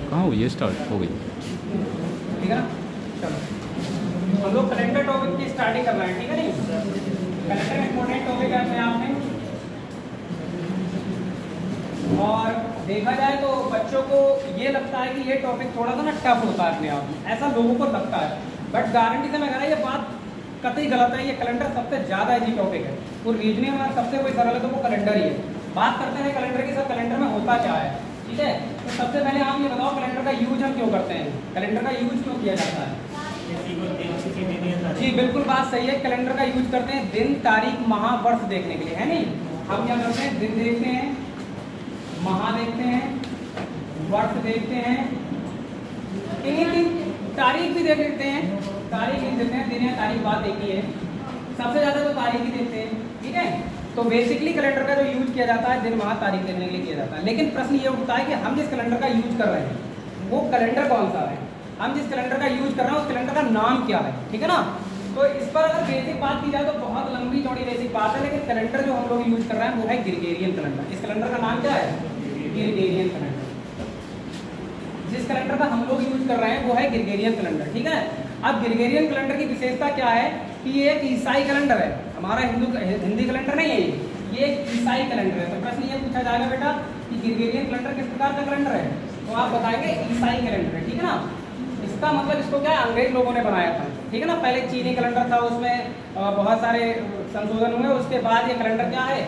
कहाँ हुई है? स्टार्ट हो गई। ठीक है ना? चलो हम लोग कैलेंडर टॉपिक की स्टार्टिंग कर रहे हैं। ठीक है नहीं? कैलेंडर इंपॉर्टेंट टॉपिक है अपने आप में, और देखा जाए तो बच्चों को ये लगता है कि ये टॉपिक थोड़ा सा ना टफ होता है अपने आप में, ऐसा लोगों को लगता है, बट गारंटी से मैं कह रहा हूँ ये बात कतई गलत है। ये कैलेंडर सबसे ज़्यादा इजी टॉपिक है, और रीजनिंग में सबसे कोई सरल है तो वो कैलेंडर ही है। बात करते हैं कैलेंडर की, सब कैलेंडर में होता क्या है। ठीक है, तो सबसे पहले आप ये बताओ कैलेंडर का यूज हम क्यों करते हैं, कैलेंडर का यूज क्यों किया जाता है? जी बिल्कुल बात सही है, कैलेंडर का यूज करते हैं दिन तारीख माह वर्ष देखने के लिए, है नहीं? हम क्या करते हैं, दिन देखते हैं, माह देखते हैं, वर्ष देखते हैं, तारीख भी देख लेते हैं। तारीख लिख देते हैं, दिन या तारीख बात एक ही है, सबसे ज्यादा तो तारीख ही देखते हैं। ठीक है, तो बेसिकली कैलेंडर का जो यूज किया जाता है दिन माह तारीख देखने के लिए किया जाता है। लेकिन प्रश्न ये उठता है कि हम जिस कैलेंडर का यूज कर रहे हैं वो कैलेंडर कौन सा है, हम जिस कैलेंडर का यूज कर रहे हैं उस कैलेंडर का नाम क्या है। ठीक है ना? तो इस पर अगर बेसिक बात की जाए तो बहुत लंबी चौड़ी बेसिक बात है, लेकिन कैलेंडर जो हम लोग यूज कर रहे हैं वो है ग्रेगोरियन कैलेंडर। इस कैलेंडर का नाम क्या है? Gregorian calendar. जिस कैलेंडर का हम लोग यूज कर रहे हैं वो है ग्रेगोरियन कैलेंडर। ठीक है, अब ग्रेगोरियन कैलेंडर की विशेषता क्या है कि ये एक ईसाई कैलेंडर है, हमारा हिंदी कैलेंडर नहीं है, ये एक ईसाई कैलेंडर है। तो प्रश्न ये पूछा जाएगा बेटा कि ग्रेगोरियन कैलेंडर किस प्रकार का कैलेंडर है, तो आप बताएंगे ईसाई कैलेंडर है। ठीक है ना? इसका मतलब इसको क्या है, अंग्रेज लोगों ने बनाया था। ठीक है ना? पहले चीनी कैलेंडर था, उसमें बहुत सारे संशोधन हुए, उसके बाद ये कैलेंडर क्या है,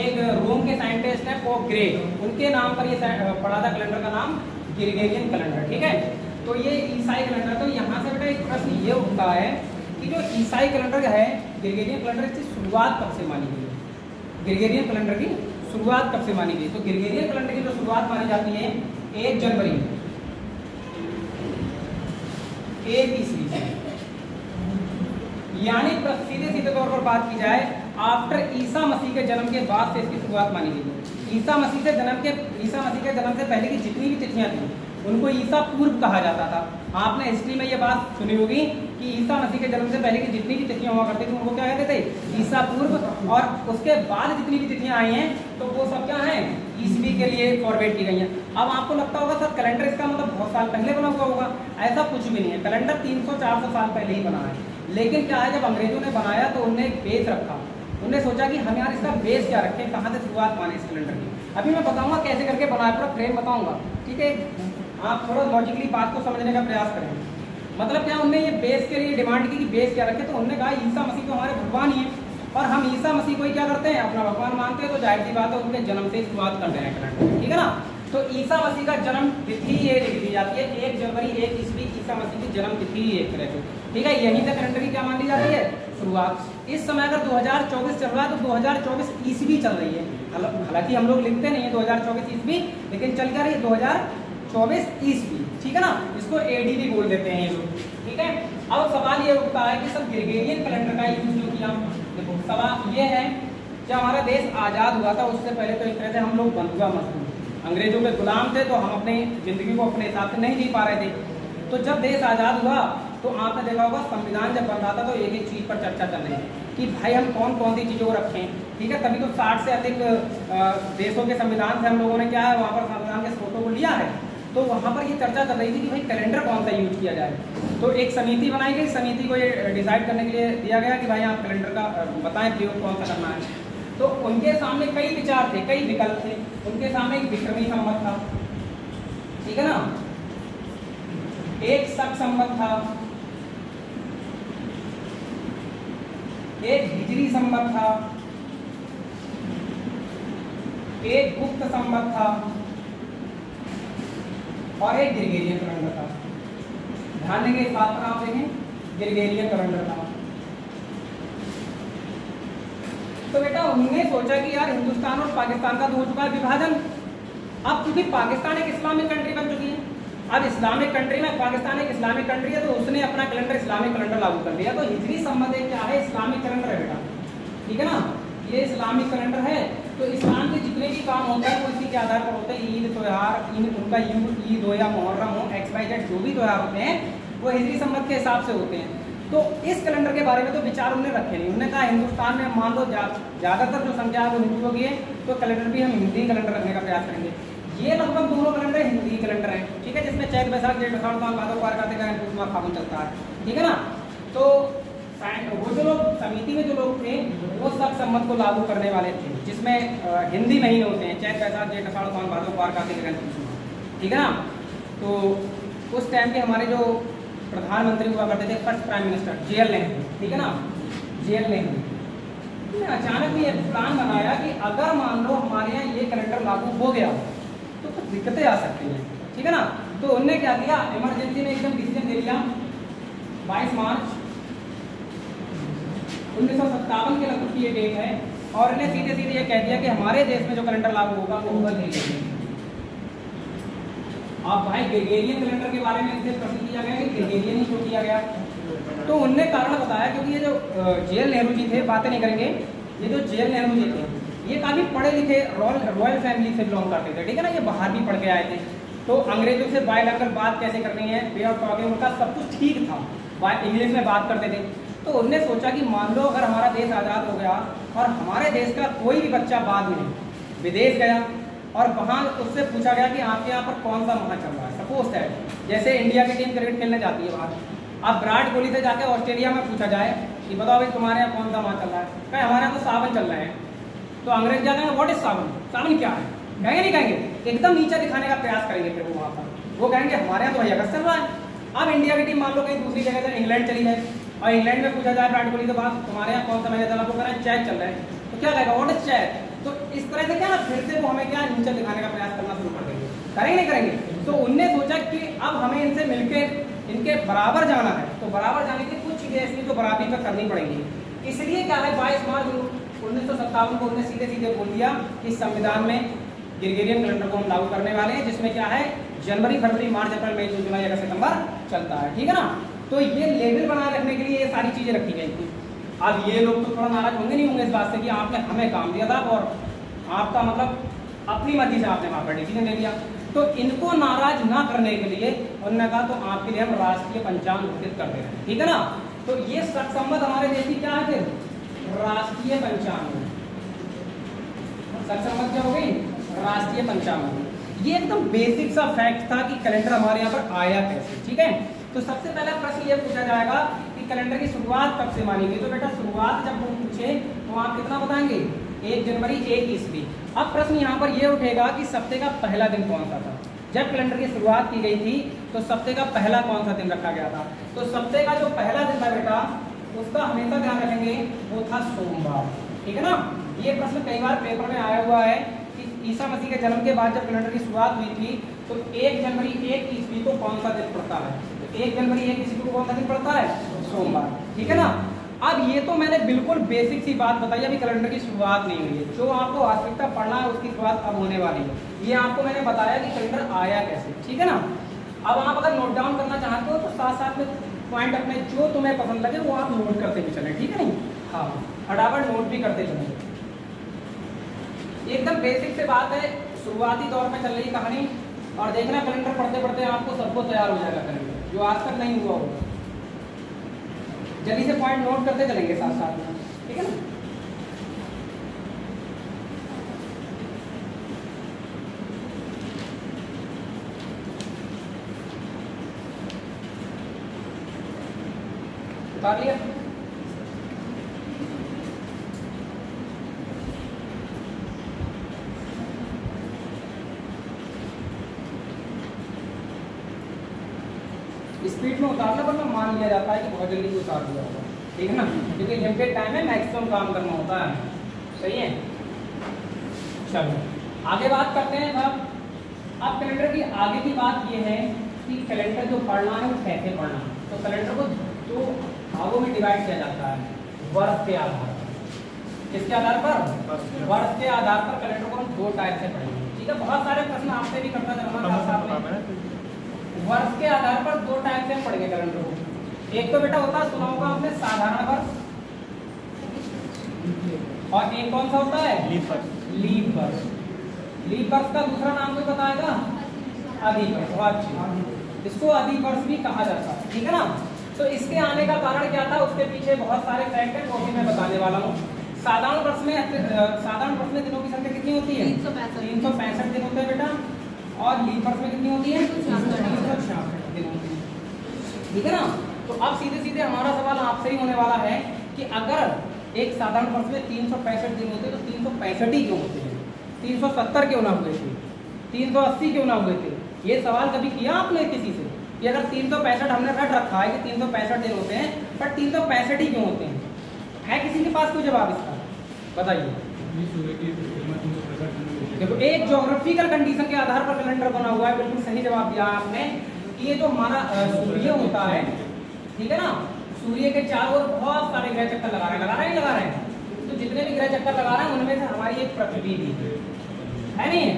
एक रोम के साइंटिस्ट है पोप ग्रे, उनके नाम पर ये पड़ा था कैलेंडर का नाम ग्रेगोरियन कैलेंडर। ठीक है, तो ये ईसाई कैलेंडर। तो यहाँ से बेटा एक प्रश्न ये उठता है कि जो ईसाई कैलेंडर है ग्रेगोरियन कैलेंडर की शुरुआत कब से मानी गई है, ग्रेगोरियन कैलेंडर की शुरुआत कब से मानी गई? तो ग्रेगोरियन कैलेंडर की जो शुरुआत मानी जाती है 1 जनवरी 1 ईस्वी से, यानी सीधे सीधे तौर पर बात की जाए आफ्टर ईसा मसीह के जन्म के बाद से इसकी शुरुआत मानी गई है। ईसा मसीह के जन्म से पहले की जितनी भी तिथियां थी उनको ईसा पूर्व कहा जाता था। आपने हिस्ट्री में ये बात सुनी होगी कि ईसा मसीह के जन्म से पहले की जितनी भी तिथियां हुआ करती थी उनको क्या कहते थे, ईसा पूर्व, और उसके बाद जितनी भी तिथियां आई हैं तो वो सब क्या हैं, ईस्वी के लिए फॉरवर्ड की गई हैं। अब आपको लगता होगा सर कैलेंडर इसका मतलब बहुत साल पहले बना हुआ होगा, ऐसा कुछ भी नहीं है। कैलेंडर 300-400 साल पहले ही बना है, लेकिन क्या है, जब अंग्रेजों ने बनाया तो उन्होंने एक बेस रखा, उन्होंने सोचा कि हम यार इसका बेस क्या रखें, कहाँ से शुरुआत माने इस कैलेंडर की। अभी मैं बताऊंगा कैसे करके बनाया, पूरा फ्रेम बताऊंगा। ठीक है, आप थोड़ा लॉजिकली बात को समझने का प्रयास करें। मतलब क्या, उन्होंने ये बेस के लिए डिमांड की कि बेस क्या रखे, तो उन्होंने कहा ईसा मसीह तो हमारे भगवान ही है, और हम ईसा मसीह को ही क्या करते हैं, अपना भगवान मानते हैं, तो जाहिर सी बात है उनके जन्म से शुरुआत करते हैं कैलेंडर। ठीक है ना? तो ईसा मसीह का जन्म तिथि ये लिख दी जाती है 1 जनवरी 1 ईस्वी, ईसा मसीह की जन्म तिथि एक तरह से। ठीक है, यहीं से कैलेंडर की क्या मानी जाती है, शुरुआत। इस समय अगर 2024 चल रहा है तो 2024 ईस्वी चल रही है, हालांकि हम लोग लिखते नहीं है 2024 ईस्वी, लेकिन चल क्या रही है 2024 ईस्वी। ठीक है ना? इसको एडी भी बोल देते हैं ये लोग। ठीक है, अब सवाल ये उठता है कि सब ग्रेगोरियन कैलेंडर का यूज क्यों किया। देखो सवाल ये है, जब हमारा देश आज़ाद हुआ था उससे पहले तो एक तरह से हम लोग बंधुआ मजदूर, अंग्रेजों के गुलाम थे, तो हम अपनी जिंदगी को अपने हिसाब से नहीं जी पा रहे थे। तो जब देश आज़ाद हुआ तो आपने देखा होगा संविधान जब बन रहा था तो एक एक चीज़ पर चर्चा चल रही है कि भाई हम कौन कौन सी चीज़ों को रखें। ठीक है, तभी तो 60 से अधिक देशों के संविधान से हम लोगों ने क्या है वहाँ पर संविधान के स्रोतों को लिया है, तो वहाँ पर ये चर्चा चल रही थी कि भाई कैलेंडर कौन सा यूज किया जाए। तो एक समिति बनाई गई, समिति को ये डिसाइड करने के लिए दिया गया कि भाई आप कैलेंडर का बताएं प्रयोग कौन सा करना है। तो उनके सामने कई विचार थे, कई विकल्प थे। उनके सामने एक विक्रमी संवत था, ठीक है ना, एक शक संवत था, एक हिजरी संवत था, एक गुप्त संवत था, और एक ग्रेगोरियन कैलेंडर था। ध्यान देंगे इस बात पर, आप देखें ग्रेगोरियन कैलेंडर था। तो बेटा उन्होंने सोचा कि यार हिंदुस्तान और पाकिस्तान का तो हो चुका है विभाजन, अब क्योंकि पाकिस्तान एक इस्लामिक कंट्री बन चुकी है, अब इस्लामिक कंट्री में पाकिस्तान एक इस्लामिक कंट्री है, तो उसने अपना कैलेंडर इस्लामिक कैलेंडर लागू कर दिया। तो हिजरी संवत क्या है, इस्लामिक कैलेंडर है बेटा, ठीक है ना, ये इस्लामिक कैलेंडर है। तो इस्लाम के जितने भी काम होते हैं वो इसी के आधार पर होते हैं, ईद त्योहार, उनका ईद हो या मुहर्रम हो, XYZ जो भी त्योहार होते हैं वो हिजरी संवत के हिसाब से होते हैं। तो इस कैलेंडर के बारे में तो विचार उन्होंने रखे नहीं, उन्होंने कहा हिंदुस्तान में मान लो ज़्यादातर जो संख्या है वो हिंदुओं की है, तो कैलेंडर भी हम हिंदी कैलेंडर रखने का प्रयास करेंगे। ये लगभग दोनों कैलेंडर हिंदी कैलेंडर हैं, ठीक है, जिसमें चैत बैसाख जेठ आषाढ़ सावन भादो पार कार्तिक अगहन पूस माघ फागुन चलता है, ठीक है ना। तो वो जो लोग समिति में जो लोग थे वो सब सम्मत को लागू करने वाले थे, जिसमें हिंदी महीने होते हैं चैत बैसाख जेठ आषाढ़ सावन भादो पार कार्तिक अगहन पूस माघ, ठीक है ना। तो उस टाइम के हमारे जो प्रधानमंत्री हुआ करते थे, first prime minister JL Nehru, ठीक है ना, JL नेहरू ने अचानक भी एक प्लान बनाया कि अगर मान लो हमारे यहाँ ये कैलेंडर लागू हो गया तो कुछ दिक्कतें आ सकती हैं, ठीक है ना। तो उनने क्या किया, इमरजेंसी में एकदम डिसीजन दे दिया 22 मार्च 1957 के लगभग की ये डेट है, और इन्हें सीधे सीधे ये कह दिया कि हमारे देश में जो कैलेंडर लागू होगा वो होगा ग्रेगोरियन। अब भाई ग्रेगोरियन कैलेंडर के बारे में इनसे प्रश्न किया गया कि ग्रेगोरियन ही क्यों किया गया, तो उनने कारण बताया क्योंकि ये जो JL नेहरू जी थे, बातें नहीं करेंगे, ये जो JL नेहरू जी थे ये काफ़ी पढ़े लिखे रॉयल फैमिली से बिलोंग करते थे, ठीक है ना, ये बाहर भी पढ़ के आए थे। तो अंग्रेजों से बायलैंग्वेज बात कैसे करनी है, वे ऑफ टॉकिंग उनका सब कुछ ठीक था, इंग्लिश में बात करते थे। तो उनने सोचा कि मान लो अगर हमारा देश आज़ाद हो गया और हमारे देश का कोई भी बच्चा बाद में विदेश गया और वहाँ उससे पूछा गया कि आपके यहाँ पर कौन सा माह चल रहा है, सपोज दैट जैसे इंडिया की टीम क्रिकेट खेलने जाती है बाहर, अब विराट कोहली से जाके ऑस्ट्रेलिया में पूछा जाए कि बताओ भाई तुम्हारे यहाँ कौन सा माह चल रहा है, कहे हमारे यहाँ तो सावन चल रहा है, तो अंग्रेज जाते हैं व्हाट इज सावन, सावन क्या है, कहेंगे नहीं कहेंगे, एकदम नीचे दिखाने का प्रयास करेंगे, फिर वो वहाँ पर वो कहेंगे हमारे यहाँ तो भाई अगस्त चल रहा है। अब इंडिया की टीम मान लो कहीं दूसरी जगह से इंग्लैंड चली जाए और इंग्लैंड में पूछा जाए विराट कोहली के बाद तुम्हारे यहाँ कौन सा महीना चला, वो कह रहा है चैत चल रहा है, तो क्या कहेगा व्हाट इज चैत। तो इस तरह से क्या ना फिर से वो हमें क्या नीचे दिखाने का प्रयास करना शुरू कर देंगे, करेंगे नहीं करेंगे। तो उनने सोचा कि अब हमें इनसे मिलकर इनके बराबर जाना है, तो बराबर जाने के कुछ चीजें ऐसी तो बराबरी पर करनी पड़ेगी। इसलिए क्या है 22 मार्च 1957 को उन्होंने सीधे सीधे बोल दिया कि संविधान में ग्रेगोरियन कैलेंडर को हम लागू करने वाले हैं, जिसमें क्या है जनवरी फरवरी मार्च अप्रैल मई जून जुलाई अगस्त सितंबर चलता है, ठीक है ना। तो ये लेवल बनाए रखने के लिए ये सारी चीजें रखी गई थी। अब ये लोग तो थोड़ा नाराज होंगे नहीं होंगे इस बात से कि आपने हमें काम दिया था और आपका मतलब अपनी मर्जी से आपने वहाँ पर डिसीजन ले लिया। तो इनको नाराज ना करने के लिए उन्होंने कहा तो आपके लिए हम राष्ट्रीय पंचांग घोषित करते हैं, ठीक है ना। तो ये सर्वसम्मत हमारे देश की क्या है फिर राष्ट्रीय पंचांग, सर्वसम्मत क्या हो गई राष्ट्रीय पंचांग। ये एकदम बेसिक सा फैक्ट था कि कैलेंडर हमारे यहाँ पर आया कैसे, ठीक है। तो सबसे पहला प्रश्न ये पूछा जाएगा कि कैलेंडर की शुरुआत कब से मानी गई, तो बेटा शुरुआत जब वो पूछे तो आप कितना बताएंगे 1 जनवरी 1 ईस्वी। अब प्रश्न यहाँ पर ये उठेगा कि सप्ताह का पहला दिन कौन सा था, जब कैलेंडर की शुरुआत की गई थी तो सप्ताह का पहला कौन सा दिन रखा गया था। तो सप्ताह का जो पहला दिन था बेटा उसका हमेशा ध्यान रखेंगे, वो था सोमवार, ठीक है ना। ये प्रश्न कई बार पेपर में आया हुआ है कि ईसा मसीह के जन्म के बाद जब कैलेंडर की शुरुआत हुई थी तो 1 जनवरी 1 ईस्वी को कौन सा दिन पड़ता है, 1 जनवरी 1 ईस्वी को कौन सा दिन पड़ता है सोमवार, ठीक है ना। अब ये तो मैंने बिल्कुल बेसिक सी बात बताई, अभी कैलेंडर की शुरुआत नहीं हुई है, जो आपको वास्तविकता पढ़ना है उसकी शुरुआत अब होने वाली है। ये आपको मैंने बताया कि कैलेंडर आया कैसे, ठीक है ना। अब आप अगर नोट डाउन करना चाहते हो तो साथ साथ में पॉइंट अपने जो तुम्हें पसंद लगे वो आप नोट करते भी चलें, ठीक है नहीं, हाँ फटाफट नोट भी करते चलें। एकदम बेसिक से बात है, शुरुआती दौर में चल रही कहानी, और देखना कैलेंडर पढ़ते पढ़ते आपको सबको तैयार हो जाएगा कैलेंडर, जो आज तक नहीं हुआ होगा। जल्दी से पॉइंट नोट करते चलेंगे साथ साथ में, ठीक है ना। उतार लिया, स्पीड में उतारना वरना मान लिया जाता है कि बहुत जल्दी से उतार दिया होगा, ठीक है ना, क्योंकि लिमिटेड टाइम में मैक्सिमम काम करना होता है, सही है। चलो आगे बात करते हैं। अब कैलेंडर की आगे की बात ये है कि कैलेंडर जो पढ़ना है वो कैसे पढ़ना है। तो कैलेंडर को 2 भागों में डिवाइड किया जाता है, वर्ष के आधार पर। किसके आधार पर? वर्ष के आधार पर कैलेंडर को हम 2 टाइप से पढ़ेंगे, ठीक है। बहुत सारे प्रश्न आपसे भी करता जाऊंगा। वर्ष के आधार पर 2 टाइप से हम पढ़ेंगे कैलेंडर को। एक तो बेटा होता है, सुना होगा आपने, साधारण वर्ष, और एक कौन सा होता है लीप वर्ष। लीप वर्ष का दूसरा नाम कोई बताएगा? अधिक वर्ष, बहुत अच्छी, इसको अधिक वर्ष भी कहा जाता है, ठीक है ना। तो इसके आने का कारण क्या था, उसके पीछे बहुत सारे फैक्ट है, वो भी मैं बताने वाला हूँ। साधारण वर्ष में दिनों की संख्या कितनी होती है? 365 दिन होते हैं बेटा। और लीप वर्ष में कितनी होती है? 366 दिन होती है। ठीक है ना। तो अब सीधे सीधे हमारा सवाल आपसे ही होने वाला है कि अगर एक साधारण वर्ष में 365 दिन होते तो 365 ही क्यों होते हैं? 370 क्यों ना हुए थे? 380 क्यों ना हुए थे? ये सवाल कभी किया आपने किसी से कि अगर 365 हमने रट रखा है कि 365 दिन होते हैं पर 365 ही क्यों होते हैं? है किसी के पास कोई जवाब इसका? बताइए। देखो एक ज्योग्राफिकल कंडीशन के आधार पर कैलेंडर बना हुआ है, बिल्कुल सही जवाब दिया आपने। ये जो हमारा सूर्य होता है, ठीक है ना, सूर्य के चारों ओर बहुत सारे ग्रह चक्कर लगा रहे हैं। तो जितने भी ग्रह चक्कर लगा रहे हैं उनमें से हमारी एक पृथ्वी भी है नहीं है।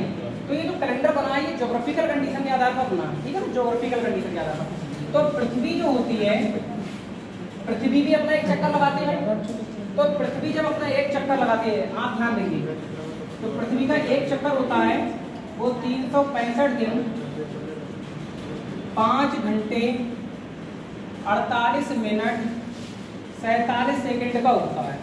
तो ये जो कैलेंडर बना है ये ज्योग्राफिकल कंडीशन के आधार पर बना है, ठीक है ना, ज्योग्राफिकल कंडीशन के आधार पर। तो पृथ्वी जो होती है, पृथ्वी भी अपना एक चक्कर लगाती है। तो पृथ्वी जब अपना एक चक्कर लगाती है, आप ध्यान देंगे, तो पृथ्वी का एक चक्कर होता है वो 365 दिन 5 घंटे 48 मिनट 47 सेकंड का होता है।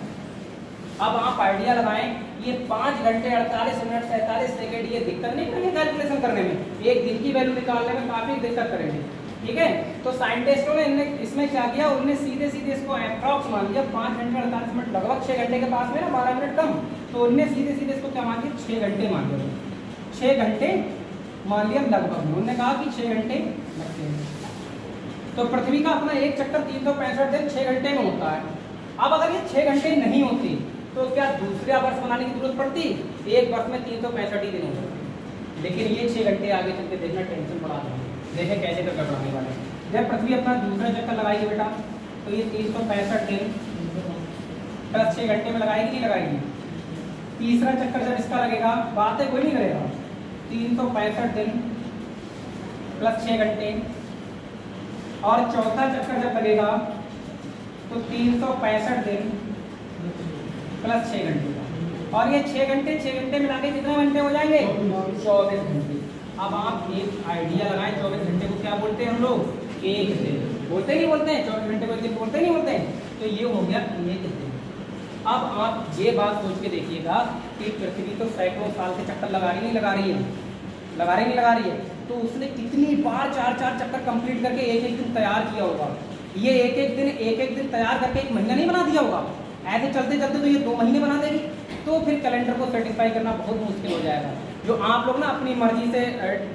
अब आप आइडिया लगाएं, ये 5 घंटे 48 मिनट 47 सेकंड ये दिक्कत नहीं करेंगे कैलकुलेशन करने में, एक दिन की वैल्यू निकालने में काफी दिक्कत करेंगे। ठीक है, तो साइंटिस्टों ने इसमें क्या किया, उन्होंने सीधे सीधे इसको अप्रॉक्स मान लिया। 5 घंटे 48 मिनट लगभग 6 घंटे के पास में ना, 12 मिनट कम, तो उन्होंने सीधे सीधे इसको क्या मान लिया, 6 घंटे मान लिया। 6 घंटे मान लिया लगभग, उन्होंने कहा कि 6 घंटे लगते हैं। तो पृथ्वी का अपना एक चक्कर 365 दिन 6 घंटे में होता है। अब अगर ये 6 घंटे नहीं होती तो क्या दूसरा वर्ष बनाने की जरूरत पड़ती? एक वर्ष में 365 दिन होता। लेकिन ये 6 घंटे आगे चल के देखना टेंशन बढ़ा देंगे, देखें कैसे कर बढ़ाने वाले। जब पृथ्वी अपना दूसरा चक्कर लगाएगी बेटा, तो ये 365 दिन प्लस 6 घंटे में लगाएगी नहीं लगाएगी? तीसरा चक्कर जब इसका लगेगा, बातें कोई नहीं करेगा, 365 दिन प्लस 6 घंटे, और चौथा चक्कर जब लगेगा तो 365 दिन प्लस 6 घंटे का। और ये 6 घंटे मिला के कितने घंटे हो जाएंगे? 24 घंटे। अब आप एक आइडिया लगाएं, 24 घंटे को क्या बोलते हैं हम लोग? एक दिन। बोलते नहीं बोलते हैं? 24 घंटे को एक दिन बोलते नहीं बोलते हैं? तो ये हो गया एक दिन। अब आप ये बात सोच के देखिएगा कि पृथ्वी तो सैकड़ों साल से चक्कर लगा रही है, लगा रही है, तो उसने कितनी बार 4-4 चक्कर कंप्लीट करके एक दिन तैयार किया होगा। ये एक दिन तैयार करके 1 महीना नहीं बना दिया होगा। ऐसे चलते चलते तो ये 2 महीने बना देगी। तो फिर कैलेंडर को सेटिस्फाई करना बहुत मुश्किल हो जाएगा। जो आप लोग ना अपनी मर्जी से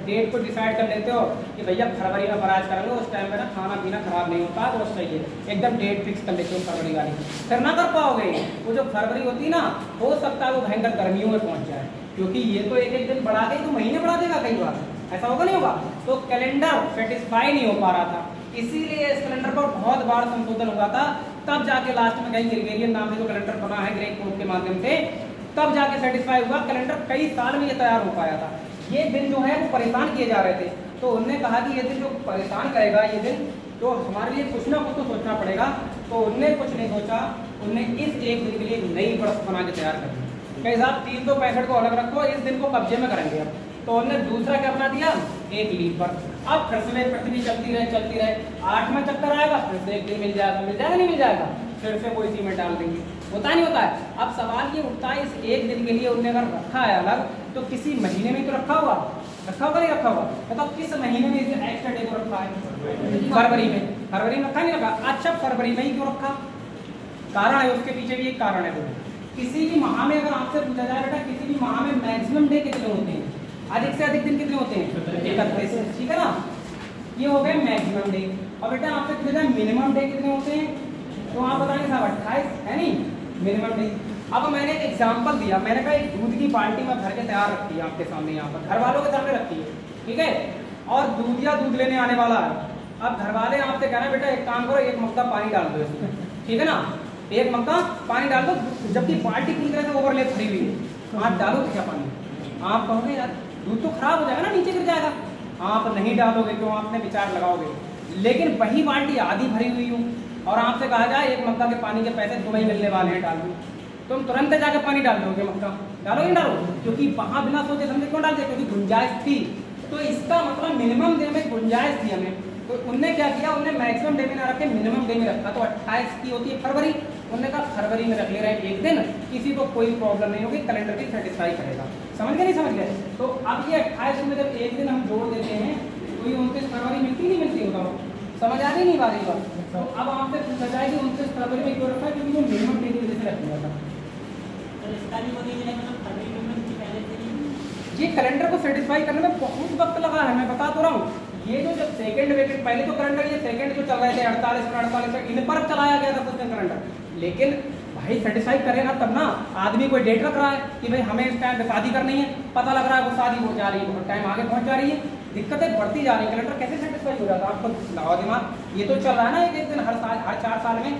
डेट को डिसाइड कर लेते हो कि भैया फरवरी में बराज करेंगे, उस टाइम में ना खाना पीना खराब नहीं होता, तो सही है, एकदम डेट फिक्स कर लेते हो फरवरी वाली, फिर ना कर पाओगे। वो जो फरवरी होती है ना, हो सकता है वो भयंकर गर्मियों में पहुंच जाए, क्योंकि ये तो एक दिन बढ़ा के 2 महीने बढ़ा देगा कई बार, ऐसा होगा नहीं होगा। तो कैलेंडर सेटिस्फाई नहीं हो पा रहा था, इसीलिए इस कैलेंडर पर बहुत बार संशोधन हुआ था। तब जाके लास्ट में कहीं ग्रेगोरियन नाम से जो कैलेंडर बना है ग्रेक कोड के माध्यम से, तब जाके सेटिस्फाई हुआ। कैलेंडर कई साल में ये तैयार हो पाया था। ये दिन जो है वो परेशान किए जा रहे थे, तो उन्होंने कहा कि ये दिन जो परेशान करेगा, ये दिन तो हमारे लिए कुछ ना कुछ तो सोचना पड़ेगा। तो उनने कुछ नहीं सोचा, उनने इस एक दिन के लिए एक नई वर्ष बना के तैयार कर दी। कई साहब 365 को अलग रखो, इस दिन को कब्जे में करेंगे अब। तो उन्होंने दूसरा क्या बना दिया, एक लीप वर्ष। अब फिर से पृथ्वी चलती रहे, 8वां चक्कर आएगा, फिर से एक दिन मिल जाएगा नहीं मिल जाएगा, फिर से वो इसी में डाल देंगे, होता नहीं होता है। अब सवाल ये उठता है, इस एक दिन के लिए उन्होंने अगर रखा है अलग, तो किसी महीने में तो रखा होगा नहीं रखा होगा, मतलब किस महीने में इस एक्स्ट्रा डे को रखा है? फरवरी में रखा नहीं रखा? अच्छा, फरवरी में ही क्यों रखा? कारण है, उसके पीछे भी एक कारण है। किसी भी माह में अगर आपसे पूछा जाए बेटा, किसी भी माह में मैक्सिमम डे कितने होते हैं, अधिक से अधिक दिन कितने होते हैं? 31, ठीक है ना, ये हो गए मैक्सिमम डे। और बेटा आपसे पूछा जाए मिनिमम डे कितने होते हैं, तो आप बताएंगे साहब 28 है नहीं मिनिमम डे। अब मैंने एक एग्जांपल दिया, मैंने कहा एक दूध की बाल्टी में भर के तैयार रखी है आपके सामने, यहाँ पर घर वालों के सामने रखी है, ठीक है, और दूध लेने आने वाला है। अब घर वाले आपसे कह रहे हैं बेटा एक काम करो, एक मग्गा पानी डाल दो इसमें, ठीक है ना, एक मग्गा पानी डाल दो, जबकि बाल्टी पूरी तरह से ओवरलेप भरी हुई है, आप डालो तो क्या पानी? आप कहोगे यार दूध तो खराब हो जाएगा ना, नीचे गिर जाएगा। आप नहीं डालोगे, क्यों? आपने विचार लगाओगे। लेकिन वही बाल्टी आधी भरी हुई हो और आपसे कहा जाए एक मग्गा के पानी के पैसे तुम्हें मिलने वाले हैं, डाल दो, तुम तुरंत जाकर पानी डाल दोगे, मग्गा डालो नहीं डालो? क्योंकि वहां बिना सोचे समझे क्यों डालते? क्योंकि गुंजाइश थी। तो इसका मतलब मिनिमम डे में गुंजाइश थी हमें, तो उनने क्या किया, उनने मैक्सिमम डे में ना रखे, मिनिमम डे में रखा। तो 28 की होती है फरवरी, उन्होंने कहा फरवरी में रख ले रहे हैं एक दिन, किसी को कोई प्रॉब्लम नहीं होगी, कैलेंडर भी सेटिस्फाई करेगा। समझ गए नहीं समझ गए? तो अब ये 28 में जब एक दिन हम जोड़ देते हैं तो ये 29 फरवरी मिलती नहीं मिलती होगा, समझ आ रही नहीं बात? तो अब आपसे पूछा जाए कि 29 फरवरी में क्यों रखा है, क्योंकि वो मिनिमम डे की वजह से रख दिया था। ये कैलेंडर को सेटिस्फाई करने में बहुत वक्त लगा है, मैं बता तो रहा हूँ। ये जो जब सेकंड वेकेंड, पहले तो कैलेंडर ये सेकंड जो चल रहे थे 48 इन पर चलाया गया था कुछ दिन कैलेंडर, लेकिन भाई सेटिस्फाई करेगा तब ना। आदमी कोई डेट रख रहा है कि भाई हमें इस टाइम पे शादी करनी है, पता लग रहा है वो शादी हो जा रही है, बहुत टाइम आगे पहुंच जा रही है, दिक्कतें बढ़ती जा रही है, कैलेंडर कैसे सेटिस्फाई हो जाता है? आपको लगाओ दिमाग, ये तो चल रहा है ना एक दिन हर साल, हर 4 साल में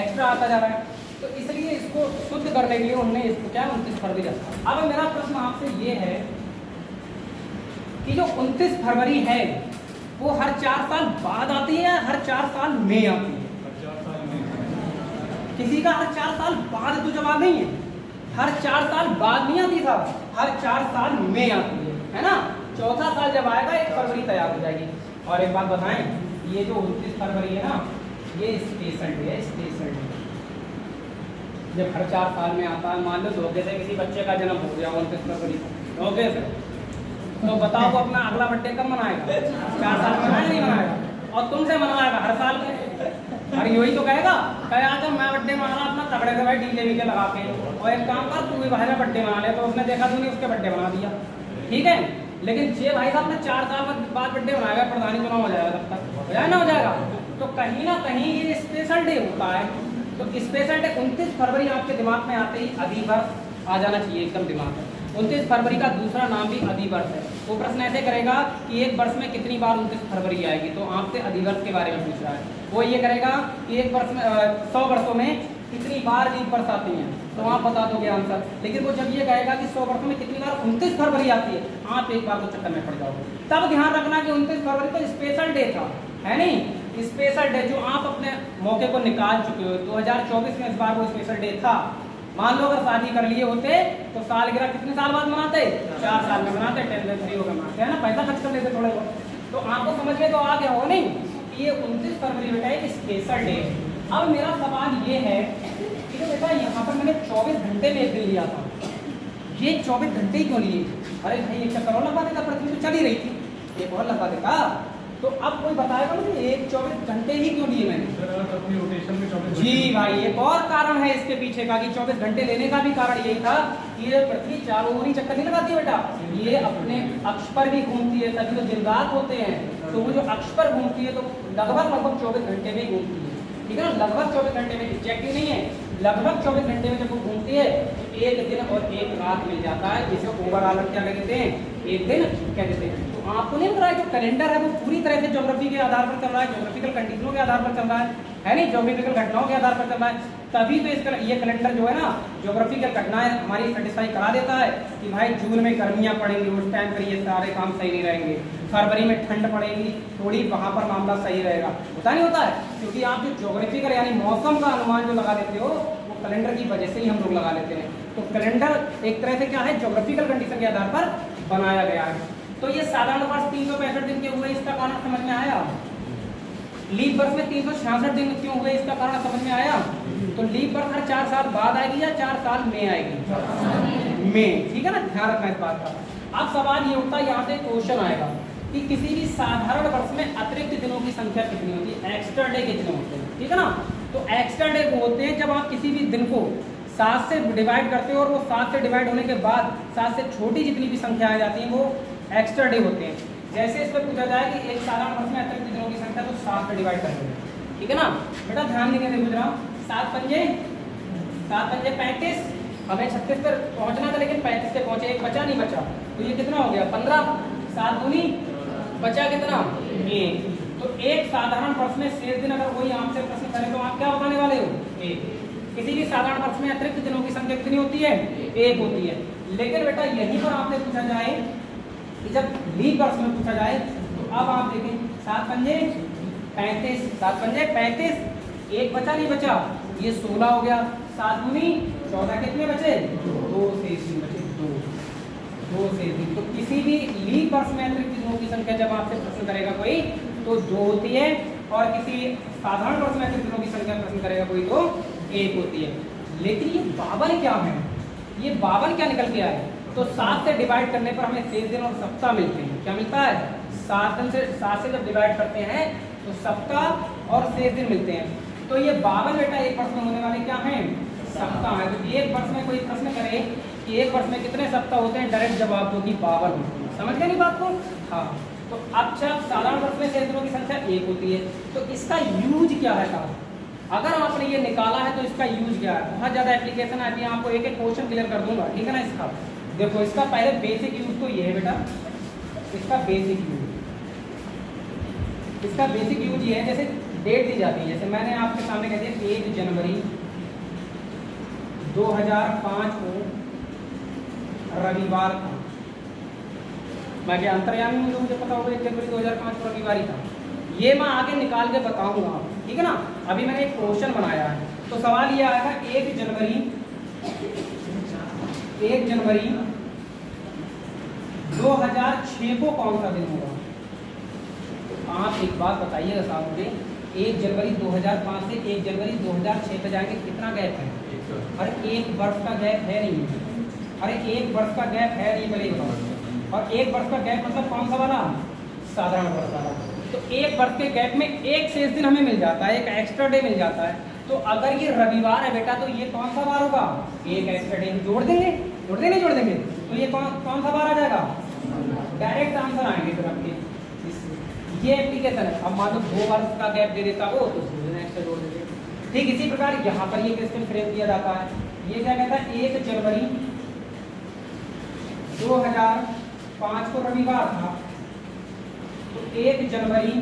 एक्स्ट्रा आता जा रहा है। तो इसलिए इसको शुद्ध करने के लिए उन्होंने इसको क्या 29 फरवरी रखा। अब मेरा प्रश्न आपसे ये है कि जो 29 फरवरी है वो हर 4 साल बाद आती है या हर 4 साल में आती है? किसी का हर 4 साल बाद तो जवाब नहीं है, हर 4 साल बाद नहीं आती साहब, हर 4 साल में आती है ना? चौथा साल जब आएगा 1 फरवरी तैयार हो जाएगी। और एक बात बताएं, ये जो 29 फरवरी है ना, ये स्पेशल डे है, स्पेशल डे। जब हर 4 साल में आता है, मान लो धोखे से किसी बच्चे का जन्म हो गया 29 फरवरी को, धोखे से, तो बताओ वो अपना अगला बर्थडे कब मनाएगा? 4 साल में मनाएगा नहीं मनाएगा? और तुमसे मनवाएगा हर साल में। अरे यही तो कहेगा, कहे आज मैं बर्थडे मना रहा अपना तगड़े से भाई डीजे वीजे लगा के, और एक काम कर तू भी भाई बर्थडे मना ले, तो उसने देखा तूने उसके बर्थडे बना दिया, ठीक है। लेकिन जे भाई साहब ने 4 साल बाद बर्थडे मनाएगा, प्रधानी चुनाव हो जाएगा, तब तक हो जाए ना हो जाएगा। तो कहीं ना कहीं ये स्पेशल डे होता है। तो स्पेशल डे 29 फरवरी आपके दिमाग में आते ही अधिवर्ष आ जाना चाहिए एकदम दिमाग में। 29 फरवरी का दूसरा नाम भी अधिवर्ष है। वो प्रश्न ऐसे करेगा कि एक वर्ष में कितनी बार 29 फरवरी आएगी, तो आपसे अधिवर्ष के बारे में पूछ रहा है। वो ये करेगा कि एक वर्ष में 100 वर्षों में कितनी बार लीप वर्ष आती हैं, तो आप बता दोगे आंसर। लेकिन वो जब ये कहेगा कि 100 वर्षों में कितनी बार 29 फरवरी आती है, आप एक बार तो चक्कर में पड़ जाओगे। तब ध्यान रखना कि 29 फरवरी तो स्पेशल डे था, है नहीं? स्पेशल डे जो आप अपने मौके को निकाल चुके हो। 2024 में इस बार वो स्पेशल डे था। मान लो अगर शादी कर लिए होते तो सालगिरह कितने साल बाद मनाते? 4 साल में मनाते, 10 हो गए मनाते, है ना? पैसा खर्च कर लेते थोड़े बहुत। तो आपको समझ में तो आ गया हो नहीं कि ये 29 फरवरी बेटा एक स्पेशल डे है। अब मेरा सवाल ये है कि तो बेटा यहाँ पर मैंने 24 घंटे में एक दिन लिया था, ये 24 घंटे ही क्यों लिए? अरे भाई एक चक्कर और लगा देता, पृथ्वी तो चल ही रही थी, एक और लगा देता। तो अब कोई बताएगा मुझे एक 24 घंटे ही क्यों लिए मैंने? अपनी रोटेशन में 24 जी भाई, एक और कारण है इसके पीछे का कि 24 घंटे लेने का भी कारण यही था कि ये पृथ्वी चारों ओर ही चक्कर नहीं लगाती बेटा, ये अपने अक्ष पर भी घूमती है, तभी तो दिन रात होते हैं। तो वो जो अक्ष पर घूमती है तो लगभग 24 घंटे में घूमती है, ठीक है ना? लगभग 24 घंटे में, एग्जैक्टली नहीं है, लगभग 24 घंटे में जब वो घूमती है तो एक दिन और एक रात मिल जाता है, जिसे ओवरऑल क्या कहते हैं? एक दिन कह देते हैं। तो आपको नहीं लग रहा है जो कैलेंडर है वो पूरी तरह से ज्योग्राफी के आधार पर चल रहा है, ज्योग्राफिकल कंडीशनों के आधार पर चल रहा है नहीं? ज्योग्राफिकल घटनाओं के आधार पर चल रहा है। तभी तो इसका ये कैलेंडर जो है ना, ज्योग्राफिकल घटनाएं हमारी सेटिस्फाई करा देता है कि भाई जून में गर्मियाँ पड़ेंगी, उस टाइम पर ये सारे काम सही नहीं रहेंगे, फरवरी में ठंड पड़ेगी थोड़ी, वहाँ पर मामला सही रहेगा। होता नहीं होता है? क्योंकि आप जो ज्योग्राफिकल यानी मौसम का अनुमान जो लगा देते हो वो कैलेंडर की वजह से ही हम लोग लगा लेते हैं। तो कैलेंडर एक तरह से क्या है? ज्योग्राफिकल कंडीशन के आधार पर बनाया गया है। तो ये साधारण वर्ष 365 दिन के हुए, इसका कारण समझ में आया? लीप वर्ष में 366 दिन क्यों हुए, इसका कारण समझ में आया? तो लीप वर्ष हर 4 साल बाद आएगी या 4 साल में आएगी? में, ठीक है ना? ध्यान रखना इस बात का। अब सवाल ये उठता है, यहाँ से क्वेश्चन आएगा कि किसी भी साधारण वर्ष में अतिरिक्त दिनों की संख्या कितनी होती है? एक्स्ट्रा डे कितने होते हैं, ठीक है ना? तो एक्स्ट्रा डे वो होते हैं जब आप किसी भी दिन को 7 से डिवाइड करते हो और वो 7 से डिवाइड होने के बाद 7 से छोटी जितनी भी संख्या आ जाती है वो एक्स्ट्रा डे होते हैं। जैसे इस पर पूछा जाए कि एक साधारण वर्ष में अतिरिक्त दिनों की संख्या, तो 7 से डिवाइड कर देंगे, ठीक है ना? बेटा ध्यान देंगे, पूछ रहा हूँ, 7 पंजे 35, हमें 36 पर पहुँचना था लेकिन 35 से पहुँचे, एक बचा नहीं बचा, तो ये कितना हो गया? 15, 7 दूनी बचा कितना? 1। तो एक साधारण वर्ष में शेष दिन अगर वही आपसे प्रश्न करें तो आप क्या बताने वाले हो? 1। किसी भी साधारण वर्ष में अतिरिक्त दिनों की संख्या कितनी होती है? 1 होती है। लेकिन बेटा यहीं पर आपसे पूछा जाए कि जब लीप वर्ष में पूछा जाए तो अब आप देखें 7 पंजे 35, 7 पंजे 35, एक बचा नहीं बचा, ये 16 हो गया, 7 दूनी 14, कितने बचे? 2 से 3 बचे, 2 से 3। तो किसी भी लीप वर्ष में अतिरिक्त दिनों की संख्या जब आपसे प्रश्न करेगा कोई तो 2 होती है, और किसी साधारण वर्ष में अतिरिक्त दिनों की संख्या प्रश्न करेगा कोई तो 1 होती है। लेकिन ये 52 क्या है, ये 52 क्या निकल के आए, तो 7 से डिवाइड करने पर हमें शेष दिन और सप्ताह मिलते हैं। क्या मिलता है, 7 से जब डिवाइड करते हैं तो सप्ताह और शेष दिन मिलते हैं। तो ये 52 बेटा एक वर्ष में होने वाले क्या हैं, सप्ताह है। तो एक वर्ष में कोई प्रश्न करे कि एक वर्ष में कितने सप्ताह होते हैं, डायरेक्ट जवाब दो कि 52 होते हैं। समझ गए नहीं बात को? हाँ। तो अब जब साधारण वर्ष में शेष दिनों की संख्या 1 होती है तो इसका यूज क्या है साहब, अगर आपने ये निकाला है तो इसका यूज क्या है। बहुत ज़्यादा एप्लीकेशन है, अभी आपको एक एक क्वेश्चन क्लियर कर दूंगा, ठीक है ना। इसका देखो, इसका पहले बेसिक यूज तो ये है बेटा, इसका बेसिक यूज, इसका बेसिक यूज ये है, जैसे डेट दी जाती है, जैसे मैंने आपके सामने कह दिया 1 जनवरी 2005 को रविवार था। मैं क्या अंतर्यामी हूँ, तो मुझे पता होगा 1 जनवरी 2005 को रविवार ही था। ये मैं आगे निकाल के बताऊंगा, ठीक है ना। अभी मैंने एक क्वेश्चन बनाया है, तो सवाल ये आएगा 1 जनवरी 2006 को कौन सा दिन होगा। आप एक बात बताइएगा साहब मुझे, 1 जनवरी 2005 से 1 जनवरी 2006 पे जाएंगे, कितना गैप है? अरे 1 वर्ष का गैप है नहीं, अरे 1 वर्ष का गैप है नहीं, पहले बताओ। और 1 वर्ष का गैप मतलब कौन सा वाला, साधारण वर्ष वाला। तो 1 वर्ष के गैप में एक शेष दिन हमें मिल जाता है, एक एक्स्ट्रा डे मिल जाता है। तो अगर ये रविवार है बेटा, तो ये कौन सा बार होगा, एक एक्स्ट्रा डे जोड़ देंगे, नहीं जोड़ देंगे, तो ये कौन सा बार आ जाएगा, डायरेक्ट आंसर आएंगे फिर आपके। ये एप्लीकेशन है। अब मान लो 2 वर्ष का गैप दे देता वो, तो एक्स्ट्रा जोड़ देते। ठीक इसी प्रकार यहाँ पर ये क्वेश्चन फ्रेम किया जाता है। ये क्या कहता है, 1 जनवरी 2005 को रविवार था, तो 1 जनवरी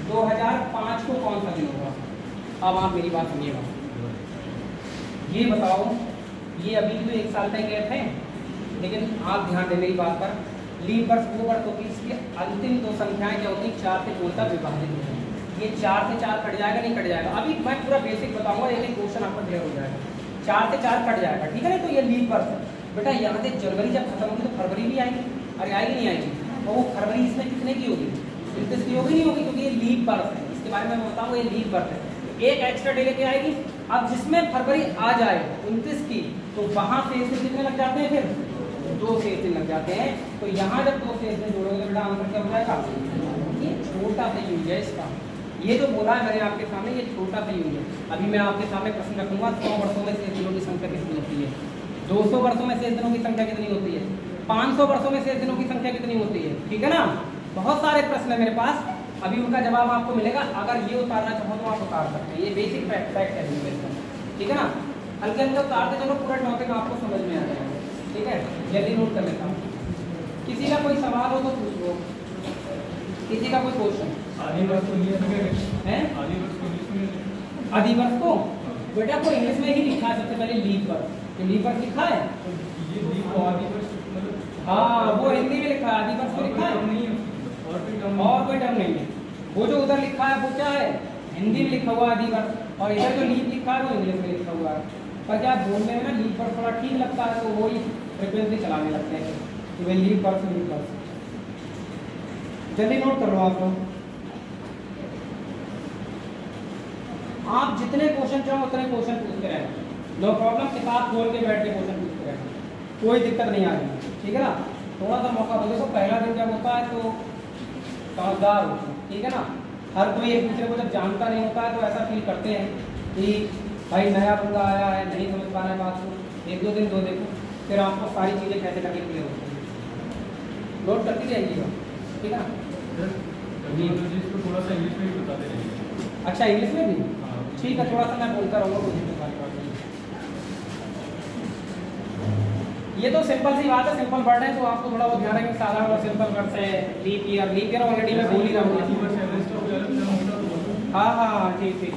2005 को कौन सा दिन होगा। अब आप मेरी बात सुनिएगा, ये बताओ, ये अभी भी तो 1 साल का गैप है, लेकिन आप ध्यान दें मेरी बात पर। लीप वर्ष वो वर्ष होगी, इसकी अंतिम 2 संख्याएं क्या होती है, 4 से 2 तक विभाजित होती है। ये 4 से 4 कट जाएगा, नहीं कट जाएगा। अभी मैं पूरा बेसिक बताऊंगा, एक क्वेश्चन आपको क्लियर हो जाएगा। 4 से 4 कट जाएगा, ठीक है ना। तो ये लीप वर्ष है बेटा। यहाँ से जनवरी जब खत्म होगी तो फरवरी भी आएगी, अरे आएगी नहीं आएगी। और वो फरवरी इसमें कितने की होगी, 29 की होगी, नहीं होगी, क्योंकि ये लीप वर्ष है। इसके बारे में बताऊँ, ये लीप वर्ष है, एक एक्स्ट्रा डे लेके आएगी। अब जिसमें फरवरी आ जाए 29 की, तो वहाँ शेष दिन कितने लग जाते हैं, फिर 2 शेष दिन लग जाते हैं। तो यहाँ जब 2 शेष दिन जोड़ोगे तो बेटा आंसर क्या हो जाएगा, ये छोटा सा यूज है इसका। ये जो बोला है मैंने आपके सामने, ये छोटा सा यूज है। अभी मैं आपके सामने प्रश्न रखूंगा, 100 वर्षों में शेष दिनों की संख्या कितनी होती है, 200 वर्षों में शेष दिनों की संख्या कितनी होती है, 500 वर्षों में शेष दिनों की संख्या कितनी होती है, ठीक है ना। बहुत सारे प्रश्न है मेरे पास, अभी उनका जवाब आपको मिलेगा। अगर ये उतारना चाहो तो आप उतार सकते हैं, ये बेसिक फैक्ट है, ठीक है ना। हल्के हल्के उतारते चलो, पूरा टॉपिक आपको समझ में आ जाएगा, ठीक है। जल्दी नोट कर लेता हूँ। किसी का कोई सवाल हो तो पूछ लो, किसी का कोई क्वेश्चन है। आदिवर्ष को बेटा को इंग्लिश में ही लिखा है सबसे पहले, लीप वर्ष। लीप वर्ष लिखा है, हाँ वो हिंदी में लिखा है, आदिवर्ष को लिखा है, और कोई टर्म नहीं है। वो जो उधर लिखा है वो क्या है, हिंदी में लिखा हुआ आदिवर्ष, और इधर जो लीप लिखा है वो इंग्लिश में लिखा हुआ है। पर क्या बोलने में ना लीप वर्ष थोड़ा ठीक लगता है, तो वो ही फ्रिक्वेंटली चलाने लगते हैं कि भाई लीप वर्ष। जल्दी नोट कर लो आप लोग। आप जितने क्वेश्चन चाहो उतने क्वेश्चन पूछते रहना, नो प्रॉब्लम। किताब खोल के बैठ के क्वेश्चन पूछते रहना, कोई दिक्कत नहीं आएगी, ठीक है ना। थोड़ा सा मौका दो। देखो पहला दिन जब होता है तो समझदार हो, ठीक है ना। हर कोई एक दूसरे को जब जानता नहीं होता है तो ऐसा फील करते हैं कि भाई नया बंदा आया है, नहीं समझ पा रहा है बात को। 1-2 दिन दो देखो, फिर आपको सारी चीज़ें कैसे करके क्लियर होती है। नोट करती जाइएगा, ठीक है ना। थोड़ा सा इंग्लिश में भी बताते रहिए। अच्छा इंग्लिश में भी, ठीक है, थोड़ा सा मैं बोलता रहूँगा, कोई दिक्कत नहीं। ये तो सिंपल सी बात है, सिंपल वर्ड है, तो आपको थोड़ा बहुत ध्यान रखें। साधारण और सिंपल वर्ड से लीप ईयर ऑलरेडी मैं बोल ही रहा हूँ। हाँ ठीक।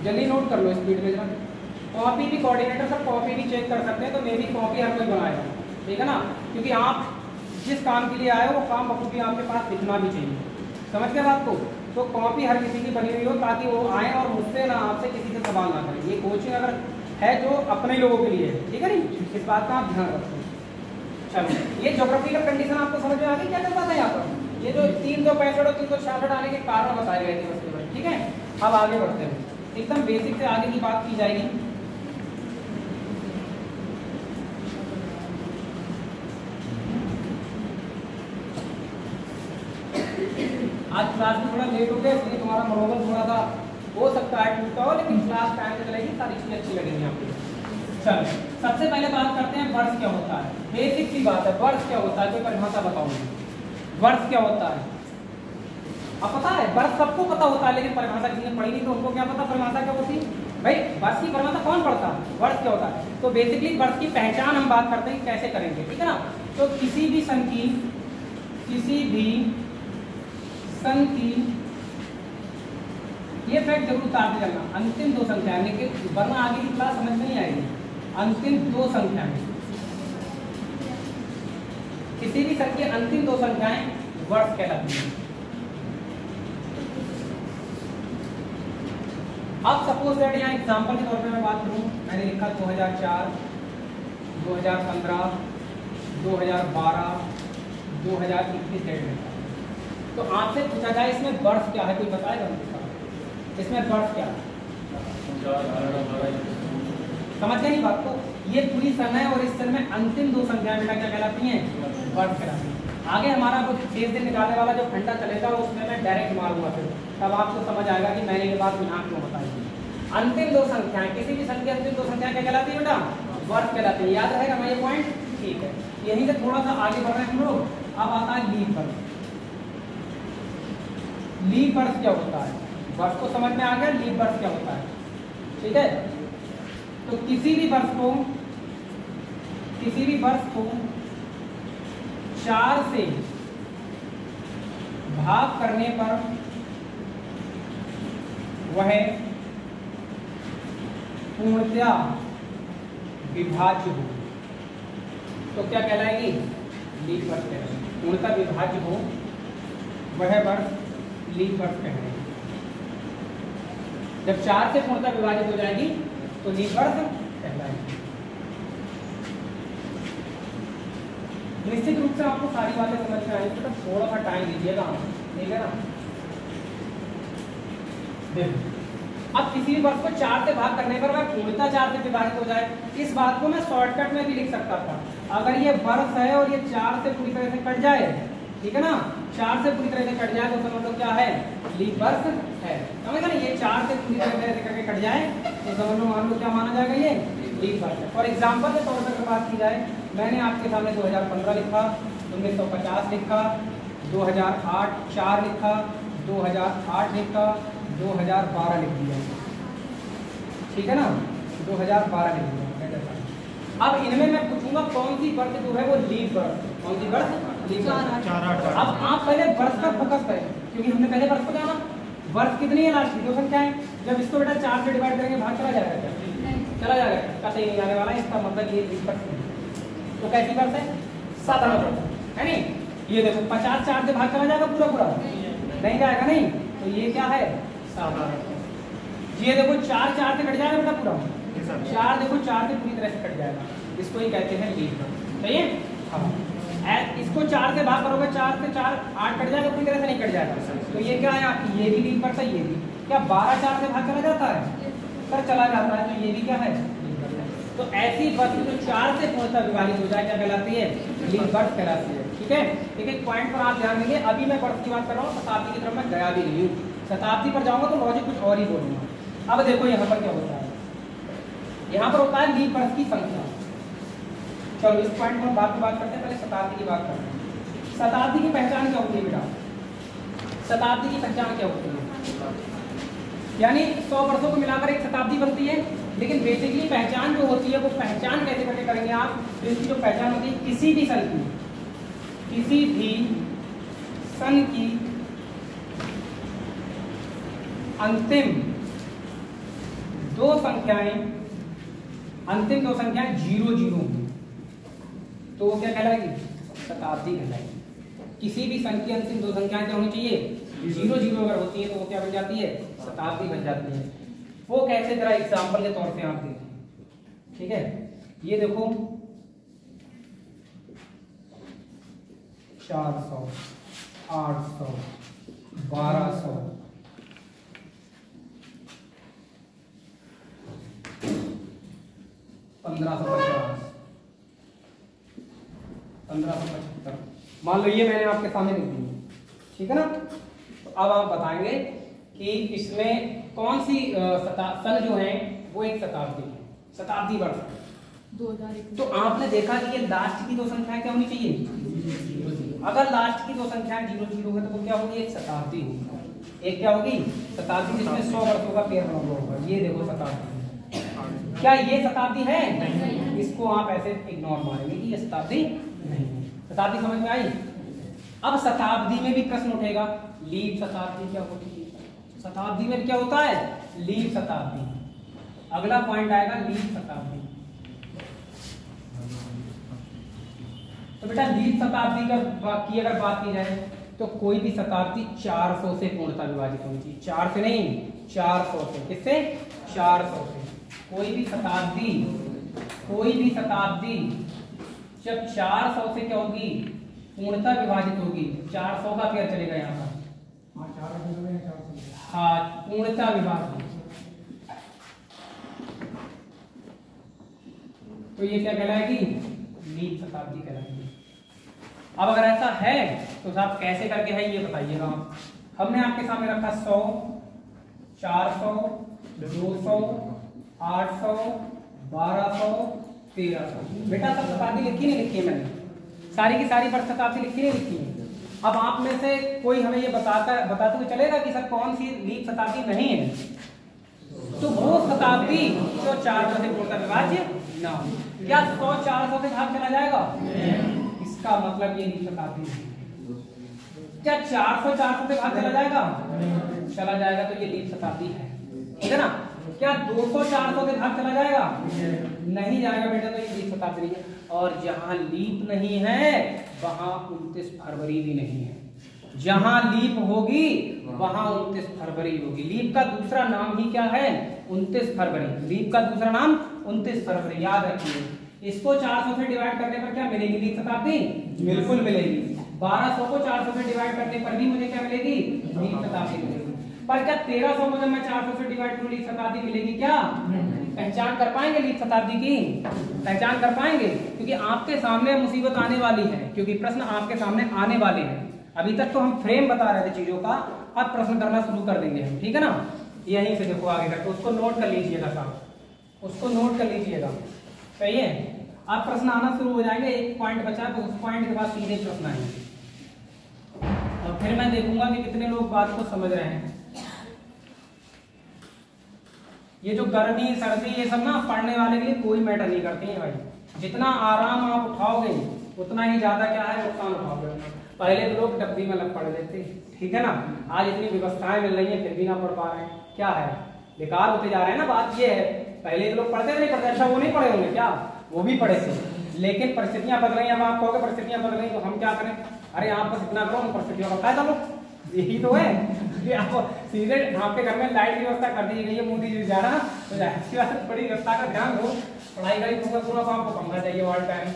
जल्दी नोट कर लो स्पीड में जरा। कॉपी भी कोऑर्डिनेटर सब कॉपी भी चेक कर सकते हैं, तो मेरी कॉपी हर कोई बनाएगा, ठीक है ना। क्योंकि आप जिस काम के लिए आए हो वो काम बखूबी आपके पास दिखना भी चाहिए, समझ गए बात को। तो कॉपी हर किसी की बनी हुई हो, ताकि वो आए और मुझसे ना आपसे किसी से सवाल ना करें। ये कोचिंग अगर है जो अपने लोगों के लिए है, ठीक है नहीं, इस बात का आप ध्यान रखें। चलो, ये ज्योग्राफिकल कंडीशन आपको समझ में आ गई क्या करता था यहाँ पर? ये जो 365 और 366 आने के कारण बताए गए थे बस केवल। ठीक है, अब आगे बढ़ते हैं, एकदम बेसिक से आगे की बात की जाएगी। आज क्लास में थोड़ा लेट हो गया, इसलिए तुम्हारा मनोबल थोड़ा सा हो सकता है टूटा हो, लेकिन क्लास टाइम से चलेगी, सारी चीजें अच्छी लगेंगी आपको। चलो, सबसे पहले बात करते हैं वर्ष क्या होता है। बेसिक सी बात है, वर्ष क्या होता है, कोई परिभाषा बताऊंगी। वर्ष क्या होता है? अब पता है, वर्ष सबको पता होता है, लेकिन परिभाषा किसी ने पढ़ी नहीं तो उनको क्या पता परिभाषा क्या होती है? भाई वर्ष की परिभाषा कौन पढ़ता है? वर्ष क्या होता है? तो बेसिकली वर्ष की पहचान हम बात करते हैं कैसे करेंगे, ठीक है ना। तो किसी भी सन की ये फैक्ट जरूर उतार के चलना, अंतिम दो संख्या, लेकिन वरना आगे की क्लास समझ में नहीं आएगी। अंतिम दो संख्याएं, किसी भी सन की अंतिम दो संख्याएं वर्ष कहलाती हैं। अब सपोज दैट यहाँ एग्जांपल के तौर पे मैं बात करूं, मैंने लिखा 2004, 2015, 2012, 2021 डेट में। तो आपसे पूछा जाए इसमें वर्ष क्या है, कोई बताएगा मुझे? इसमें वर्ष क्या है? समझ गए नहीं बात को? ये पूरी सन है और इस सन में अंतिम दो संख्याएं बेटा क्या कहलाती हैं? वर्ष कहलाती हैं। आगे हमारा वो 6 दिन निकालने वाला जो फंडा चलेगा उसमें मैं डायरेक्ट मारूंगा, फिर तब आपको समझ आएगा कि मैंने ये बात यहाँ क्यों बताई। अंतिम दो संख्याएं, किसी भी सन की अंतिम दो संख्याएं क्या कहलाती है बेटा? वर्ष कहलाती है। याद रहेगा मैं ये पॉइंट? ठीक है, यहीं से थोड़ा सा आगे बढ़ रहे हैं हम लोग। अब आता है लीप वर्ष। लीप वर्ष क्या होता है? वर्ष को समझ में आ गया, लीप वर्ष क्या होता है, ठीक है। तो किसी भी वर्ष को 4 से भाग करने पर वह पूर्णतया विभाज्य हो तो क्या कहलाएगी? लीप वर्ष कहलाएगी। पूर्णतः विभाज्य हो वह वर्ष लीप वर्ष कहलाएगी। जब 4 से पूर्णतः विभाजित हो जाएगी तो लीप वर्ष कहलाएगी। निश्चित रूप से आपको सारी बातें समझ में आएंगी, तो थोड़ा सा टाइम दीजिएगा, ठीक है ना। देखो, अब किसी भी वर्ष को 4 से भाग करने पर वह पूर्णतः 4 से विभाजित हो जाए, इस बात को मैं शॉर्टकट में भी लिख सकता था। अगर ये वर्ष है और ये 4 से पूरी तरह से कट जाए, ठीक है ना, 4 से पूरी तरह से कट जाए तो समझ लो क्या है? लीप वर्ष है। समझ गए ना, ये 4 से पूरी तरह से करके कट जाए तो समझ लो, मान लो क्या माना जाएगा? ये लीप वर्ष है। और एग्जाम्पल के तौर पर बात की जाए, मैंने आपके सामने 2015 लिखा, 1950 लिखा, 2008 4 लिखा, 2008 लिखा, 2012 लिख दिया, ठीक है ना, 2012 लिख दिया। अब इनमें मैं पूछूंगा कौन सी वर्ष जो है वो लीप वर्ष, कौन सी वर्ष? लीप वर्ष। अब आप पहले वर्ष पर फोकस करें, क्योंकि हमने पहले वर्ष को जाना। वर्ष कितनी है? लास्ट की दो संख्या है। जब इसको बेटा 4 से डिवाइड करेंगे भाग चला जाएगा क्या? चला जाएगा, कतई नहीं आने वाला है। इसका मतलब ये लीप वर्ष है। तो कैसी वर्ष है? साधारण वर्ष है नहीं। ये देखो 50 4 से भाग चला जाएगा पूरा पूरा? नहीं जाएगा, नहीं। तो ये क्या है? साधारण। ये देखो 4 4 से कट जाएगा बेटा पूरा, 4 देखो 4 से पूरी तरह से कट जाएगा, इसको ही कहते हैं लीप वर्ष। सही है? हाँ, इसको 4 से भाग करोगे, 4 से 4 8 कट जाएगा, पूरी तरह से नहीं कट जाएगा। तो ये क्या है आपकी? ये भी लीप वर्ष है। ये भी क्या 12 4 से भाग चला जाता है? सर चला जाता है, तो ये भी क्या है? लीप वर्ष है। तो ऐसी वर्ष जो 4 से पूर्णतः विभाजित हो जाए क्या कहलाती है? लीप वर्ष कहलाती है। ठीक है, एक पॉइंट पर आप ध्यान देंगे। अभी मैं वर्ष की बात कर रहा हूँ, शताब्दी की तरफ मैं गया भी नहीं हूँ। शताब्दी पर जाऊंगा तो लॉजिक कुछ और ही बोलूंगा। अब देखो यहाँ पर क्या होता है, यहाँ पर होता है लीप वर्ष की संख्या। चलो इस पॉइंट पर बाद में बात करते हैं, पहले शताब्दी की बात करते हैं। शताब्दी की पहचान क्या होती है बेटा? शताब्दी की पहचान क्या होती है? यानी 100 वर्षों को मिलाकर एक शताब्दी बनती है। लेकिन बेसिकली पहचान जो होती है वो पहचान कैसे करके करेंगे आप? तो इसकी जो पहचान होती है, किसी भी सन की अंतिम दो संख्याएं 0 0 तो वो क्या कहलाएगी? शताब्दी कहलाएगी। किसी भी सन की अंतिम दो संख्याएं क्या होनी चाहिए? 0 0 अगर होती है तो वो क्या बन जाती है? शताब्दी बन जाती है। वो कैसे? जरा एग्जाम्पल के तौर पे आप देखें, ठीक है। ये देखो 400, 800, 1200, 1550, 1575। मान लो ये मैंने आपके सामने लिख दी, ठीक है ना। तो अब आप बताएंगे कि इसमें कौन सी सन जो है वो एक शताब्दी है, शताब्दी वर्ष। 2001। तो आपने देखा कि ये लास्ट की दो संख्याएं क्या होनी चाहिए। अगर लास्ट की दो संख्याएं 0 0 है तो वो क्या होगी, एक शताब्दी होगी। एक क्या होगी, शताब्दी, जिसमें 100 वर्षों का पेड़ होगा। ये देखो शताब्दी, क्या ये शताब्दी है? इसको आप ऐसे इग्नोर मारेंगे कि ये शताब्दी नहीं है। शताब्दी समझ में आई। अब शताब्दी में भी प्रश्न उठेगा, लीप शताब्दी क्या होती है? शताब्दी में क्या होता है, लीप शताब्दी। अगला पॉइंट आएगा लीप शताब्दी। तो बेटा लीप शताब्दी की अगर बात की जाए तो कोई भी शताब्दी 400 से पूर्णतः विभाजित होनी चाहिए। 4 से नहीं, 400 से। किससे? 400 से। कोई भी शताब्दी जब 400 से क्या होगी, पूर्णतः विभाजित होगी। 400 का पेड़ चलेगा यहाँ पर, हाँ, पूर्णतः विभाजित। तो ये क्या कहलाएगी, लीप शताब्दी कहलाएगी। अब अगर ऐसा है तो साहब कैसे करके है ये बताइएगा। हमने आपके सामने रखा 100, 400, 200, 800, 1200, 1300। बेटा सब शताब्दी लिखी नहीं लिखी है मैंने, सारी की सारी वर्ष शताब्दी लिखी नहीं लिखी है। अब आप में से कोई हमें ये बताते हुए चलेगा कि सर कौन सी लीप शताब्दी नहीं है। तो वो शताब्दी जो 400 से पूर्णतः विभाज्य ना हो। क्या 100 400 से भाग चला जाएगा? इसका मतलब ये लीप शताब्दी है। क्या 400 400 से भाग चला जाएगा? चला जाएगा, तो ये लीप शताब्दी है, ठीक है ना। क्या 200 400 से भाग चला जाएगा? नहीं जाएगा बेटा, तो ये लीप शताब्दी नहीं है। और जहां लीप नहीं है वहां 29 फरवरी भी नहीं है। जहां लीप होगी वहां 29 फरवरी होगी। लीप का दूसरा नाम ही क्या है, 29 फरवरी। लीप का दूसरा नाम 29 फरवरी, याद रखिए। इसको 400 से डिवाइड करने पर क्या मिलेगी, लीप शताब्दी? बिल्कुल मिलेगी। 1200 को 400 से डिवाइड करने पर भी मुझे क्या मिलेगी, लीप शताब्दी मिलेगी। पर क्या 1300 को जब मैं 400 से डिवाइड करूं लीप शताब्दी मिलेगी क्या? पहचान कर पाएंगे लीप शताब्दी की? पहचान कर पाएंगे? क्योंकि आपके सामने मुसीबत आने वाली है, क्योंकि प्रश्न आपके सामने आने वाले हैं। अभी तक तो हम फ्रेम बता रहे थे चीजों का, अब प्रश्न करना शुरू कर देंगे हम, ठीक है ना। यहीं से देखो आगे करके, उसको नोट कर लीजिएगा साहब, उसको नोट कर लीजिएगा, सही है। अब प्रश्न आना शुरू हो जाएंगे। एक पॉइंट बचा तो उस पॉइंट के बाद सीधे प्रश्न आएंगे और फिर मैं देखूंगा कि कितने लोग बात को समझ रहे हैं। ये जो गर्मी सर्दी ये सब ना पढ़ने वाले के लिए कोई मैटर नहीं करती है भाई। जितना आराम आप उठाओगे उतना ही ज्यादा क्या है, नुकसान उठाओगे। पहले तो लोग डब्बी में लग पड़ लेते, ठीक है ना। आज इतनी व्यवस्थाएं मिल रही हैं फिर भी ना पढ़ पा रहे हैं, क्या है, बेकार होते जा रहे हैं ना। बात ये है, पहले तो लोग पढ़ते नहीं पढ़ते। अच्छा वो नहीं पढ़े होंगे क्या, वो भी पढ़े थे, लेकिन परिस्थितियां बदल रही हैं। अब आप कहोगे परिस्थितियां बदल रही तो हम क्या करें? अरे आप बस इतना करो, परिस्थितियों का फायदा लो, यही तो है कि आप सीधे आपके घर में लाइट की व्यवस्था कर दी गई है मोदी जी द्वारा, तो जाहिर बात बड़ी व्यवस्था का ध्यान दो। पढ़ाई का फोकस पूरा आपको पंखा चाहिए ऑल टाइम।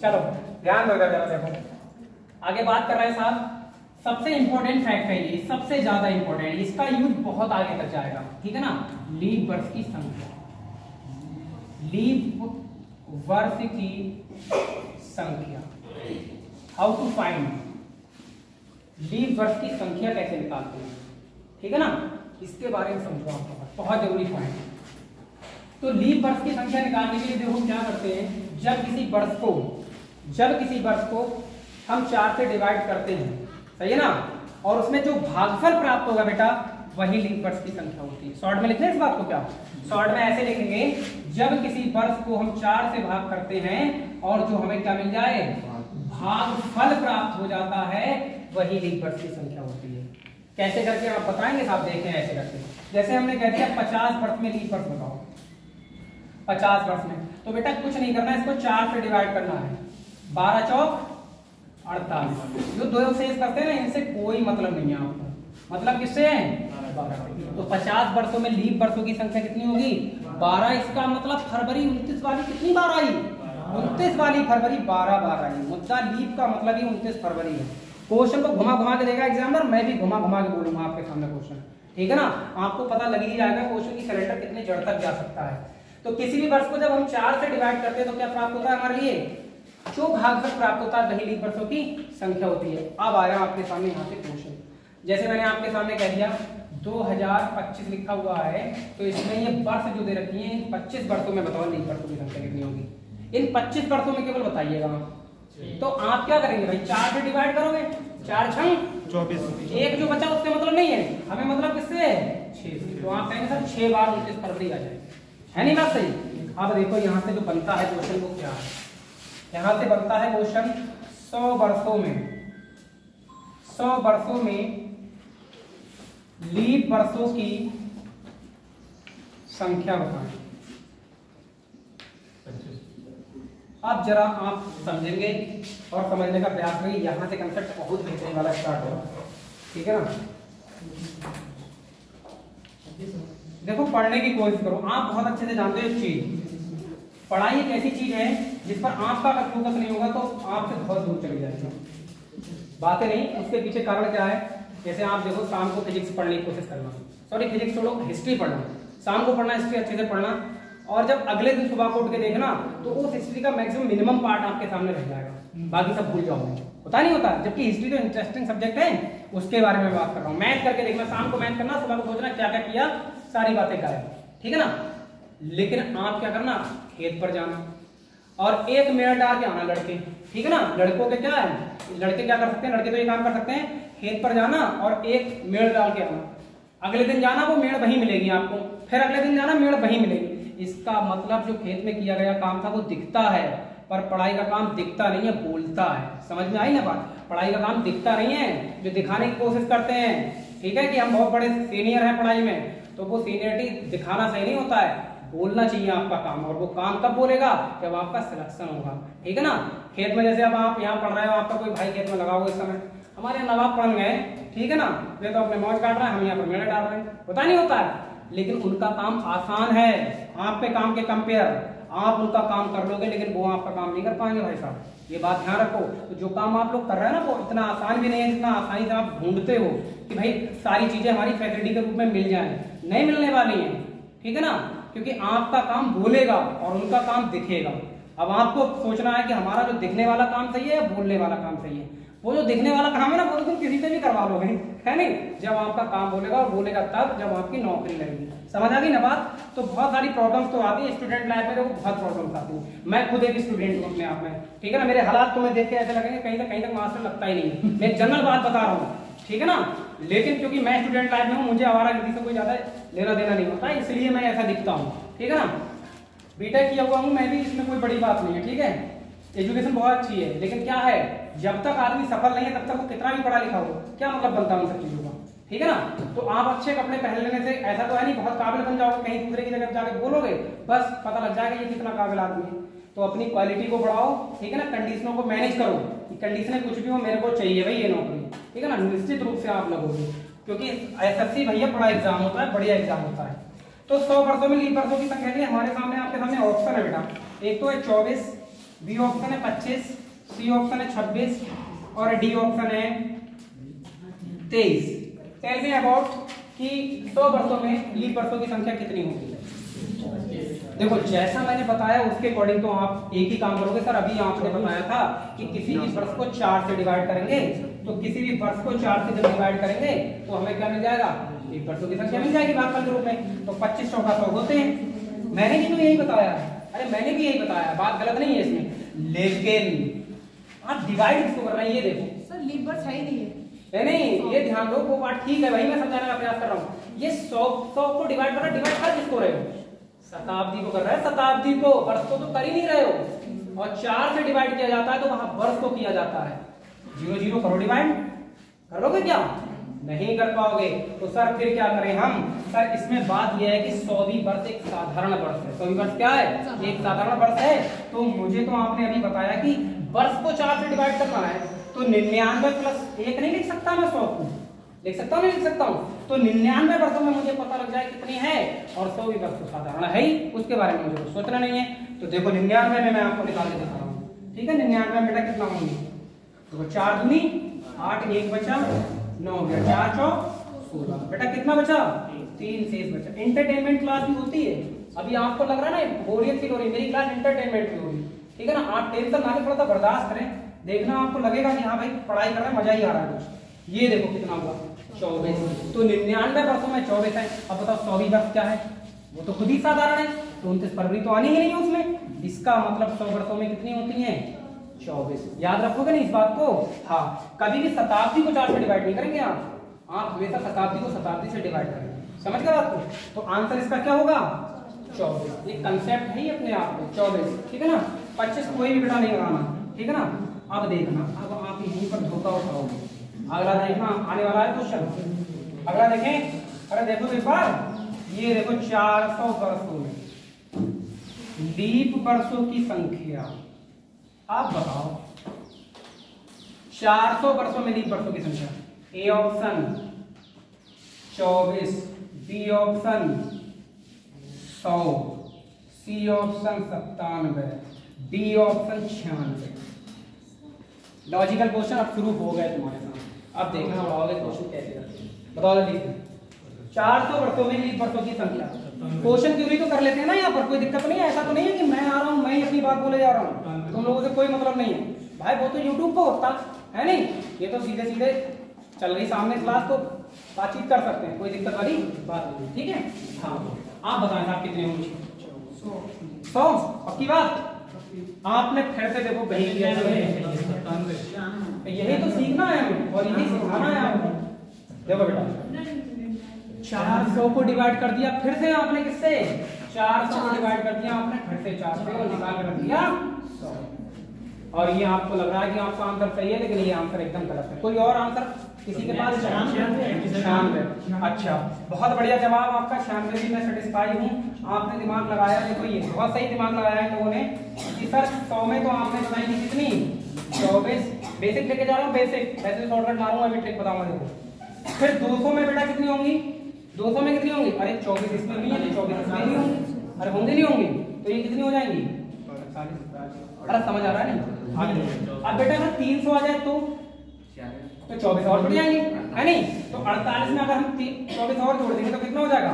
चलो ध्यान दो जरा, देखो आगे बात कर रहे हैं साहब। सबसे इंपॉर्टेंट फैक्ट है ये, सबसे ज्यादा इंपॉर्टेंट, इसका यूज बहुत आगे तक जाएगा, ठीक है ना। लीप वर्ष की संख्या, लीप वर्ष की संख्या, हाउ टू फाइंड लीप वर्ष की संख्या कैसे निकालते हैं, ठीक है ना। इसके बारे में समझो आपको, बहुत जरूरी पॉइंट। तो लीप वर्ष की संख्या निकालने के लिए देखो क्या करते हैं। जब किसी वर्ष को हम 4 से डिवाइड करते हैं, सही है ना, और उसमें जो भागफल प्राप्त होगा बेटा वही लीप वर्ष की संख्या होती है। शॉर्ट में लिखते हैं इस बात को, क्या शॉर्ट में ऐसे लिखेंगे, जब किसी वर्ष को हम 4 से भाग करते हैं और जो हमें क्या मिल जाए, भागफल प्राप्त हो जाता है, वही लीप वर्ष की संख्या होती है। कैसे करके आप बताएंगे साहब, देखें ऐसे करके। जैसे हमने कह दिया 50 वर्ष में लीप वर्ष बताओ, 50 वर्ष में, तो बेटा कुछ नहीं करना, इसको 4 से डिवाइड करना है। 12 चौक 48, जो दो शेष करते हैं ना, इनसे कोई मतलब नहीं है आपको। मतलब किससे है, 12। तो 50 वर्षों में लीप वर्षों की संख्या कितनी होगी, 12। इसका मतलब फरवरी 29 वाली कितनी बार आई, 29 वाली फरवरी 12 आई। मुद्दा लीप का मतलब ही 29 फरवरी है। क्वेश्चन को घुमा घुमा के देगा एग्जामिनर, मैं भी घुमा घुमा के बोलूंगा आपके सामने क्वेश्चन, ठीक है ना। आपको पता लग ही जाएगा क्वेश्चन की कैलेंडर कितने जड़ तक जा सकता है। तो किसी भी वर्ष को जब हम 4 से डिवाइड करते हैं तो क्या प्राप्त होता है हमारे लिए, जो भागफल प्राप्त होता है वही लीप वर्षों की संख्या होती है। अब आया आपके सामने यहाँ से क्वेश्चन, जैसे मैंने आपके सामने कह दिया 2025 लिखा हुआ है, तो इसमें ये वर्ष जो दे रखी है, इन 25 वर्षों में बताओ लीप वर्षों की संख्या कितनी होगी। इन 25 वर्षों में केवल बताइएगा। तो आप क्या करेंगे भाई, 4 से डिवाइड करोगे, 4 छंग 24, एक जो बचा उससे मतलब नहीं है, हमें मतलब किससे, 6 से। तो आप कहेंगे सर 6 बार 29 फरवरी आ जाए, है नहीं बात सही। अब देखो यहाँ से जो बनता है क्वेश्चन वो क्या है, यहाँ से बनता है क्वेश्चन 100 वर्षों में लीप वर्षों की संख्या बताएं। अब जरा आप समझेंगे और समझने का प्रयास करिए, यहाँ से कंसेप्ट बहुत बेहतरीन वाला स्टार्ट होगा, ठीक है ना। देखो पढ़ने की कोशिश करो, आप बहुत अच्छे से जानते हो एक चीज, पढ़ाई एक ऐसी चीज है जिस पर आपका अगर फोकस नहीं होगा तो आपसे बहुत दूर चली जाएगी बातें नहीं। उसके पीछे कारण क्या है, जैसे आप देखो शाम को फिजिक्स पढ़ने की कोशिश करना, सॉरी फिजिक्स छोड़ो, हिस्ट्री पढ़ना, शाम को पढ़ना हिस्ट्री अच्छे से पढ़ना, और जब अगले दिन सुबह को उठ के देखना तो उस हिस्ट्री का मैक्सिमम मिनिमम पार्ट आपके सामने रह जाएगा, बाकी सब भूल जाओगे। होता नहीं होता, जबकि हिस्ट्री तो इंटरेस्टिंग सब्जेक्ट है, उसके बारे में बात कर रहा हूँ। मैथ करके देखना, शाम को मैथ करना, सुबह को सोचना क्या क्या किया, सारी बातें गायब, ठीक है ना। लेकिन आप क्या करना, खेत पर जाना और एक मेड़ डाल के आना लड़के, ठीक है ना। लड़कों के क्या है, लड़के क्या कर सकते हैं, लड़के तो ये काम कर सकते हैं, खेत पर जाना और एक मेड़ डाल के आना, अगले दिन जाना वो मेड़ वहीं मिलेगी आपको, फिर अगले दिन जाना मेड़ वहीं मिलेगी। इसका मतलब जो खेत में किया गया काम था वो दिखता है, पर पढ़ाई का काम दिखता नहीं है, बोलता है। समझ में आई ना बात, पढ़ाई का काम दिखता नहीं है, जो दिखाने की कोशिश करते हैं, ठीक है, कि हम बहुत बड़े सीनियर हैं पढ़ाई में, तो वो सीनियरिटी दिखाना सही नहीं होता है, बोलना चाहिए आपका काम। और वो काम कब बोलेगा, जब आपका सिलेक्शन होगा, ठीक है ना। खेत में जैसे अब आप यहाँ पढ़ रहे हो, आपका कोई भाई खेत में लगा हुआ इस समय, हमारे नवाब पढ़ गए, ठीक है ना, वे तो अपने मौज काट रहे हैं, हम यहाँ पर मेढ़े डाल रहे हैं, होता नहीं होता है। लेकिन उनका काम आसान है आपके काम के कंपेयर, आप उनका काम कर लोगे लेकिन वो आपका काम नहीं कर पाएंगे भाई साहब, ये बात ध्यान रखो। तो जो काम आप लोग कर रहे हैं ना वो इतना आसान भी नहीं है जितना आसानी से आप ढूंढते हो कि भाई सारी चीजें हमारी फैसिलिटी के रूप में मिल जाएं, नहीं मिलने वाली हैं, ठीक है ना। क्योंकि आपका काम बोलेगा और उनका काम दिखेगा। अब आपको सोचना है कि हमारा जो दिखने वाला काम सही है या बोलने वाला काम सही है। वो जो दिखने वाला काम है ना वो तुम किसी से भी करवा लोगे, है नहीं, जब आपका काम बोलेगा और बोलेगा तब जब आपकी नौकरी लगेगी। समझ आ गई ना बात। तो बहुत सारी प्रॉब्लम्स तो आती है स्टूडेंट लाइफ में, देखो बहुत प्रॉब्लम्स आती है। मैं खुद एक स्टूडेंट हूँ अपने आप में, ठीक है ना। मेरे हालात तुम्हें देख के ऐसे लगेंगे कहीं तक मास्टर लगता ही नहीं है, मैं जनरल बात बता रहा हूँ, ठीक है ना। लेकिन क्योंकि मैं स्टूडेंट लाइफ में हूँ, मुझे आवारागर्दी से कोई ज्यादा लेना देना नहीं होता, इसलिए मैं ऐसा दिखता हूँ, ठीक है ना। बीटेक किया हुआ हूँ मैं भी, इसमें कोई बड़ी बात नहीं है, ठीक है। एजुकेशन बहुत अच्छी है, लेकिन क्या है, जब तक आदमी सफल नहीं है तब तक वो कितना भी पढ़ा लिखा हो, क्या मतलब बनता है उन सब चीजों का, ठीक है ना। तो आप अच्छे कपड़े पहन लेने से ऐसा तो है नहीं बहुत काबिल बन जाओगे, कहीं दूसरे की जगह जाके बोलोगे बस पता लग जाएगा ये कितना काबिल आदमी है। तो अपनी क्वालिटी को बढ़ाओ, ठीक है ना, कंडीशनों को मैनेज करो कि कंडीशनें कुछ भी हो मेरे को चाहिए भाई ये नौकरी, ठीक है ना। निश्चित रूप से आप लगोगे, क्योंकि एसएससी भैया बड़ा एग्जाम होता है, बढ़िया एग्जाम होता है। तो 100 वर्षों में लीप वर्षों की संख्या के हमारे सामने आपके सामने ऑप्शन है बेटा, एक तो है 24, बी ऑप्शन है 25, सी ऑप्शन है 26 और डी ऑप्शन है 23। टेल मी अबाउट कि 100 वर्षों में लीप वर्षों की संख्या कितनी होगी। देखो जैसा मैंने बताया उसके अकॉर्डिंग तो आप एक ही काम करोगे। सर अभी आपने बताया था कि किसी भी वर्ष को 4 से डिवाइड करेंगे, तो किसी भी वर्ष को 4 से जब डिवाइड करेंगे तो हमें क्या मिल जाएगा, लीप वर्षों की संख्या मिल जाएगी भागफल के रूप में। तो 25 चौका 100 होते हैं, मैंने भी तो यही बताया, अरे मैंने भी यही बताया, बात गलत नहीं है इसमें। लेकिन आप डिवाइड किसको कर रहे हैं, ये देखो सर लीप वर्ष है ही नहीं है। नहीं ये ध्यान दो, वो बात ठीक है, वही मैं समझाने का प्रयास कर रहा हूँ। ये 100 को डिवाइड कर रहा है, डिवाइड कर किसको रहे हो, शताब्दी को कर रहा है, शताब्दी को, वर्ष को तो कर ही नहीं रहे हो। और 4 से डिवाइड किया जाता है तो वहां वर्ष को किया जाता है। 0 0 करो डिवाइड, करोगे क्या, नहीं कर पाओगे। तो सर फिर क्या करें हम, सर इसमें बात यह है कि 100वीं वर्ष एक साधारण वर्ष है। 100वीं वर्ष क्या है, एक साधारण वर्ष है। तो मुझे तो आपने अभी बताया कि वर्ष को 4 से डिवाइड करना है, तो 99 प्लस 1 नहीं लिख सकता मैं 100 को, लिख सकता हूँ नहीं लिख सकता हूँ? तो 99 वर्षों में मुझे पता लग जाए कितनी है, और 100 भी वर्ष तो साधारण है ही, उसके बारे में मुझे सोचना नहीं है। तो देखो 99 में मैं आपको निकाल के दिखा रहा हूँ, ठीक है। 99 बेटा कितना होंगे? तो 4 दूनी 8, 1 बचा 9 हो गया, 4 चौक 16 बेटा कितना बचा? 3 शेष बचा। एंटरटेनमेंट क्लास भी होती है, अभी आपको लग रहा है ना बोरियत फील हो रही है, मेरी क्लास एंटरटेनमेंट भी होगी, ठीक है ना। आप टेंशन ना थोड़ा सा बर्दाश्त करें, देखना आपको लगेगा कि हाँ भाई पढ़ाई कर रहे हैं, मजा ही आ रहा है कुछ। ये देखो कितना हुआ 24, तो 99 वर्षों में 24 है। अब बताओ 100 वर्ष क्या है? वो तो खुद ही साधारण है, तो 29 फरवरी तो आनी ही नहीं है उसमें। इसका मतलब 100 वर्षों में कितनी होती है? 24। याद रखोगे नहीं इस बात को? हाँ, कभी भी शताब्दी को 4 से डिवाइड नहीं करेंगे आप हमेशा शताब्दी को शताब्दी से डिवाइड करेंगे, समझ गए बात को? तो आंसर इसका क्या होगा? 24। ये कंसेप्ट है ही अपने आप में 24, ठीक है ना। 25 कोई भी बेटा नहीं लगाना, ठीक है ना। अब देखना, अब आप यहीं पर धोखा उठाओगे। अगला देखना, आने वाला है क्वेश्चन। अगला देखें, अरे देखो एक बार, ये देखो 400 वर्षों में लीप वर्षों की संख्या। आप बताओ 400 वर्षों में लीप वर्षों की संख्या। A option 24, B option 100, C option 97, D option 96। Logical question अब शुरू हो गए तुम्हारे साथ। अब देखना उड़ाओगे क्वेश्चन कैसे करते हैं, बताओ जल्दी। 400 वर्षों में लीप वर्षों की संख्या। क्वेश्चन क्यों तो कर लेते हैं ना, यहाँ पर कोई दिक्कत नहीं है। ऐसा तो नहीं है कि मैं आ रहा हूँ मैं ही अपनी बात बोले जा रहा हूँ, तुम लोगों से कोई मतलब नहीं है भाई। वो तो यूट्यूब पे होता है नहीं, ये तो सीधे सीधे चल रही सामने क्लास, तो बातचीत कर सकते हैं, कोई दिक्कत वाली बात नहीं, ठीक है। हाँ, आप बताएं आप कितने होंगे? 100 पक्की बात? आपने फिर से देखो कहीं किया, यही तो सीखना है और यही सिखाना है आपको। देखो बेटा 400 को डिवाइड कर दिया फिर से आपने, किससे? 400 को डिवाइड कर दिया आपने फिर से 4 से, और निकाल कर दिया 100। और ये आपको लग रहा है कि आपका आंसर सही है, लेकिन ये आंसर एकदम गलत है। कोई और आंसर किसी के पास? 96। अच्छा, बहुत बढ़िया जवाब आपका 96 भी मैं सेटिस्फाई हूँ, आपने दिमाग लगाया। देखो ये बहुत सही दिमाग लगाया है लोगों ने कि सर 100 में तो आपने बताई थी कितनी? 24। बेसिक लेके जा रहा हूँ, बेसिक, वैसे शॉर्टकट मारूंगा, अभी ट्रिक बताऊंगा। देखो फिर 200 में बेटा कितनी होंगी? 200 में कितनी होंगी? अरे 24 इसमें नहीं है, 24 इसमें नहीं होंगी। अरे होंगी नहीं होंगी, तो ये कितनी हो जाएंगी? 48। अरे समझ आ रहा है नहीं? अब बेटा अगर 300 आ जाए तो 24 और जुड़ जाएंगे, है नहीं? तो 48 में अगर हम 24 और जोड़ देंगे तो कितना हो जाएगा?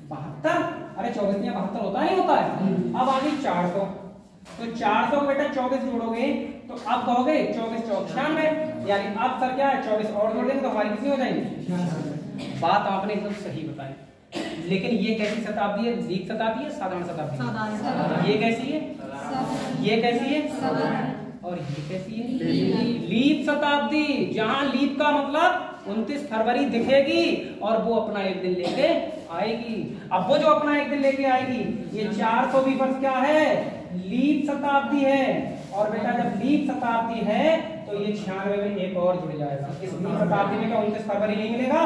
72। अरे 24 या 72 होता नहीं होता है। अब आ गई 400, तो 400 को बेटा 24 जोड़ोगे तो अब कहोगे 24 चौक 96, यानी अब सर क्या है? 24 और जोड़ देंगे तो हमारी कितनी हो जाएंगी? बात आपने एकदम सही बताई, लेकिन ये कैसी शताब्दी है? लीप शताब्दी है, साधारण शताब्दी? ये कैसी है? ये कैसी है? और ये कैसी है? लीप शताब्दी, जहां लीप का मतलब 29 फरवरी दिखेगी और वो अपना एक दिन लेके आएगी। अब वो जो अपना एक दिन लेके आएगी, ये 400 वर्ष क्या है? लीप शताब्दी है। और बेटा जब लीप शताब्दी है तो ये 96 में एक और जुड़ जाएगा। इस लीप शताब्दी में क्या 29 फरवरी नहीं मिलेगा?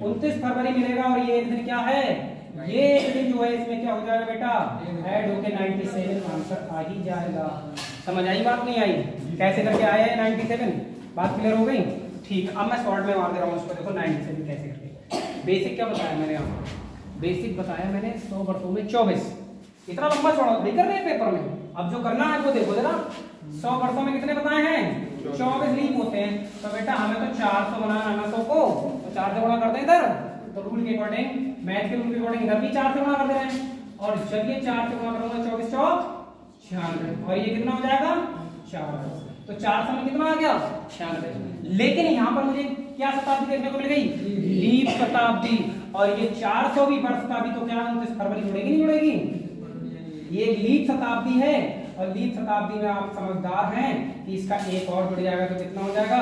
29 फरवरी मिलेगा, और ये एक दिन क्या है? ये एक दिन जो है इसमें क्या हो जाएगा बेटा? ऐड होके 97 आंसर आ ही जाएगा। समझ आई बात? नहीं आई? कैसे करके आया है 97? बात क्लियर हो गई? ठीक। अब मैं शॉर्ट में मार दे रहा हूँ उसको। देखो 97 कैसे करके। बेसिक क्या बताया मैंने आपको? बेसिक बताया मैंने 100 वर्षों में 24। इतना लंबा चौड़ा नहीं कर रहे हैं पेपर में। अब जो करना है वो देखो जरा, 100 वर्षों में कितने बताए हैं? 24 लीप होते हैं। तो बेटा हमें तो 400 बनाना है ना 100 को, तो 4 से गुणा कर दें इधर, तो रूल के अकॉर्डिंग, मैथ के रूल के अकॉर्डिंग इधर भी 4 से गुणा कर दे रहे हैं। और जब ये 4 से गुणा करूंगा 24 चौक 96, और ये कितना हो जाएगा? 400। तो 400 में कितना आ गया? 96। लेकिन यहाँ पर मुझे क्या शताब्दी देखने को मिल गई? लीप शताब्दी। और ये 400वीं वर्ष का भी तो क्या 29 फरवरी जुड़ेगी नहीं जुड़ेगी? ये लीप शताब्दी है, और लीप शताब्दी में आप समझदार हैं कि इसका एक और जुड़ जाएगा तो कितना हो जाएगा?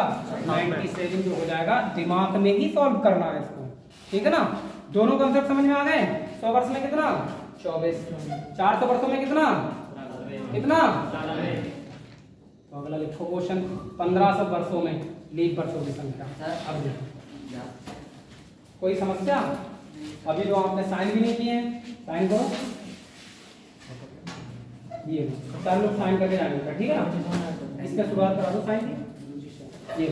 97 जो हो जाएगा। दिमाग में ही सॉल्व करना है इसको, ठीक है ना। दोनों कंसेप्ट समझ में आ गए। 100 वर्ष में कितना? 24। 400 वर्षों में कितना? कितना? तो अगला लिखो क्वेश्चन, 1500 वर्षों में लीप वर्षों की संख्या। अब देखो कोई समस्या? अभी तो आपने साइन भी नहीं किए हैं, साइन करो। ये चार लोग साइन करके जाएंगे, ठीक है ना। इसका शुरुआत करा दो साइन। ये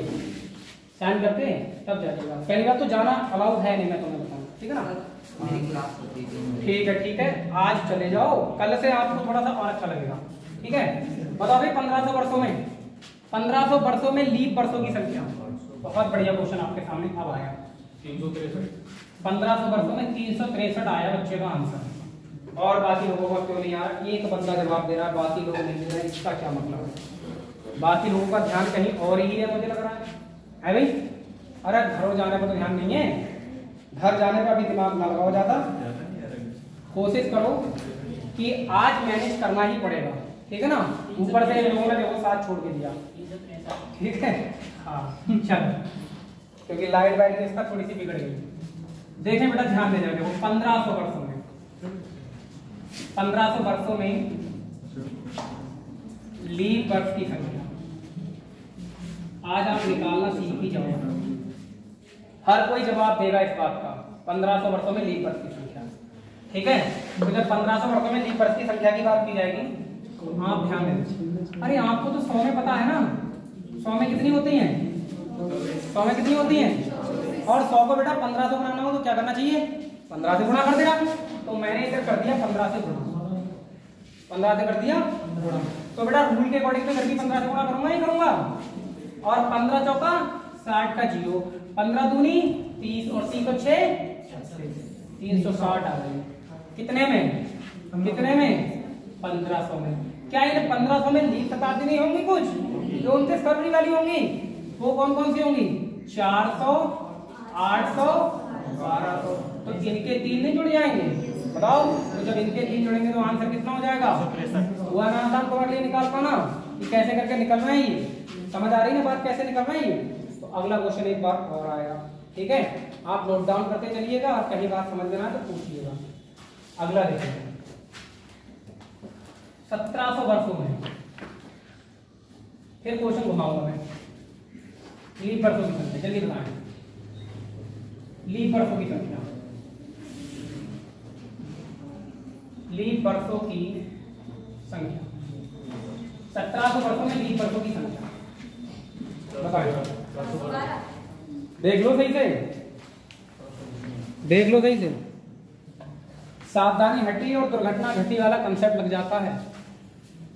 साइन करते हैं तब जाइएगा। पहली बात तो जाना अलाउड है नहीं, मैं तुम्हें बताऊँ, ठीक है ना। मेरी क्लास होती थी। ठीक है, आज चले जाओ, कल से आपको थोड़ा सा और अच्छा लगेगा, ठीक है। बताओ भाई 1500 वर्षों में 1500 वर्षों में लीप वर्षों की संख्या। बहुत बढ़िया क्वेश्चन आपके सामने अब आया। 363। 1500 वर्षों में 363 आया बच्चे का आंसर। और बाकी लोगों का क्यों नहीं आ रहा? एक बंदा जवाब दे रहा है, बाकी लोग नहीं दे रहे, इसका क्या मतलब है? बाकी लोगों का ध्यान कहीं और ही है, मुझे लग रहा है भाई। अरे घरों जाने पर तो ध्यान नहीं है, घर जाने पर अभी दिमाग ना लगाओ ज्यादा। कोशिश करो कि आज मैनेज करना ही पड़ेगा, ठीक है ना। ऊपर से लोगों ने देखो साथ छोड़ के दिया, ठीक है। हाँ चलो, क्योंकि लाइट वाइट इसका थोड़ी सी बिगड़ गई। देखें बेटा, ध्यान दे जाओ। 1500 वर्षों में 1500 वर्षों में लीप वर्ष की संख्या आज आप निकालना सीख ही जाओ। हर कोई जवाब देगा इस बात का, 1500 वर्षों में लीप वर्ष की संख्या, ठीक है। तो जब 1500 वर्षों में लीप वर्ष की संख्या की बात की जाएगी तो आप ध्यान दें। अरे आपको तो 100 में पता है ना, 100 में कितनी होती हैं? 100 में कितनी होती हैं? और 100 को बेटा 15 से गुणा हो तो क्या करना चाहिए? 15 से गुणा कर देना। तो मैंने इसे कर दिया 15 से गुणा, 15 से कर दिया गुणा। तो बेटा रूल के अकॉर्डिंग मैं 15 से गुणा करूंगा ही करूंगा। और 15 चौका 60 का 0, 15 दूनी 30 और 3 को 6 360 आ गई। कितने में? 1500 में। क्या ये 1500 में लीप शताब्दी नहीं होंगी? कुछ जो 29 फरवरी वाली होंगी वो कौन कौन सी होंगी? 400, 800, 1200। तो इनके 3 नहीं जुड़ जाएंगे? बताओ। तो जब इनके 3 जुड़ेंगे तो आंसर कितना हो जाएगा? हुआ ना आसान तुम्हारे लिए निकाल पाना कि कैसे करके निकलना है ये? समझ आ रही है ना बात, कैसे निकलना है ये? तो अगला क्वेश्चन एक बार और आएगा, ठीक है। आप नोट डाउन करते चलिएगा और कहीं बात समझ में ना तो पूछिएगा। अगला देखिए, 1700 वर्षों में फिर क्वेश्चन घुमाऊंगा मैं। लीप वर्षों की संख्या जल्दी बताएं। लीप वर्षों की संख्या, लीप वर्षों की संख्या 1700 वर्षों में लीप वर्षों की संख्या बताएं। देख लो सही से, देख लो सही से। सावधानी हटी और दुर्घटना घटी वाला कंसेप्ट लग जाता है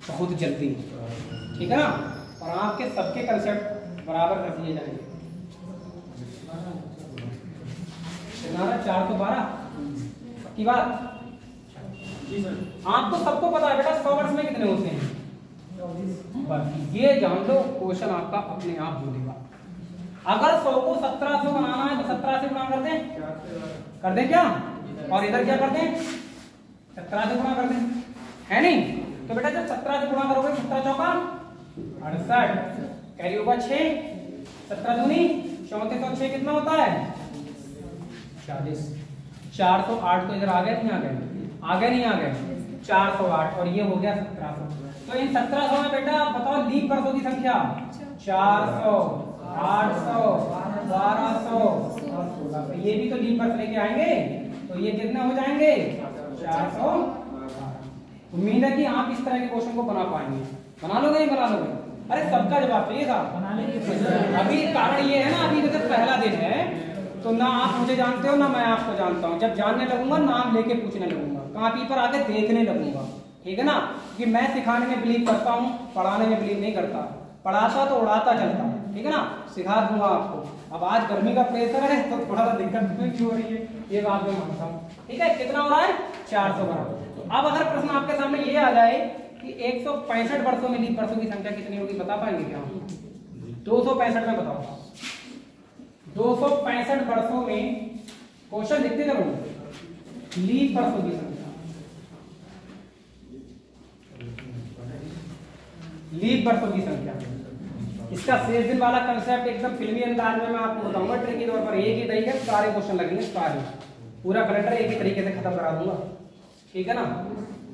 बहुत जल्दी, ठीक है ना। और आपके सबके कंसेप्ट बराबर कर दिए जाएंगे। 412 की बात आपको सबको पता है बेटा। 100 वर्ष में कितने होते हैं? बस ये जान लो, क्वेश्चन आपका अपने आप बोलेगा। अगर 100 को 1700 बनाना है तो 17 से गुणा कर दें क्या? और इधर क्या कर दें? 17 से गुणा कर दें, है नहीं? तो बेटा जब 17 से गुणा करोगे 17 चौका 68, कैरी होगा 6, 17 दूनी 34 और 6 कितना होता है? 40। 408 तो इधर आ गए नहीं आ गए? आ गए नहीं आ गए? 408 और ये हो गया 1700। तो इन 1700 में बेटा आप बताओ लीप वर्षों की संख्या 400, 800, 1200 और 1600। ये भी तो लीप वर्ष लेके आएंगे, तो ये कितने हो जाएंगे? 400। उम्मीद है कि आप इस तरह के क्वेश्चन को बना पाएंगे। बना लोगे नहीं बना लोगे? अरे सबका जवाब चाहिए था, बना लेंगे। अभी कारण ये है ना, अभी जैसे पहला दिन है तो ना आप मुझे जानते हो ना मैं आपको जानता हूँ। जब जानने लगूंगा नाम लेके पूछने लगूंगा, कॉपी पर आके देखने लगूंगा, ठीक है ना। कि मैं सिखाने में बिलीव करता हूँ, पढ़ाने में बिलीव नहीं करता। पढ़ाता तो उड़ाता चलता, ठीक है ना। सिखा दूंगा आपको। अब आज गर्मी का प्रेशर है तो थोड़ा सा दिक्कत क्यों हो रही है ये बात मैं मानता हूँ, ठीक है। कितना हो रहा है? 400 बराबर। तो अब अगर प्रश्न आपके सामने ये आ जाए कि 165 वर्षों में लीप वर्षों की संख्या कितनी होगी, बता पाएंगे क्या? 265 में बताओ। 265 वर्षों में क्वेश्चन लिखते चलो। लीप वर्षों की संख्या, लीप वर्षों की संख्या। इसका शेष दिन वाला कंसेप्ट एकदम फिल्मी अंदाज में मैं आपको बताऊंगा। ट्रिकी तौर पर एक ही तरीके से सारे क्वेश्चन लगेंगे, सारे पूरा कैलेंडर एक ही तरीके से खत्म करा दूंगा, ठीक है ना।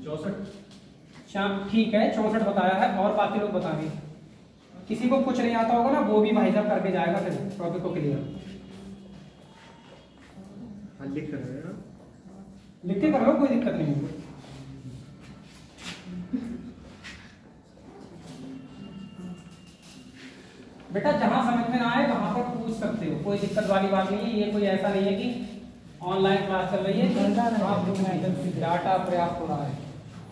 64 ठीक है, 64 बताया है। और बाकी लोग बताएंगे। किसी को कुछ नहीं आता होगा ना वो भी भाई साहब करके जाएगा फिर टॉपिक को क्लियर। लिख के कर लो, कोई दिक्कत नहीं है। बेटा जहाँ समझ में ना आए वहाँ पर पूछ सकते हो, कोई दिक्कत वाली बात नहीं है। ये कोई ऐसा नहीं है कि ऑनलाइन क्लास चल रही है डाटा पर्याप्त हो रहा है।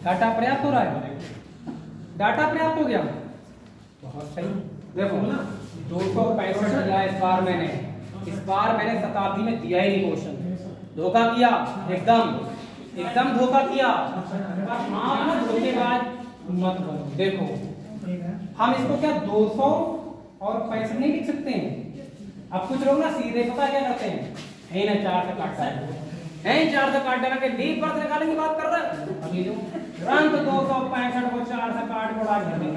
डाटा पर्याप्त हो रहा है, डाटा पर्याप्त हो गया, बहुत सही। देखो 265 दिया इस बार मैंने शताब्दी में दिया ही नहीं क्वेश्चन, धोखा किया, एकदम धोखा किया। आप ना धोखेबाज मत बनो। देखो हम इसको क्या 200 और 65 नहीं लिख सकते हैं। अब कुछ लोग ना सीधे पता क्या करते हैं, है ना 4 से काट डालेंगे, है 4 से काट डालेंगे, लीप पर निकालेंगे, बात कर रहा है। अभी जो रंग 265 को 4 से काट को डाल देंगे,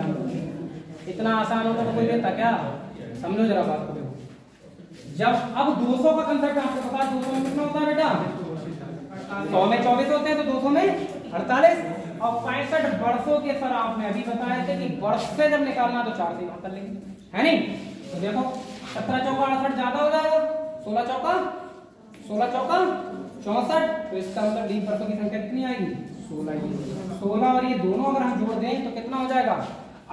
इतना आसान होता तो कोई लेता क्या? समझो जरा बात को। देखो जब अब 200 का कंसेप्ट आपको पता है, 200 में कितना होता है बेटा? 100 में 24 होते हैं, तो 200 में 48। और 65 वर्षों के सर आपने अभी बताया थे कि वर्ष से जब निकालना तो 4 से भाग कर लेंगे, है नहीं? तो देखो 17 चौका 68 ज्यादा हो जाएगा, 16 चौका 64, तो इसका मतलब लीप वर्षों की संख्या कितनी आएगी? 16 और ये दोनों अगर हम जोड़ दें तो कितना हो जाएगा?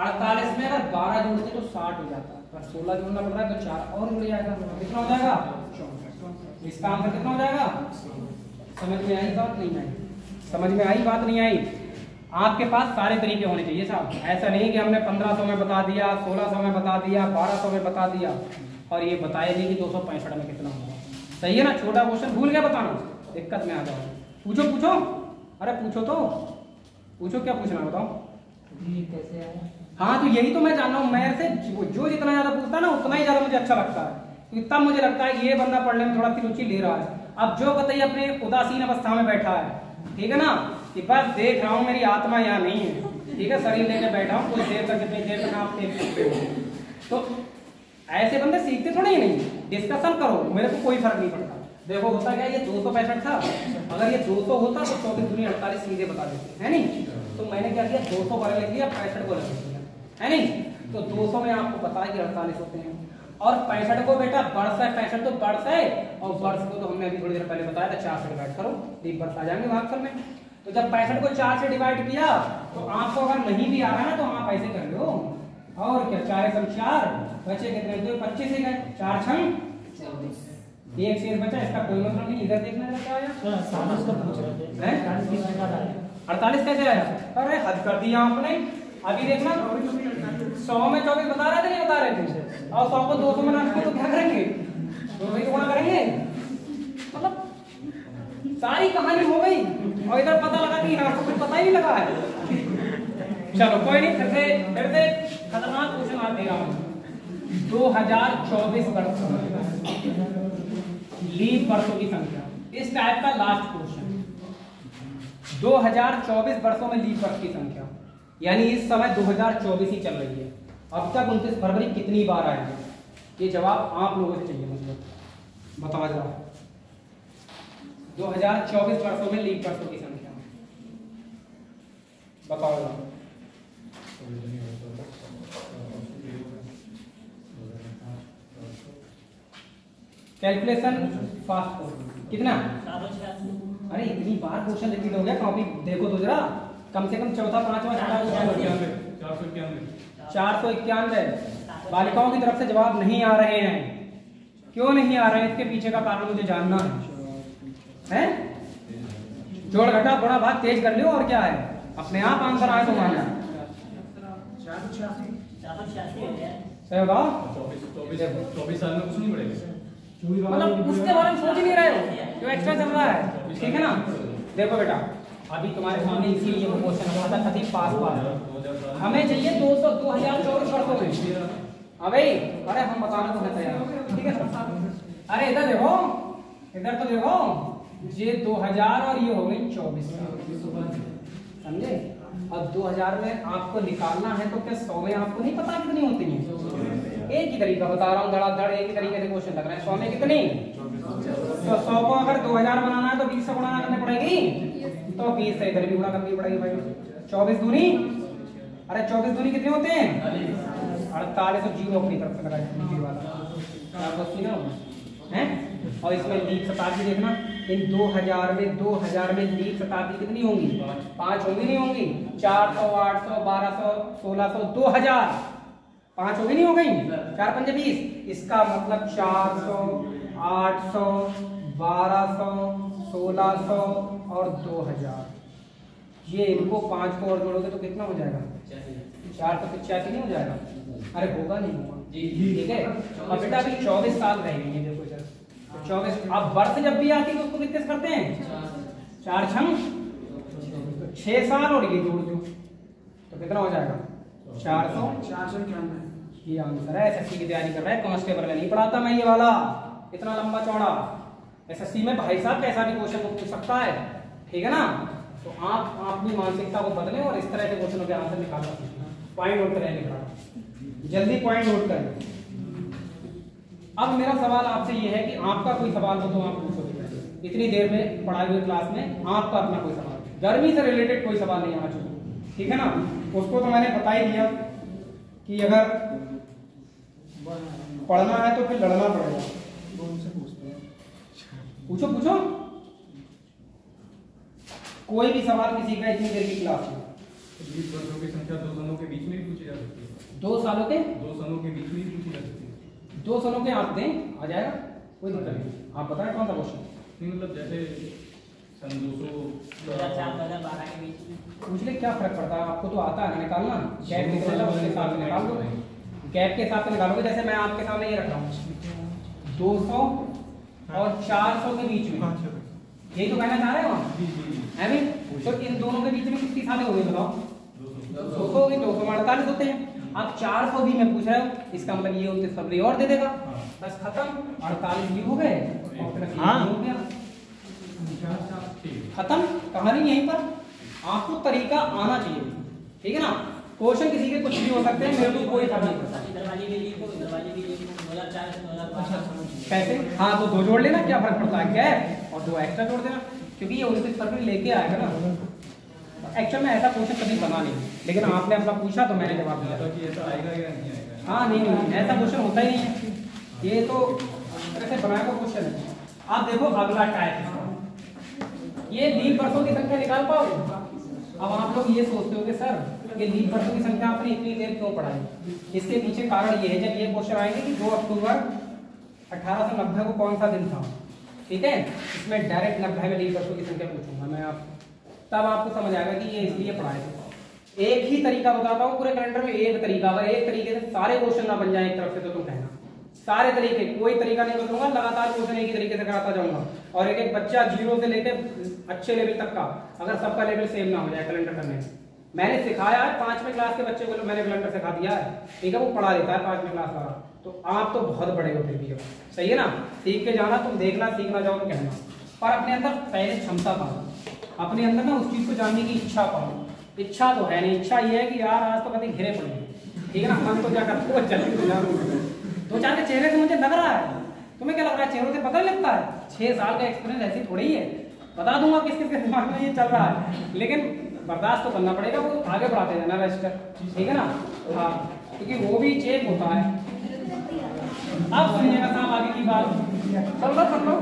48 में अगर 12 जोड़ते तो 60 हो जाता है, पर 16 जोड़ना पड़ रहा है तो 4 और जुड़ जाएगा, कितना हो जाएगा? 64। इसका आंसर कितना हो जाएगा? समझ में आई बात? नहीं आई? समझ में आई बात? नहीं आई? आपके पास सारे तरीके होने चाहिए साहब। ऐसा नहीं कि हमने 1500 में बता दिया, 1600 में बता दिया, 1200 में बता दिया और ये बताया नहीं कि 265 में कितना होगा। सही है ना? छोटा क्वेश्चन भूल गया बताना, दिक्कत में आ जाओ। पूछो, अरे पूछो तो, पूछो क्या पूछना है बताओ। कैसे आया? हाँ तो यही तो मैं जान रहा हूँ, मैं से जो जितना ज्यादा पूछता है ना उतना ही ज्यादा मुझे अच्छा लगता है। इतना मुझे लगता है ये बंदा पढ़ने में थोड़ा सी रुचि ले रहा है। अब जो बताइए अपने उदासीन अवस्था में बैठा है, ठीक है ना, कि बस देख रहा हूँ मेरी आत्मा यहाँ नहीं है, ठीक है, शरीर लेके बैठा हूँ, कुछ देर तक जितनी देर तक आप देख सकते हो। तो ऐसे बंदे सीखते थोड़े ही नहीं, डिस्कशन करो, मेरे को कोई फर्क नहीं पड़ता। देखो होता क्या, ये 265 था, अगर ये 200 होता तो 24 दूनी 48 सीधे बता देते, है नहीं? तो मैंने क्या किया, 200 पर लिख दिया, 65 को लिख दिया, है नहीं? तो 200 में आपको पता है कि 48 होते हैं, और 65 को बेटा वर्ष है, 65 तो वर्ष है, और वर्ष को तो हमने अभी थोड़ी देर पहले बताया था 4 से डिवाइड करो, 3 वर्ष आ जाएंगे भागफल में। तो जब 65 को 4 से डिवाइड किया तो आपको अगर नहीं भी आ रहा है ना तो आप ऐसे कर लो, और क्या 4 एकम 4 बचे कितने? तो 25 ही गए, 4 छंग 24, एक शेर बचा, इसका कोई मतलब नहीं। इधर देखना है क्या आया, 40 का पूछ रहे थे, 48 कैसे आया? अरे हद कर दिया आपने। अभी देखना 100 में 24 बता रहे थे, नहीं बता रहे थे, और 100 को 200 में नाम तो क्या करेंगे? 200 ही गुणा करेंगे, मतलब सारी कहानी हो गई। और इधर पता लगा कि आपको कुछ पता ही नहीं लगा है। चलो कोई नहीं, फिर से खतरनाक क्वेश्चन आप दे रहा हूँ। 2024 वर्ष लीप वर्षों की संख्या, इस टाइप का लास्ट क्वेश्चन। 2024 वर्षों में लीप वर्ष की संख्या, यानी इस समय 2024 ही चल रही है। अब तक 29 फरवरी कितनी बार आएंगे? ये जवाब आप लोगों से चाहिए, मतलब बताओ जरा। 2024 वर्षों में लीप वर्षों की संख्या बताओ जरा। कैलकुलेशन फास्ट करो, कितना? अरे इतनी बार क्वेश्चन रिपीट हो गया, कॉपी देखो तो जरा, कम से कम चौथा पांचवा 491। बालिकाओं की तरफ से जवाब नहीं आ रहे हैं, क्यों नहीं आ रहे हैं? इसके पीछे का कारण मुझे जानना है। जोड़ घटा गुणा भाग तेज कर लियो, और क्या है, अपने आप आंसर आए तो माना। सही बताओ, 24 साल में कुछ नहीं पड़ेगा, मतलब उसके बारे में सोच ही नहीं रहे हो जो एक्स्ट्रा चल रहा है, ठीक है ना? देखो बेटा, अभी तुम्हारे सामने इसीलिए वो क्वेश्चन हुआ था, कभी पास हमें चाहिए 2024 वर्षों में। अबे अरे हम बताना तो है तैयार, ठीक है सर? अरे इधर देखो, इधर तो देखो, ये 2000 और ये हो गई 24, समझे? अब 2000 में आपको निकालना है तो क्या 100 में आपको नहीं पता कितनी होती है? एक ही तरीका बता रहा हूँ, धड़ाधड़ एक ही तरीके से क्वेश्चन लग रहा है। 100 में कितनी? तो 100 को अगर 2000 बनाना है तो 20 से गुणा करनी पड़ेगी, तो 20 से इधर भी गुणा करनी पड़ेगी भाई। 24 दूनी, अरे 24 दूनी कितने होते हैं? 48, तो जीरो अपनी तरफ से लगा है। और इसमें लीप शताब्दी देखना, इन 2000 में लीप शताब्दी कितनी होंगी? 5 होंगी, नहीं होंगी? 400, 800, 1200, 1600, 2000, 5 हो गई, नहीं हो गई? 4 पंजे 20, इसका मतलब 400, 800, 1200, 1600 और 2000। ये इनको 5 को और जोड़ोगे तो कितना हो जाएगा? 485 नहीं हो जाएगा? अरे होगा नहीं होगा, ठीक है। अब बेटा अभी 24 साल रह गई है, देखो सर 24। अब वर्ष जब भी आती है तो उसको कितने से करते हैं? 4 छंग 6 साल और ये जोड़ दो तो कितना हो जाएगा? 491। ये आंसर है। एसएससी की तैयारी कर रहा है, कांस्टेबल में नहीं पढ़ाता मैं ये वाला इतना लंबा चौड़ा। एसएससी में भाई साहब कैसा भी क्वेश्चन को पूछ सकता है, ठीक है ना। तो आप अपनी मानसिकता को बदलें और इस तरह के क्वेश्चनों के आंसर निकालना सीखें। पॉइंट नोट करें, लिख रहा जल्दी पॉइंट नोट करें। अब मेरा सवाल आपसे ये है कि आपका कोई सवाल हो तो आप पूछो। इतनी देर में पढ़ाई हुई क्लास में आपका अपना कोई सवाल, गर्मी से रिलेटेड कोई सवाल नहीं आना चाहिए, ठीक है ना। उसको तो मैंने बता ही दिया कि अगर पढ़ना है तो फिर लड़ना पड़ेगा। पूछो पूछो कोई भी सवाल किसी का इतनी देर की क्लास में। 20 वर्षों की संख्या 2 सनों के बीच में भी पूछी जा सकती है। 2 सालों के 2 सनों के बीच में भी पूछी जा सकती है। 2 सालों के आप दें, आ जाएगा, कोई दिक्कत नहीं। आप बताएं कौन सा क्वेश्चन? नहीं मतलब जैसे सन 2004-2012 के बीच में पूछ ले, क्या फर्क पड़ता है? आपको तो आता है ना निकालना। गैप निकलेगा उसके हिसाब से निकाल दो, गैप के हिसाब से निकालोगे। जैसे मैं आपके सामने ये रख रहा हूँ 200 और 400 के बीच में, यही तो कहना चाह रहे हो है भी। तो इन दोनों के बीच में कितनी सालें हो गई बताओ? 200 हो गई, 200 में 48 होते हैं। आप 400 भी मैं पूछ रहा हूँ, इसका मतलब ये होते सब और दे देगा, बस खत्म। 48 भी हो गए और प्लस हो गया, खत्म कहानी यहीं पर। आपको तरीका आना चाहिए, ठीक है ना। क्वेश्चन किसी के कुछ भी हो सकते हैं, मेरे को कोई फर्क नहीं पड़ता। कैसे? हाँ तो 2 जोड़ लेना, क्या फर्क पड़ता है? गैप और 2 एक्स्ट्रा जोड़ देना, क्योंकि ये 29 फरवरी लेके आएगा ना। एक्चुअल में ऐसा क्वेश्चन कभी बना नहीं, लेकिन आपने अपना पूछा तो मैंने जवाब दिया था कि ऐसा आएगा या नहीं आएगा। हाँ नहीं, ऐसा क्वेश्चन होता ही नहीं है, ये तो कैसे बनाया हुआ क्वेश्चन है। आप देखो अगला टाइप, ये लीप वर्षों की संख्या निकाल पाओगे? अब आप लोग ये सोचते हो कि सर ये लीप वर्षों की संख्या आपने इतनी देर क्यों पढ़ाई? इसके पीछे कारण ये है, जब ये क्वेश्चन आएंगे कि 2 अक्टूबर 1890 को कौन सा दिन था, ठीक है, इसमें डायरेक्ट 90 में लीप वर्षों की संख्या पूछूंगा मैं आप, तब आपको समझ आएगा कि ये इसलिए पढ़ाए थे। एक ही तरीका बताता हूँ पूरे कैलेंडर में, एक तरीका। अगर एक तरीके से सारे क्वेश्चन ना बन जाए एक तरफ से तो तुम कहना सारे तरीके, कोई तरीका नहीं बताऊंगा, लगातार क्वेश्चन एक ही तरीके से कराता जाऊंगा। और एक एक बच्चा 0 से लेकर अच्छे लेवल तक का, अगर सबका लेवल सेम ना हो जाए कैलेंडर करने में। मैंने सिखाया है 5वीं क्लास के बच्चे को, मैंने कैलेंडर सिखा दिया है, ठीक है, वो पढ़ा देता है 5वीं क्लास वाला। तो आप तो बहुत बड़े हो फिर भी, सही है ना। सीख के जाना, तुम देखना, सीखना जाओ तो कहना, पर अपने अंदर पहले क्षमता पाओ, अपने अंदर ना उस चीज को जानने की इच्छा पाओ। इच्छा तो है नहीं, इच्छा ये है कि यार आज तो कभी घिरे पड़े, ठीक है ना। मन तो क्या करते हो, जल्दी 2-4 के चेहरे से मुझे लग रहा है, तुम्हें क्या लग रहा है? चेहरों से पता लगता है। 6 साल का एक्सपीरियंस ऐसी थोड़ी ही है, बता दूंगा किस किस के दिमाग में ये चल रहा है, लेकिन बर्दाश्त तो करना पड़ेगा, वो आगे बढ़ाते जाना रजिस्टर, ठीक है ना। हाँ, क्योंकि वो भी चेक होता है। अब सुनिएगा साहब आगे की बात, चल लो।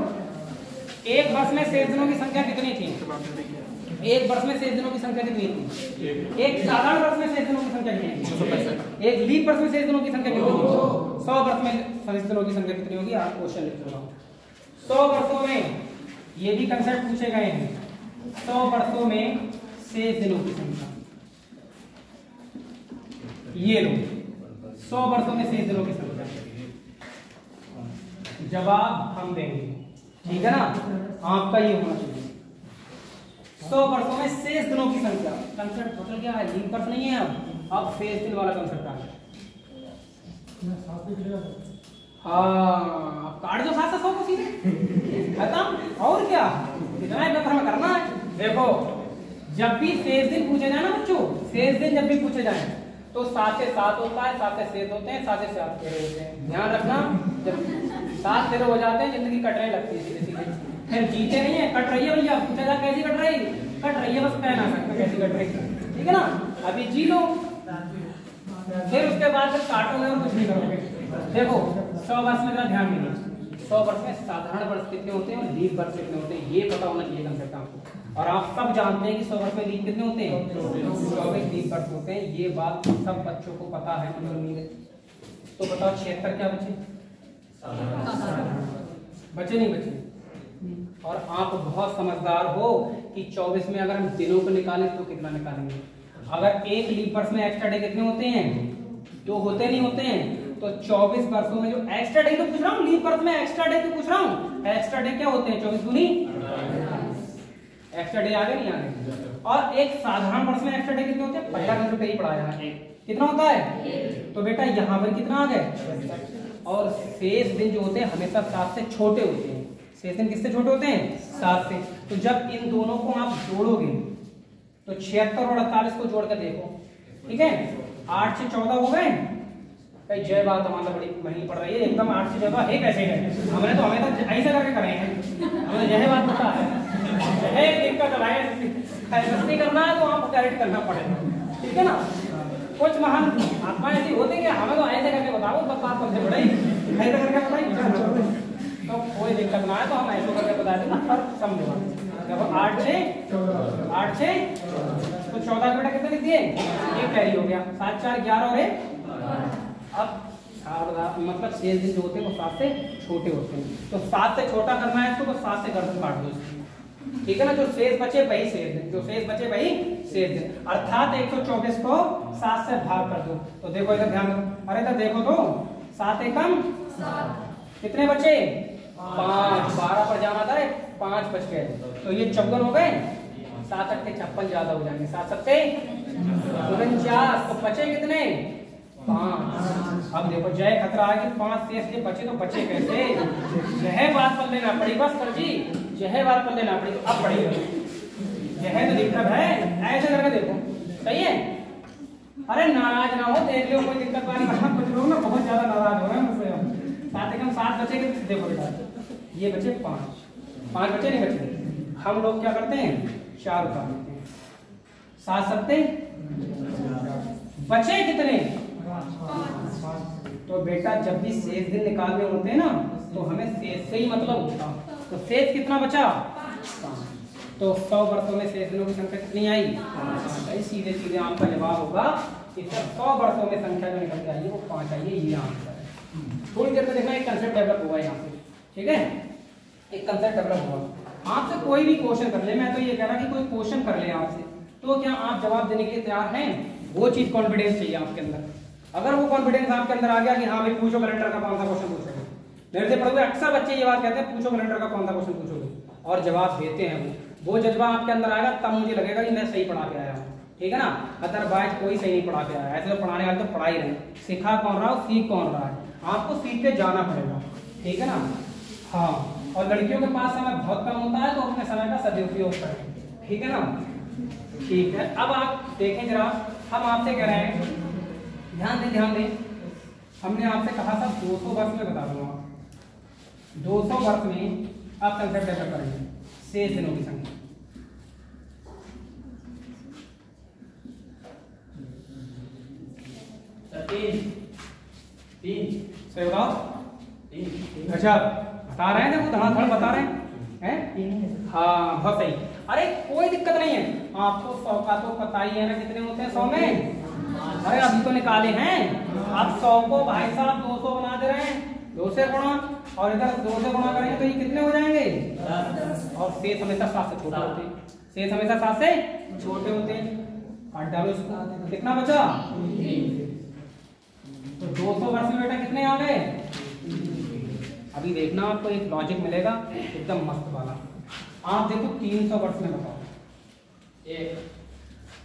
एक वर्ष में शेष दिनों की संख्या कितनी थी? एक वर्ष में शेष दिनों की संख्या कितनी थी? एक साधारण वर्ष में शेष दिनों की संख्या कितनी थी? एक लीप वर्ष में शेष दिनों की संख्या कितनी थी? 100 वर्ष में शेष दिनों की संख्या कितनी होगी? आप क्वेश्चन लिख लो। 100 वर्षों में, ये भी कंसेप्ट पूछे गए हैं, 100 वर्षों में शेष दिनों की संख्या, ये लो 100 वर्षों में शेष दिनों की संख्या। जवाब हम देंगे, ठीक है ना, आपका ये होना चाहिए। 100 वर्षों में शेष दिनों की संख्या, कंसेप्ट टोटल क्या है? लीप वर्ष नहीं है, अब शेष दिन वाला कंसेप्ट आ गया। हाँ, काट दो 700 को सीधे खत्म, और क्या, इतना ही पेपर में करना है। देखो जब भी शेष दिन पूछे जाए ना बच्चों, शेष दिन जब भी पूछे जाए तो 7 से 7 होता है, 7 से शेष होते हैं, 7 से 7 तेरह होते हैं। ध्यान रखना, जब 7 तेरह हो जाते हैं जिंदगी कटने लगती है सीधे सीधे, फिर जीते नहीं है, कट रही है भैया, पूछा जाए कैसी कट रही है, बस कहना सकते कैसी कट रही, ठीक है ना। अभी जी लो, फिर उसके बाद जब काटोगे और कुछ नहीं करोगे। देखो 100 वर्ष में जरा ध्यान दीजिए, 100 वर्ष में साधारण वर्ष कितने होते हैं और लीप वर्ष कितने होते हैं, ये पता होना चाहिए कंसेप्ट आपको। और आप सब जानते हैं कि 100 वर्ष में लीप कितने होते हैं? 24 लीप वर्ष होते हैं, ये बात सब बच्चों को पता है, मुझे उम्मीद है, तो बताओ 76 क्या बचे? बचे नहीं बचे? और आप बहुत समझदार हो कि 24 में अगर हम दिनों को निकालें तो कितना निकालेंगे? अगर एक लीप वर्ष में एक्स्ट्रा डे कितने होते हैं? 2 होते नहीं होते हैं? तो 24 वर्षों में जो एक्स्ट्रा डे तो पूछ रहा हूँ, लीप वर्ष में एक्स्ट्रा डे तो पूछ रहा हूँ। एक्स्ट्रा डे क्या होते हैं? 24 दूनी एक्स्ट्रा डे आगे नहीं आगे। और एक साधारण वर्ष में एक्स्ट्रा डे कितने होते हैं? पहला कंसेप्ट यही पढ़ाया है, कितना होता है? तो बेटा यहाँ पर कितना आ गए? और शेष दिन जो होते हैं हमेशा 7 से छोटे होते हैं। शेष दिन किससे छोटे होते हैं? 7 से। तो जब इन दोनों को आप जोड़ोगे तो 76 और 48 को जोड़ कर देखो, ठीक है? 8 से 14 हो गए। भाई जय बात हमारा बड़ी महंगी पड़ रही है एकदम। 8 से 14 है कैसे है? हमें तो ऐसा करके करे हैं, हमें यह बात पता है। दिक्कत है करना है तो आपको करेक्ट करना पड़ेगा, ठीक है ना? कुछ महान आत्मा ऐसी होती है हमें तो ऐसे करके बताओ, बस बात हमसे बढ़ाई ऐसे करके बताइए तो कोई दिक्कत ना है, तो हम ऐसे करके बता देना पर समझो। जब 8 से तो 14 का बेटा कितने लिख दिए? ये कैरी हो गया। 7 4 11 और 1 अब मतलब शेष दिन जो होते हैं वो 7 से छोटे होते हैं। तो 7 से छोटा करना है इसको तो 7 से गर्दन काट दो, ठीक है ना? जो शेष बचे वही शेष दिन, जो शेष बचे वही शेष दिन। अर्थात 124 को 7 से भाग कर दो। तो देखो इधर ध्यान दो, अरे इधर देखो तो 7 एकम 7 कितने बचे? 5। 12 पर जाना था, 5 बच गए तो ये 54 हो गए। 7 8 56 ज्यादा हो जाएंगे। 7 7 49 तो बचे कितने? 5। अब देखो जय खतरा है कि 5 शेष जो बचे तो बचे कैसे? यह बात पर लेना पड़ी बस सर जी, यह बात पर लेना पड़ी। तो अब पढ़िए, यह तो दिक्कत है, ऐसे करके देखो, सही है? अरे नाराज ना हो, देख लो कोई दिक्कत वाली बात। कुछ लोग ना बहुत ज्यादा नाराज हो रहे हैं मुझसे। 7 एकम 7 बचे कि देखो बेटा ये बचे 5 बचे नहीं बचे? हम लोग क्या करते हैं? 4 उतार लेते हैं। 7 7 बचे कितने? तो बेटा जब भी शेष दिन निकालने होते हैं ना तो हमें शेष से ही मतलब होता। तो शेष कितना बचा? 5। तो 100 वर्षों में शेष दिनों की संख्या कितनी आई? 5। सीधे सीधे आपका जवाब होगा कि 100 वर्षों में संख्या जो निकल के आई है वो 5 आई है। ये आंसर है। थोड़ी देर में देखना एक कंसेप्ट डेवलप हुआ यहाँ से, ठीक है? एक कंसेप्ट डेवलप हुआ। आपसे कोई भी क्वेश्चन कर ले, मैं तो ये कह रहा कि कोई क्वेश्चन कर ले आपसे, तो क्या आप जवाब देने के लिए तैयार हैं? वो चीज कॉन्फिडेंस चाहिए आपके अंदर। अगर वो कॉन्फिडेंस आपके अंदर आ गया कि हाँ भाई पूछो कैलेंडर का कौन सा क्वेश्चन पूछोगे, मेरे से पढ़ोगे, अक्सर बच्चे ये बात कहते हैं पूछो कैलेंडर का कौन सा क्वेश्चन पूछोगे, और जवाब देते हैं वो जज्बा आपके अंदर आएगा तब मुझे लगेगा कि मैं सही पढ़ा के आया हूँ, ठीक है ना? अदरवाइज कोई सही नहीं पढ़ा के आया। ऐसे तो पढ़ाने वाले तो पढ़ा ही रहे, सिखा कौन रहा हो, सीख कौन रहा है, आपको सीख के जाना पड़ेगा, ठीक है ना? हाँ, और लड़कियों के पास समय बहुत कम होता है तो अपने समय का सदुपयोग करें, ठीक है ना? ठीक है, अब आप देखें जरा, हम आपसे कह रहे हैं, ध्यान दें, हमने आपसे कहा था 200 वर्ष में बता दूंगा। 200 वर्ष में आप कंसेप्ट डेवलप करेंगे शेष दिनों की संख्या। तीन सही बताओ। अच्छा बता रहे हैं, वो धड़ाधड़ बता रहे हैं। हाँ बहुत सही। अरे कोई दिक्कत नहीं है, आपको 100 का तो पता ही है ना कितने होते हैं 100 में। अरे अभी तो निकाले हैं, आप 100 को भाई साहब 200 बना दे रहे हैं, 2 से गुणा, और इधर 2 से गुणा करेंगे तो ये कितने हो जाएंगे? 10। और शेष हमेशा 7 से छोटे होते हैं, शेष हमेशा 7 से छोटे होते हैं। काट डालो इसको, कितना बचा? तो 200 वर्ष में बेटा कितने आ गए? अभी देखना आपको एक लॉजिक मिलेगा एकदम मस्त वाला। आप देखो 300 वर्ष में बताओ।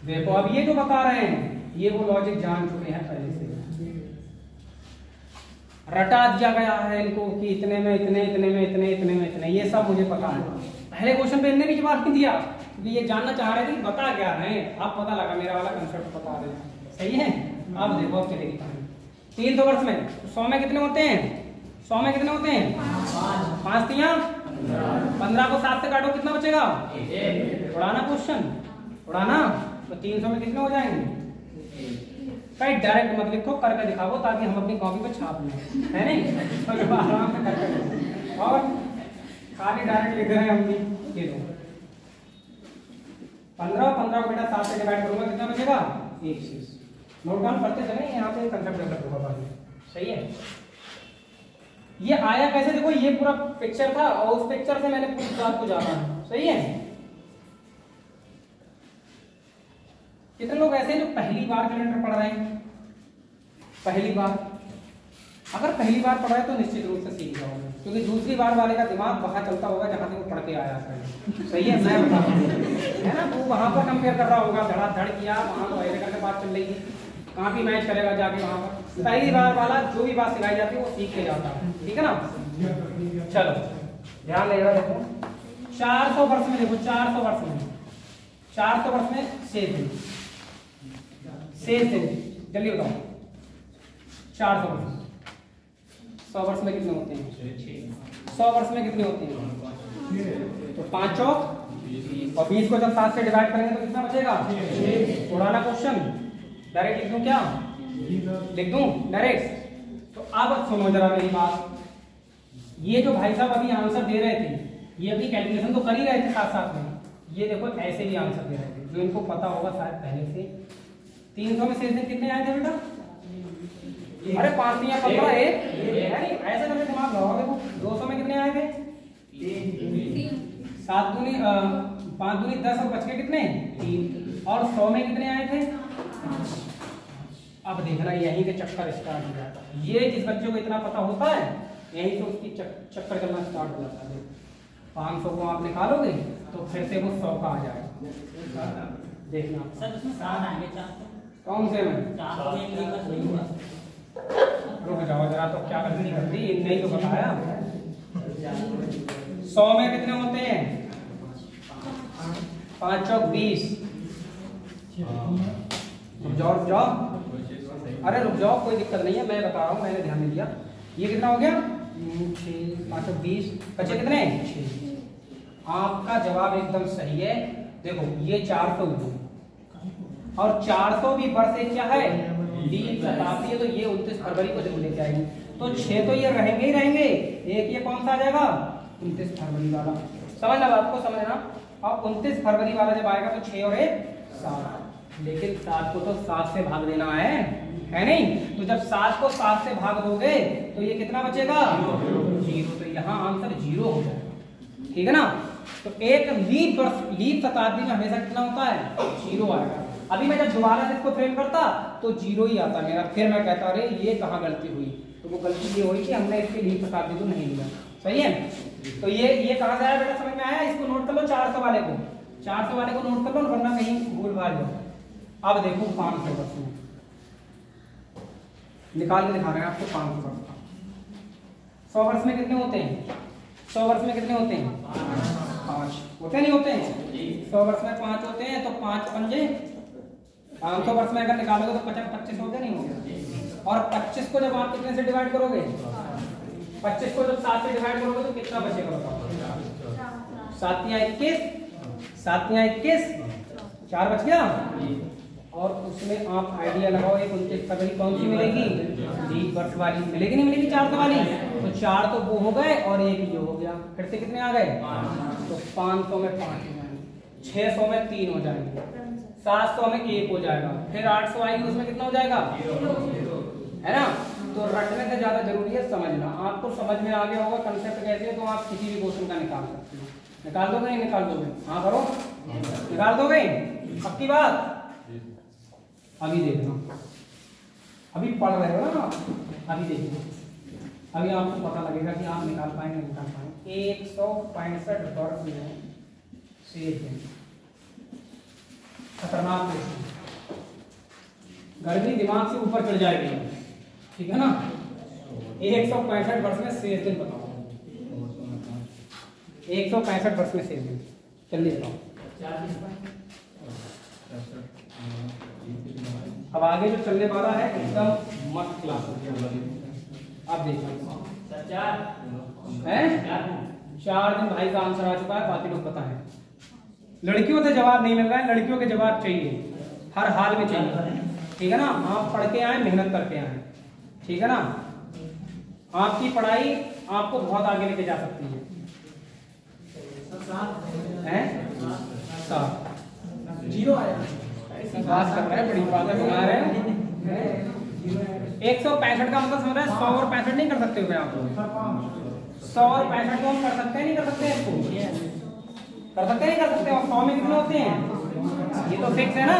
देखो अब ये जो बता रहे हैं ये वो लॉजिक जान चुके हैं पहले से, रटा दिया गया है इनको कि इतने में इतने, इतने में इतने, इतने में इतने, ये सब मुझे पता है। पहले क्वेश्चन पे इनने भी जवाब नहीं दिया क्योंकि ये जानना चाह रहे थे कि बता क्या रहे हैं। अब पता लगा मेरा वाला कंसेप्ट बता रहे हैं, सही है? अब देखो अब चलेगी कहानी। 300 वर्ष में 100 में कितने होते हैं? 100 में कितने होते हैं? 5 तिया 15 को 7 से काटो कितना बचेगा? उड़ाना क्वेश्चन, उड़ाना। तो 300 में कितने हो जाएंगे? कहीं डायरेक्ट मत लिखो, करके दिखाओ ताकि हम अपनी कॉपी पे छाप लें, है नहीं? तो आराम से करके, और खाली डायरेक्ट लिख रहे हैं हम भी। ये दो 15 को बेटा 7 से डिवाइड करूंगा कितना बचेगा? 1 शेष। नोट डाउन करते चले, यहाँ पे कंसेप्ट डेवलप होगा बाद में, सही है। ये आया कैसे, देखो ये पूरा पिक्चर था और उस पिक्चर से मैंने पूरी बात को जाना है। सही है। कितने लोग ऐसे हैं जो पहली बार कैलेंडर पढ़ रहे हैं? पहली बार, अगर पहली बार पढ़ रहे हैं तो निश्चित रूप से सीख जाओगे, क्योंकि दूसरी बार वाले का दिमाग वहां चलता होगा जहां से वो पढ़ के आया है। सही है, मैं बता रहा हूं, है ना। वो वहां पर कंपेयर कर रहा होगा, धड़ाधड़ किया, वहां तो ऐसे करके बात चल रही थी, कहाँ भी मैच करेगा जाके वहां पर। पहली बार वाला जो भी बात सिखाई जाती है वो सीख के जाता है, ठीक है ना। चलो ध्यान रहेगा। देखो 400 वर्ष में, देखो 400 वर्ष में, 400 वर्ष में शेष दिन, शेष दिन जल्दी बताओ। 400 वर्ष, 100 वर्ष में कितने होते हैं? 100 वर्ष में कितने होते हैं? तो 5 चौक और 20 को जब 7 से डिवाइड करेंगे तो कितना बचेगा? पुराना क्वेश्चन डायरेक्ट लिख दूं क्या? लिख दूं डायरेक्ट? तो अब सुनो जरा मेरी बात। ये जो भाई साहब अभी आंसर दे रहे थे, ये अपनी कैलकुलेशन तो कर ही रहे थे साथ साथ में, ये देखो ऐसे भी आंसर दे रहे थे, जो इनको पता होगा शायद पहले से। 300 में शेष दिन कितने आए थे बेटा? अरे 5 या 15 एक है नहीं, ऐसे करके दिमाग लगाओगे। वो 200 में कितने आए थे? 7 दूनी 5 दूनी 10 और बच के कितने? 3। और 100 में कितने आए थे? अब देखना यहीं के चक्कर स्टार्ट हो जाता है। ये जिस बच्चे को इतना पता होता है यहीं से उसकी चक्कर चलना स्टार्ट हो जाता है। 500 को आप निकालोगे तो फिर से वो 100 का आ जाएगा। देखना सर उसमें 7 आएंगे, 400 कौन से में? 400 में एक बस नहीं हुआ। रुक जाओ जरा, तो क्या गलती कर दी, इनने ही तो बताया। 100 में कितने होते हैं? 5 चौक 20। रुक जाओ, रुक जाओ, अरे रुक जाओ, कोई दिक्कत नहीं है, मैं बता रहा हूँ, मैंने ध्यान नहीं दिया। ये कितना हो गया? 6 5 चौक 20, बचे कितने? 6। आपका जवाब एकदम सही है। देखो ये 400 और 400 भी वर्ष एक क्या है? लीप शताब्दी है, तो ये 29 फरवरी को जरूर लेके आएंगे। तो 6 तो ये रहेंगे ही रहेंगे, एक ये कौन सा आ जाएगा? 29 फरवरी वाला। समझना बात को, समझना। और 29 फरवरी वाला जब आएगा तो 6 और 1 7, लेकिन 7 को तो 7 से भाग देना है नहीं? तो जब 7 को 7 से भाग दोगे तो ये कितना बचेगा? 0। तो यहाँ आंसर 0 हो जाएगा, ठीक है ना। तो एक लीप वर्ष, लीप शताब्दी में हमेशा कितना होता है? 0 आएगा। अभी मैं जब दोबारा से इसको फ्रेम करता तो 0 ही आता मेरा, फिर मैं कहता अरे ये कहाँ गलती हुई। तो वो गलती ये हुई कि हमने इसके लीप शताब्दी को नहीं लिया। सही है। तो ये कहाँ से आया बेटा, समझ में आया? इसको नोट कर लो, 400 वाले को, 400 वाले को नोट कर लो, वरना कहीं भूल भाल जाओ। अब देखो 500 वर्ष में निकाल के दिखा रहे हैं आपको। 500 वर्ष का 100 वर्ष में कितने होते हैं? 100 वर्ष में कितने होते हैं? 5 होते नहीं होते हैं? 100 वर्ष में 5 होते हैं, तो 5 पंजे 500 वर्ष में अगर निकालोगे तो 25 हो गया, नहीं हो गया? और 25 को जब आप कितने से डिवाइड करोगे? 25 को जब 7 से डिवाइड करोगे तो कितना बचेगा बताओ? 7 या 21, 7 या 21, 4 बच गया। और उसमें आप आइडिया लगाओ, एक 29 फरवरी कौन सी मिलेगी? लीप वर्ष वाली मिलेगी, नहीं मिलेगी? 400 वाली। तो 4 तो वो हो गए और एक ये हो गया, फिर से कितने आ गए? तो 500 में 5 हो जाएंगे, 600 में 3 हो जाएंगे, 700 में 1 हो जाएगा, फिर 800 आएगी, उसमें कितना हो जाएगा? है ना। तो रटने से ज्यादा जरूरी है समझना। आपको समझ में आ गया होगा कंसेप्ट कैसे है, तो आप किसी भी क्वेश्चन का निकाल सकते हो। निकाल दोगे नहीं निकाल दोगे? हाँ करो, निकाल दोगे? पक्की बात? अभी देखना, अभी पढ़ रहे हो ना, अभी देखना, अभी आपको पता लगेगा कि आप निकाल पाएंगे नहीं निकाल पाएंगे। 165 वर्ष में शेष दिन, खतरनाक क्वेश्चन, गर्मी दिमाग से ऊपर चढ़ जाएगी, ठीक है ना। 165 वर्ष में शेष दिन बताओ, 165 वर्ष में शेष दिन, जल्दी बताओ। अब आगे जो चलने वाला है एकदम मस्त क्लास आप देखो। 4 दिन भाई का आंसर आ चुका है, बाकी लोग पता है। लड़कियों से जवाब नहीं मिल रहा है, लड़कियों के जवाब चाहिए, हर हाल में चाहिए, ठीक है ना। आप पढ़ के आए, मेहनत करके आए, ठीक है ना। आपकी पढ़ाई आपको बहुत आगे लेके जा सकती है। 0 आया, बात कर रहे हैं, बड़ी बात है, बना रहे हैं। 165 का मतलब समझ रहे हैं, 100 और 65 नहीं कर सकते हो मैं आपको। 100 और 65 को हम कर सकते हैं नहीं कर सकते हैं इसको? कर सकते हैं नहीं कर सकते? और 100 में कितने होते हैं? ये तो फिक्स है ना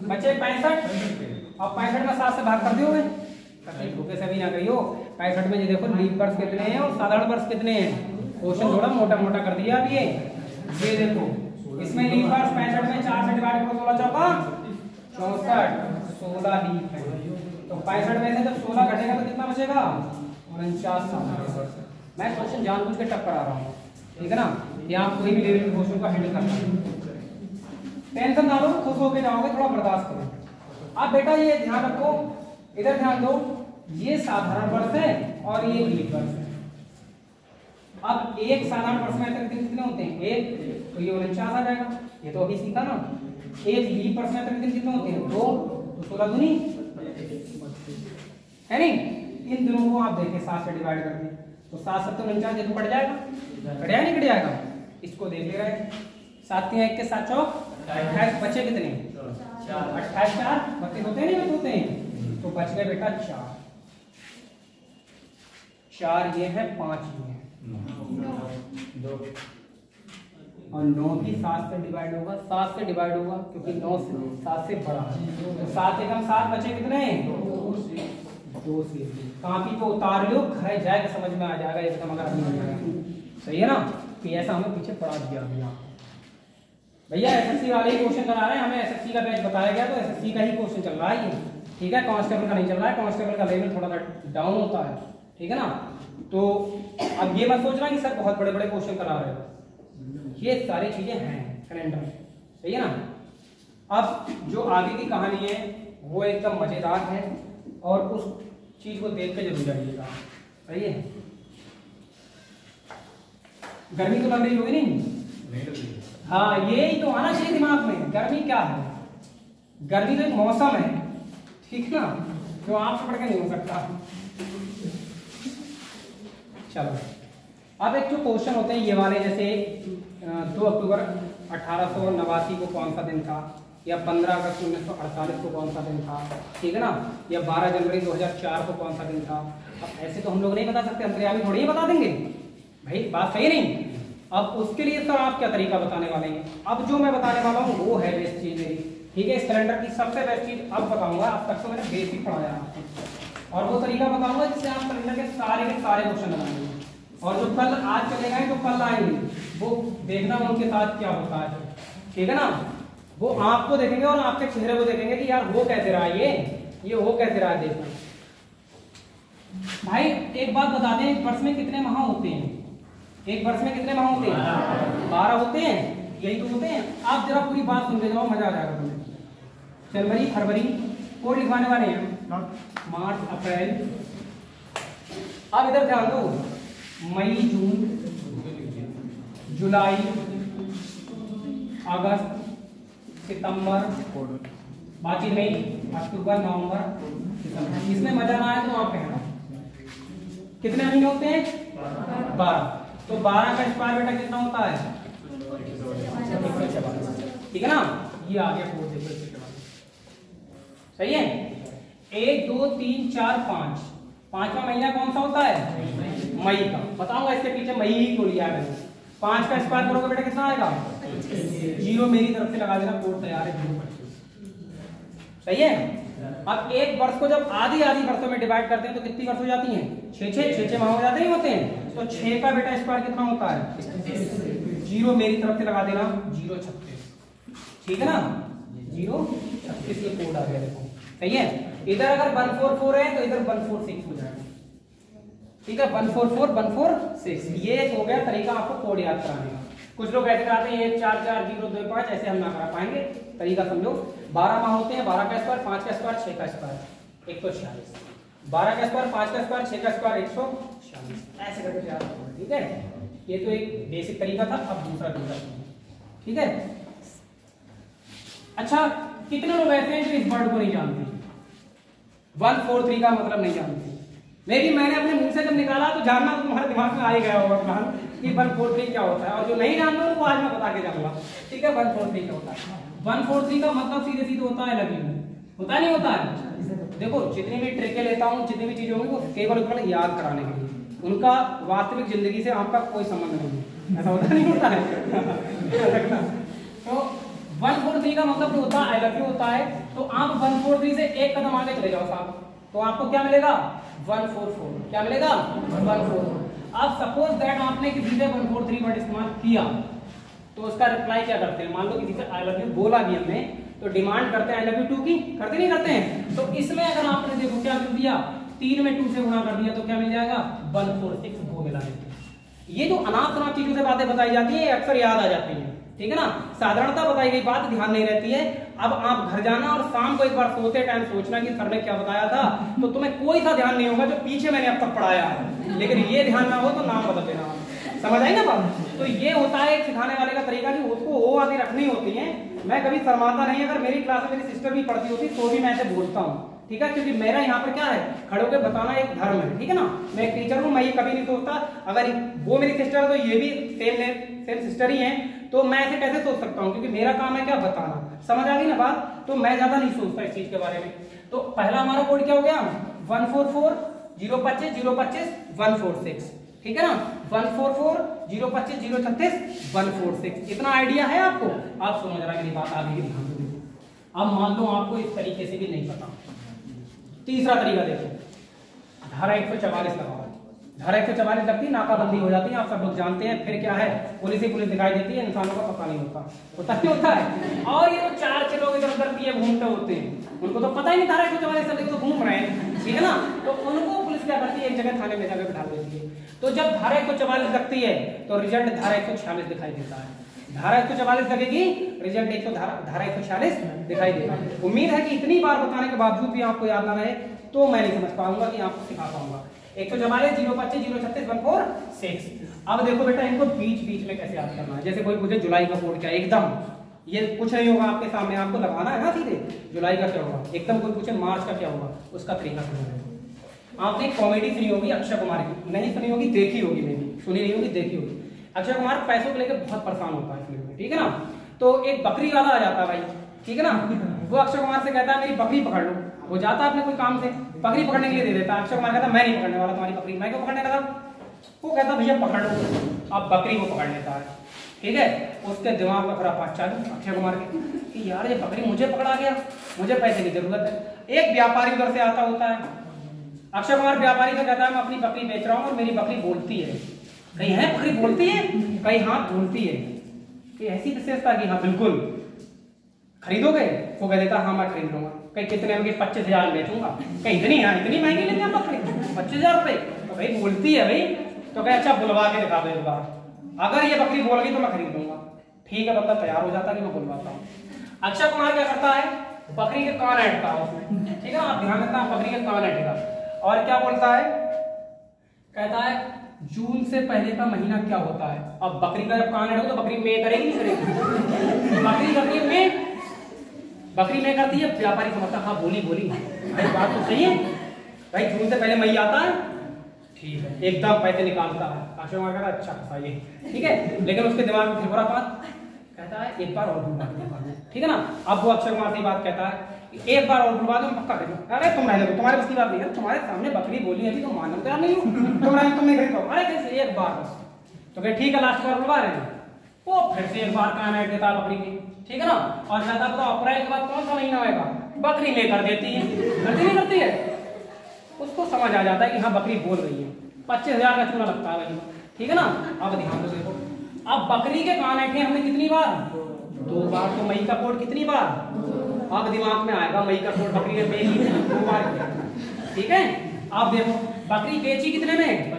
बच्चे 65, और 65 में 7 से भाग कर दोगे, धोखे से भी ना करियो। 65 में ये देखो लीप वर्ष कितने हैं और साधारण वर्ष कितने हैं। क्वेश्चन थोड़ा मोटा मोटा कर दिया अब ये देखो इसमें लीप वर्ष 65 में 4 से डिवाइड करो, 16 चौका 64, 16 लीप है। तो 65 में से जब 16 घटेगा तो कितना बचेगा? 49 साधारण वर्ष। मैं क्वेश्चन जानबूझ के टक्कर आ रहा हूँ, ठीक है ना। यहाँ कोई भी लेवल के क्वेश्चन को हैंडल करना है, टेंशन ना लो, खुश होके जाओगे, थोड़ा बर्दाश्त करो। अब बेटा ये ध्यान रखो, इधर ध्यान दो, ये साधारण वर्ष है और ये लीप वर्ष है। अब एक साधारण वर्ष में कितने होते हैं? एक, तो ये 49 आ जाएगा, ये तो अभी सीखा ना। एक लीप वर्ष में कितने होते हैं? 2, तो 16 दूनी है नहीं। इन दोनों को आप देखें 7 से डिवाइड करके, तो 7 7 49 ये तो पड़ जाएगा, कट नहीं कट जाएगा? इसको देख ले रहे हैं, 7 3 1 के 7 चौक 28, बचे कितने? 28 4 32 होते हैं नहीं होते हैं, तो बच गए बेटा 4 ये है, 5 ये है, 2 और 9 भी 7 से डिवाइड होगा, 7 से डिवाइड होगा क्योंकि 9 से 7 से बड़ा है। तो 7 एकम 7 बचे कितने? 2 से। कॉपी को उतार लो, घर जाएगा समझ में आ जाएगा एकदम, अगर नहीं हो जाएगा। सही है ना कि ऐसा हमें पीछे पढ़ा दिया अभी भैया। एसएससी वाले ही क्वेश्चन करा रहे हैं, हमें एसएससी का बैच बताया गया तो एसएससी का ही क्वेश्चन चल रहा है ये, ठीक है। कांस्टेबल का नहीं चल रहा है, कांस्टेबल का लेवल थोड़ा सा डाउन होता है, ठीक है ना। तो अब ये मत सोचना कि सर बहुत बड़े बड़े क्वेश्चन करा रहे हो, ये सारी चीजें हैं कैलेंडर में, सही है ना। अब जो आगे की कहानी है वो एकदम मजेदार है और उस चीज को देख के जरूर जाइएगा, सही है। गर्मी तो लग रही होगी नहीं? हाँ, यही तो आना चाहिए दिमाग में। गर्मी क्या है? गर्मी तो एक मौसम है, ठीक है ना, जो आपसे बढ़ के नहीं हो सकता। चलो अब एक जो क्वेश्चन होते हैं ये वाले, जैसे 2 अक्टूबर 1889 को कौन सा दिन था, या 15 अगस्त 1948 को कौन सा दिन था, ठीक है ना, या 12 जनवरी 2004 को कौन सा दिन था। अब ऐसे तो हम लोग नहीं बता सकते, अंतर्यामी थोड़ी ही बता देंगे भाई, बात सही नहीं। अब उसके लिए सर आप क्या तरीका बताने वाले हैं? अब जो मैं बताने वाला हूँ वो है बेस्ट चीज मेरी, ठीक है। इस कैलेंडर की सबसे बेस्ट चीज अब बताऊंगा, अब तक तो मैंने बेसिक पढ़ाया आपको, और वो तरीका बताऊंगा जिससे आप कैलेंडर के सारे क्वेश्चन बनाएंगे। और जो कल आज चलेगा जो कल आएंगे वो देखना उनके साथ क्या होता है, ठीक है ना। वो आपको देखेंगे और आपके चेहरे को देखेंगे कि यार वो कैसे रहा है, ये हो कैसे रहा है। देखना भाई एक बात बता दें, एक वर्ष में कितने माह होते हैं? एक वर्ष में कितने माह होते हैं? 12 होते हैं, यही तो होते हैं। आप जरा पूरी बात सुन के जाओ, मजा आ जाएगा तुम्हें। जनवरी फरवरी कोड लिखवाने वाले हैं, मार्च अप्रैल। अब इधर ध्यान दो, मई जून जुलाई अगस्त सितंबर, बाकी नहीं अक्टूबर नवंबर दिसंबर। इसमें मजा ना आए तो आप कहना कितने महीने होते हैं? 12। तो 12 का स्क्वायर बेटा कितना होता है? ठीक है ना। ये आ गया 4 देखो, सही है। 1 2 3 4 5, 5वां महीना कौन सा होता है? मई का। बताऊंगा इसके पीछे मई ही को लिया है। 5 का स्क्वायर करोगे बेटा कितना आएगा? 0 मेरी तरफ से लगा देना, कोड तैयार है 0, सही है। अब एक वर्ष को जब आधी वर्षों में डिवाइड करते हैं तो कितनी वर्ष हो जाती हैं? 6 माह हो जाते ही होते हैं। तो 6 का बेटा स्क्वायर कितना होता है? 0 मेरी तरफ से लगा देना, 0 36, ठीक है ना, 0 36 ये कोड आ गया देखो, सही है। इधर अगर 144 है तो इधर 146 हो जाएगा, ठीक है। 144 146 ये हो गया तरीका आपको कोड याद कराने का। कुछ लोग ऐसे कराते हैं 1 4 4 0 2 5, ऐसे हम ना करा पाएंगे, तरीका समझो। 12 माह होते हैं, 12 का स्क्वायर 5 का स्क्वायर 6 का स्क्वायर 146, 12 का स्क्वायर 5 का स्क्वायर 6 का स्क्वायर 146, ऐसे करके याद रखो, ठीक है। ये तो एक बेसिक तरीका था। अब दूसरा तरीका, ठीक है। अच्छा, कितने लोग ऐसे हैं जो इस वर्ड को नहीं जानते? 143 का मतलब नहीं जानते। लेकिन मैंने अपने मुंह से जब निकाला तो जानना तुम्हारे दिमाग में आ ही गया होगा प्लान कि 143 क्या होता है, और जो नहीं जानते उनको आज मैं बता के जाऊंगा, ठीक है। 143 क्या होता है? 143 का मतलब सीधे सीधे होता है लव यू, होता नहीं होता है? देखो जितनी भी ट्रिकें लेता हूँ, जितनी भी चीजें होंगी वो केवल केवल याद कराने के लिए, उनका वास्तविक जिंदगी से आपका कोई संबंध नहीं है। ऐसा होता नहीं होता है। तो 143 का मतलब जो होता है आई लव यू होता है। तो आप 143 से एक कदम आगे चले जाओ साहब, तो आपको क्या मिलेगा 144। क्या मिलेगा 144। अब सपोज दैट आपने किसी से 143 वर्ड इस्तेमाल किया, तो उसका रिप्लाई क्या करते हैं? मान लो किसी से आई लव यू बोला भी हमने, तो डिमांड करते हैं आई लव यू 2 की, करते नहीं करते हैं? तो इसमें अगर आपने देखो क्या कर दिया, 3 में 2 से गुणा कर दिया, तो क्या मिल जाएगा 146 वो मिला देते हैं। ये जो अनाप शनाप चीजों से बातें बताई जाती है अक्सर याद आ जाती है, ठीक है ना, साधारणता बताई गई बात ध्यान नहीं रहती है। अब आप घर जाना और शाम को एक बार सोते टाइम सोचना कि सर ने क्या बताया था, तो तुम्हें कोई सा ध्यान नहीं होगा जो पीछे मैंने अब तक पढ़ाया है, लेकिन ये ध्यान ना हो तो नाम बदल देना। समझ आई ना बात? तो ये होता है एक सिखाने वाले का तरीका कि उसको वो आदि रखनी होती है। मैं कभी शर्माता नहीं, अगर मेरी क्लास में मेरी सिस्टर भी पढ़ती होती तो भी मैं ऐसे बोलता हूँ, ठीक है, क्योंकि मेरा यहाँ पर क्या है, खड़े होकर बताना एक धर्म है, ठीक है ना। मैं एक टीचर हूँ, मैं ये कभी नहीं सोचता अगर वो मेरी सिस्टर है तो ये भी सेम सिस्टर ही है, तो मैं ऐसे कैसे सोच सकता हूँ, क्योंकि मेरा काम है क्या, बताना। समझ आ गई ना बात? तो मैं ज्यादा नहीं सोचता इस चीज के बारे में। तो पहला हमारा कोड क्या हो गया 144 025 025 146, ठीक है ना, 144 025 036 146। इतना आइडिया है आपको? आप सुनो जरा मेरी बात आगे की ध्यान से। अब मान लो आपको इस तरीके से भी नहीं पता, तीसरा तरीका देखो, धारा 144 लगाओ। धारा 144 लगती, नाकाबंदी हो जाती है, आप सब लोग जानते हैं। फिर क्या है, पुलिस ही पुलिस दिखाई देती है, इंसानों का पता नहीं होता नहीं होता है। और ये जो 4 लोग इधर उधर पिए घूमते होते हैं, उनको तो पता ही नहीं धारा 144 सब तो घूम रहे हैं, ठीक है ना। तो उनको पुलिस क्या करती है, एक जगह थाने में जाकर बिठा देती है। तो जब धारा 144 लगती है तो रिजल्ट धारा 146 दिखाई देता है। धारा 144 लगेगी, रिजल्ट धारा 146 दिखाई देगा। उम्मीद है कि इतनी बार बताने के बावजूद भी आपको याद ना रहे तो मैं नहीं समझ पाऊंगा कि आपको सिखा पाऊंगा। 144 025 036 146। अब देखो बेटा, इनको बीच बीच में कैसे याद करना है। जैसे कोई पूछे जुलाई का कोड क्या है, एकदम ये कुछ नहीं होगा आपके सामने, आपको लगाना है ना सीधे जुलाई का क्या होगा। एकदम कोई पूछे मार्च का क्या होगा, उसका तरीका समझना। आपने कॉमेडी सुनी होगी अक्षय कुमार की, नहीं सुनी होगी, देखी होगी, मे भी सुनी नहीं होगी, देखी होगी। अक्षय कुमार पैसों को लेकर बहुत परेशान होता है फिल्म में, ठीक है ना। तो एक बकरी वाला आ जाता है भाई, ठीक है ना, वो अक्षय कुमार से कहता है मेरी बकरी पकड़ लो। वो जाता है अपने कोई काम से, बकरी पकड़ने के लिए दे देता है। अक्षय कुमार कहता है मैं नहीं पकड़ने वाला तुम्हारी बकरी, मैं क्यों पकड़ने लगा। वो कहता भैया पकड़ लो। अब बकरी को पकड़ लेता है, ठीक है। उसके दिमाग में खुरापात चालू अक्षय कुमार के कि यार ये बकरी मुझे पकड़ा गया, मुझे पैसे की जरूरत है। एक व्यापारी उधर से आता होता है, अक्षय कुमार व्यापारी से कहता है मैं अपनी बकरी बेच रहा हूँ और मेरी बकरी बोलती है। कहीं है बकरी बोलती है, कहीं हाँ बोलती है, कि ऐसी विशेषता कि हाँ बिल्कुल खरीदोगे। वो कह देता हाँ मैं खरीद लूंगा। कहीं कितने में, 25,000 बेचूंगा। कहीं इतनी, हाँ इतनी महंगी लेते हैं बकरी 25,000 रुपए। तो भाई बोलती है भाई, तो कहे अच्छा बुलवा के दिखा दो एक बार, अगर ये बकरी बोल गई तो मैं खरीद लूंगा। ठीक है, बंदा तैयार हो जाता है कि मैं बुलवाता हूँ। अक्षय कुमार क्या करता है, बकरी के कान ऐंठता है उसमें, ठीक है ना, आप ध्यान रखना, बकरी के कान ऐंठेगा और क्या बोलता है, कहता है जून से पहले का महीना क्या होता है। अब बकरी का जब कान ऐंठो तो बकरी में करेगी नहीं करेगी, बकरी करती है में, बकरी में करती है। व्यापारी समझता हाँ बोली भाई बात तो सही है भाई, जून से पहले मई आता है, ठीक है, एकदम पैसे निकालता है। अक्षय कुमार कहता है अच्छा खासा ये, ठीक है, लेकिन उसके दिमाग में फिर बुरा बात, कहता है एक बार और बुलवा दो, ठीक है ना। अब वो अक्षय कुमार से बात कहता है एक बार और बुलवा दो, पक्का करो। अरे तुम रहने दो, तुम्हारे बस की बात नहीं है, तुम्हारे सामने बकरी बोली है तो मानने तैयार नहीं हो, तुम नहीं खरीदो। अरे कैसे एक बार बस, तो कहे ठीक है लास्ट बार बुलवा रहे हैं। वो फिर से एक बार कान ऐंठ देता है बकरी की, ठीक है ना, और कहता बताओ अप्रैल के बाद कौन सा महीना आएगा, बकरी में कर देती है, करती नहीं करती है। उसको समझ आ जाता है कि हाँ बकरी बोल रही है। 25,000 का चूना लगता है भाई, ठीक है ना। अब ध्यान दो देखो, अब बकरी के कान ऐंठे हमने कितनी बार, 2 बार। तो मई का कोड कितनी बार, अब दिमाग में आएगा मई का कोड बकरी ने बेची 2 बार, ठीक है। अब देखो बकरी बेची कितने में,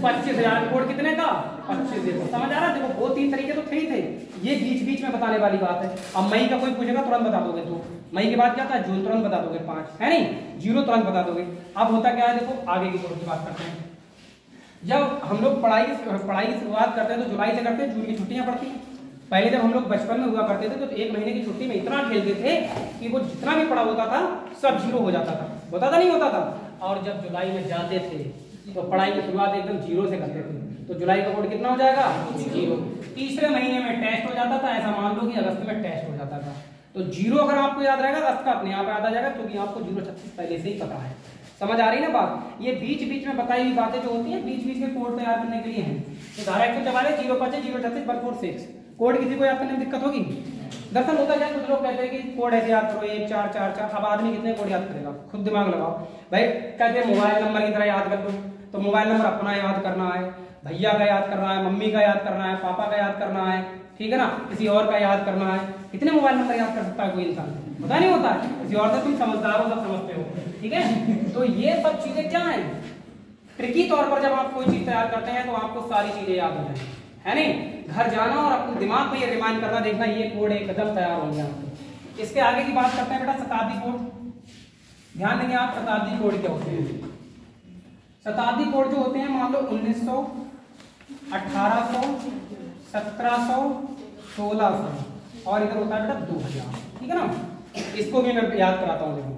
25,000, कोड कितने का 25। देखो समझ आ रहा है, देखो वो 3 तरीके तो थे ही थे, ये बीच बीच में बताने वाली बात है। अब मई का कोई पूछेगा तुरंत बता दोगे 2, मई के बाद क्या था जून, तुरंत बता दोगे 5, है नहीं, 0 तुरंत बता दोगे। अब होता क्या है, देखो आगे की कोड की बात करते हैं। जब हम लोग पढ़ाई की शुरुआत करते हैं तो जुलाई से करते हैं, जून की छुट्टियां पड़ती हैं। पहले जब हम लोग बचपन में हुआ करते थे तो 1 महीने की छुट्टी में इतना खेलते थे कि वो जितना भी पढ़ा होता था सब 0 हो जाता था, होता था नहीं होता था। और जब जुलाई में जाते थे तो पढ़ाई की शुरुआत एकदम 0 से करते थे, तो जुलाई का कोड कितना हो जाएगा 0। तीसरे महीने में टेस्ट हो जाता था, ऐसा मान लो कि अगस्त में टेस्ट हो जाता था। तो 0 अगर आपको याद रहेगा 10 का अपने आप याद आ जाएगा, क्योंकि आपको 036 पहले से ही पता है। समझ आ रही है ना बात? ये बीच बीच में बताई हुई बातें जो होती है बीच बीच में कोड तैयार करने के लिए हैं। तो धारा 144 055 036 146 कोड किसी को याद करने में दिक्कत होगी? दरअसल होता क्या, कुछ लोग कहते हैं कि कोड ऐसे याद करो 1 4 4 4। अब आदमी कितने कोड याद करेगा? खुद दिमाग लगाओ भाई। कहते हैं मोबाइल नंबर की तरह याद कर दो, तो मोबाइल नंबर अपना याद करना है, भैया का याद करना है, मम्मी का याद करना है, पापा का याद करना है, ठीक है ना, किसी और का याद करना है। कितने मोबाइल नंबर याद कर सकता है कोई इंसान? पता नहीं होता है। किसी और से तुम समझदार हो, सब समझते हो, ठीक है। तो ये सब चीजें क्या है, ट्रिकी तौर पर जब आप कोई चीज तैयार करते हैं तो आपको सारी चीजें याद हो जाए, है नहीं? घर जाना और अपने दिमाग में ये रिमाइंड करना, देखना ये कोड एक कदम तैयार हो गया। इसके आगे की बात करते हैं बेटा, शताब्दी कोड। ध्यान देंगे आप, शताब्दी कोड क्या होते हैं? शताब्दी कोड जो होते हैं, मान लो 1900, 1800, 1700, 1600 और इधर होता है बेटा 2000, ठीक है ना। इसको भी मैं याद कराता हूँ। देखो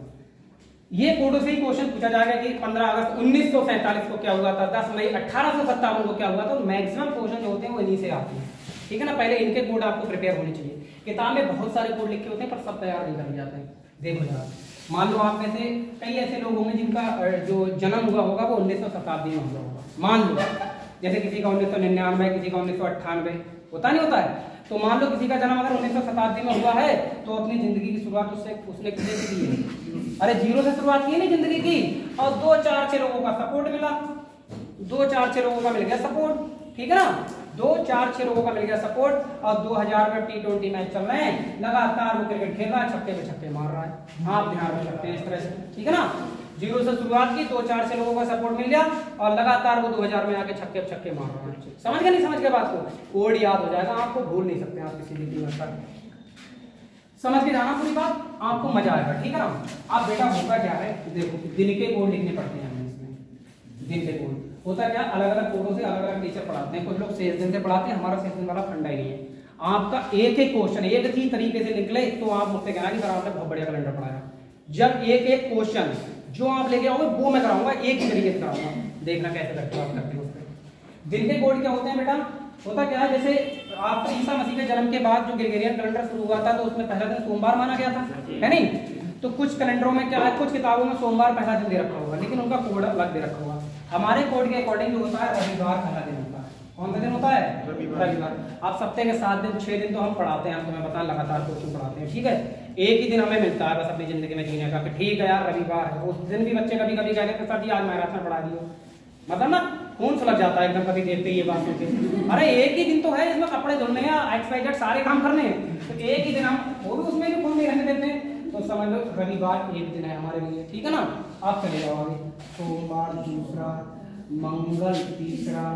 ये कोडों से ही क्वेश्चन पूछा जाएगा कि 15 अगस्त 1947 को क्या हुआ था, 10 मई 1857 को क्या हुआ था। तो मैक्सिमम क्वेश्चन जो होते हैं वो इन्हीं से आते हैं, ठीक है ना। पहले इनके कोड आपको प्रिपेयर होने चाहिए। किताब में बहुत सारे कोड लिखे होते हैं पर सब तैयार नहीं कर जाते हैं। देखो जरा, मान लो आप में से कई ऐसे लोग होंगे जिनका जो जन्म हुआ होगा वो 1900 शताब्दी में हुआ होगा, मान लो। जैसे किसी का 1999, किसी का 1998, होता नहीं होता है। तो मान लो किसी का जन्म अगर 1900 शताब्दी में हुआ है तो अपनी जिंदगी की शुरुआत उसने किससे की है? अरे 0 से शुरुआत की नहीं जिंदगी की, और 2 4 6 लोगों का सपोर्ट मिला, 2 4 6 लोगों का मिल गया सपोर्ट, ठीक है ना। 2 4 6 लोगों का मिल गया सपोर्ट, और 2000 में T20 मैच चल रहे हैं, लगातार वो क्रिकेट खेल रहा है, छक्के पे छक्के मार रहा है। आप ध्यान रख सकते हैं इस तरह से, ठीक है ना। 0 से शुरुआत की, 2 4 6 लोगों का सपोर्ट मिल गया और लगातार वो 2000 में आके छक्के छक्के मार रहा है। समझ गए नहीं समझ गए बात को? कोड याद हो जाएगा आपको, भूल नहीं सकते आप किसी भी कीमत पर। समझ के जाना पूरी बात, आपको मजा आएगा, ठीक है ना। आप बेटा होता क्या है, देखो दिन के कोड लिखने पड़ते हैं हमें इसमें। दिन के कोड होता क्या, अलग अलग कोडों से अलग अलग टीचर पढ़ाते हैं। कुछ लोग शेष दिन से पढ़ाते हैं, हमारा शेष दिन वाला फंडा ही नहीं है। आपका एक एक क्वेश्चन एक ही तरीके से निकले तो आप मुझसे कहना कि सर आपने बहुत बढ़िया कैलेंडर पढ़ाया। जब एक एक क्वेश्चन जो आप लेके आओगे वो मैं कराऊंगा, एक ही तरीके से कराऊंगा, देखना कैसे करते हो आप करते हो। दिन के कोड क्या होते हैं बेटा? होता क्या है, जैसे आप ईसा मसीह के जन्म के बाद जो ग्रेगोरियन कैलेंडर शुरू हुआ था तो उसमें पहला दिन सोमवार माना गया था, है नहीं? तो कुछ कैलेंडरों में क्या है, कुछ किताबों में सोमवार पहला दिन दे रखा होगा, लेकिन उनका कोड अलग दे रखा होगा। हमारे कोड के अकॉर्डिंग जो होता है रविवार पहला दिन होता है। कौन सा दिन होता है? रविवार। आप सप्ताह के 7 दिन 6 दिन तो हम पढ़ाते हैं, हम तुम्हें बताएं लगातार कोचिंग पढ़ाते हैं, ठीक है। एक ही दिन हमें मिलता है बस अपनी जिंदगी में जीने का, कि ठीक है यार रविवार है। उस दिन भी बच्चे कभी कभी कहते हैं सर जी आज मैराथन पढ़ा दियो, मतलब ना खून सुलग जाता है एकदम कभी देखते ही ये बात सुनते। अरे एक ही दिन तो है, इसमें कपड़े धुलने हैं, XYZ सारे काम करने हैं, तो एक ही दिन हम वो भी उसमें भी खून नहीं रहने देते हैं। तो समझ लो रविवार एक दिन है हमारे लिए, ठीक है ना। आप चले जाओ आगे, सोमवार दूसरा, मंगल तीसरा,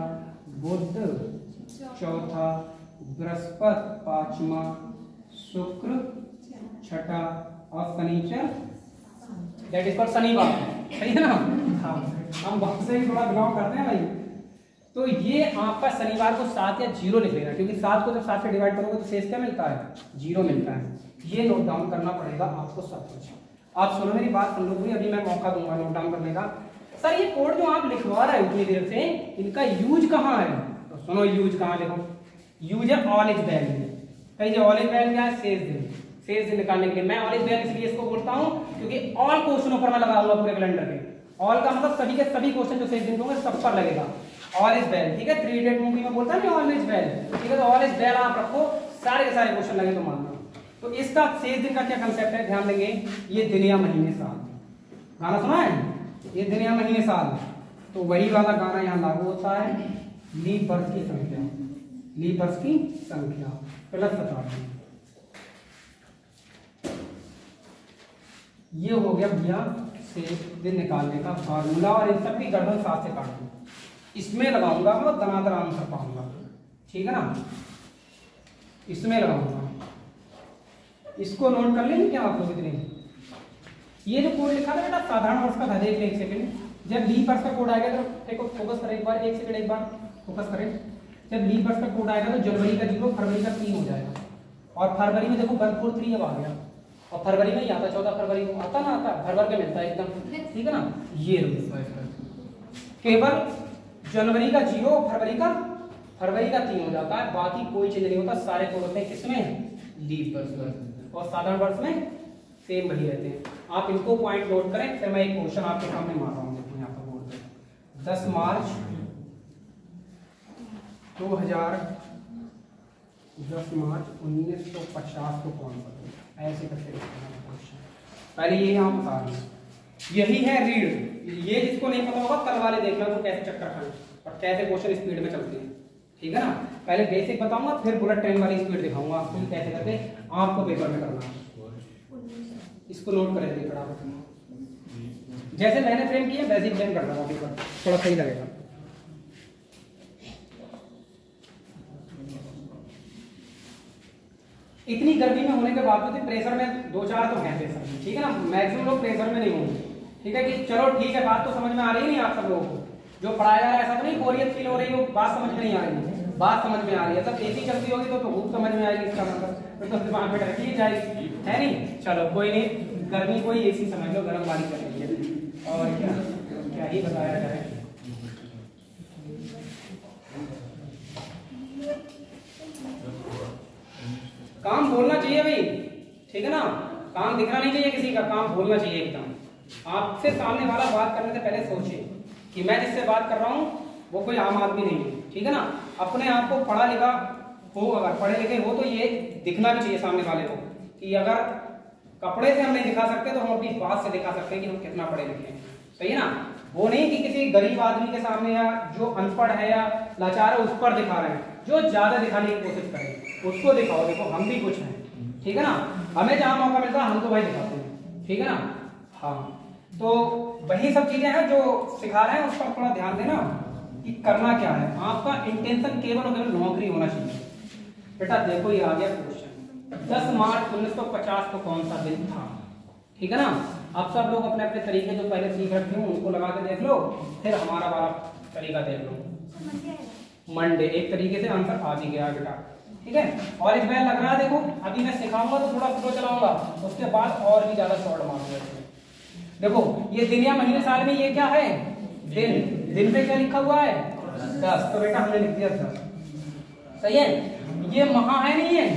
बुध चौथा, बृहस्पति पांचवा, शुक्र छठा और शनिचर दैट इज कॉल्ड शनिवार, सही है ना। हाँ हम वहां से ही थोड़ा बिलोंग करते हैं भाई। तो ये आपका शनिवार को 7 या 0 लिख लेना, क्योंकि 7 को जब 7 से डिवाइड करोगे तो शेष क्या मिलता है? 0 मिलता है। ये नोट डाउन करना पड़ेगा आपको सब कुछ। आप सुनो मेरी बात, सुन लो पूरी, अभी मैं मौका दूंगा नोट डाउन करने का। सर ये कोड जो आप लिखवा रहे हो इतनी देर से, इनका यूज कहाँ है? तो सुनो यूज कहाँ, देखो यूज है ऑल इज वेल में। कहीं जो ऑल इज वेल क्या है? शेष दिन, शेष दिन निकालने के लिए। मैं ऑल इज वेल इसलिए इसको बोलता हूँ क्योंकि ऑल क्वेश्चनों पर मैं लगाऊंगा पूरे कैलेंडर पे। ऑल का मतलब सभी के सभी क्वेश्चन जो शेष दिन होंगे सब पर लगेगा ऑल इज वेल, ठीक है। 3 इडियट मूवी में बोलता है ना ऑल इज वेल, ठीक है। तो ऑल इज वेल आप रखो, सारे के सारे क्वेश्चन लगे तो मानना। तो इसका शेष दिन का क्या कंसेप्ट है ध्यान देंगे, ये दिन या महीने साल। गाना सुना है? ये दिन या महीने साल, तो वही वाला गाना यहाँ लागू होता है। लीप वर्ष की संख्या, लीप वर्ष की संख्या प्लस 17, ये हो गया भैया से दिन निकालने का फार्मूला। और इन सब की गणना 7 से काट दूं, इसमें लगाऊंगा मैं दनादर आंसर पाऊंगा, ठीक है ना। इसमें लगाऊंगा, इसको नोट कर लेंगे क्या आप लोग इतने? ये जो कोड लिखा था बेटा साधारण वर्ष का था, देख लें एक सेकंड। जब लीप वर्ष का कोड आएगा तो देखो फोकस करें एक बार, एक सेकंड एक बार फोकस करें। जब लीप वर्ष का कोड आएगा तो जनवरी का 0, फरवरी का 3 हो जाएगा। और फरवरी में देखो 143 अब आ गया, और फरवरी में ही आता, 14 फरवरी को आता ना, आता फरवरी में मिलता है एकदम, ठीक है ना। ये केवल जनवरी का 0, फरवरी का 3 हो जाता है, बाकी कोई चीज नहीं होता। सारे कोड होते हैं किसमें? लीप वर्ष। और साधारण वर्ष में सेम वही रहते हैं। आप इनको पॉइंट नोट करें, फिर मैं एक क्वेश्चन आपके सामने मार रहा हूँ। देखो यहाँ पर बोर्ड पे 10 मार्च 1950 को कौन सा, ऐसे करके क्वेश्चन पहले ये यहाँ बता रहे हैं। यही है रीड। ये जिसको नहीं पता होगा कल वाले देखना वो कैसे चक्कर खाए और कैसे क्वेश्चन स्पीड में चलते हैं, ठीक है ना। पहले बेसिक बताऊंगा, फिर बुलेट ट्रेन वाली स्पीड दिखाऊंगा आपको कैसे करके आपको पेपर में करना है। इसको नोट करें जैसे मैंने फ्रेम किया वैसे ही फ्रेम कर रहा हूँ, पेपर थोड़ा सही लगेगा। इतनी गर्मी में होने के बावजूद प्रेशर में 2-4 तो हैं प्रेशर में, ठीक है ना। मैक्सिमम लोग प्रेशर में नहीं होंगे, ठीक है कि चलो ठीक है, बात तो समझ में आ रही है नहीं आप सब लोगों को। जो पढ़ाया जा रहा है ऐसा तो नहीं बोरियत फील हो रही हो, बात समझ में नहीं आ रही है, बात समझ में आ रही है। सब एसी चलती होगी तो खूब समझ में आएगी, इसका मतलब फिर तो दिमाग में रखी जाएगी, है नहीं। चलो कोई नहीं, गर्मी कोई एसी समझ लो, गर्म वाली कर रही है। और क्या ही बताया जाए। काम बोलना चाहिए भाई, ठीक है ना। काम दिखना नहीं चाहिए किसी का, काम बोलना चाहिए एकदम। आपसे सामने वाला बात करने से पहले सोचे कि मैं जिससे बात कर रहा हूँ वो कोई आम आदमी नहीं है, ठीक है ना। अपने आप को पढ़ा लिखा हो, अगर पढ़े लिखे हो तो ये दिखना भी चाहिए सामने वाले को कि अगर कपड़े से हम नहीं दिखा सकते तो हम अपनी बात से दिखा सकते हैं कि हम कितना पढ़े लिखे हैं, सही है ना। वो नहीं कि किसी गरीब आदमी के सामने या जो अनपढ़ है या लाचार है उस पर दिखा रहे हैं। जो ज्यादा दिखाने की कोशिश करें उसको दिखाओ, देखो हम भी कुछ हैं, ठीक है ना। हमें जहां मौका मिलता है हम तो भाई दिखाते हैं, ठीक है ना। हाँ, तो वही सब चीजें हैं जो सिखा रहे हैं, उस पर थोड़ा ध्यान देना कि करना क्या है। आपका इंटेंशन केवल और केवल नौकरी होना चाहिए। बेटा देखो ये आ गया क्वेश्चन, 10 मार्च 1950 को कौन सा दिन था, ठीक है ना। आप सब लोग अपने अपने तरीके जो पहले सीख रखे हो उनको लगा के देख लो, फिर हमारा वाला तरीका देख लो। मंडे एक तरीके से आंसर आ भी गया बेटा, ठीक है। और इस बार लग रहा है, देखो अभी मैं सिखाऊंगा तो थोड़ा स्लो चलाऊंगा, उसके बाद और भी ज्यादा शॉर्ट मारूंगा। देखो ये दिन या महीने साल में ये क्या है, दिन। दिन पे क्या लिखा हुआ है 10, तो बेटा हमने लिख दिया 10, सही है। ये महा है नहीं है,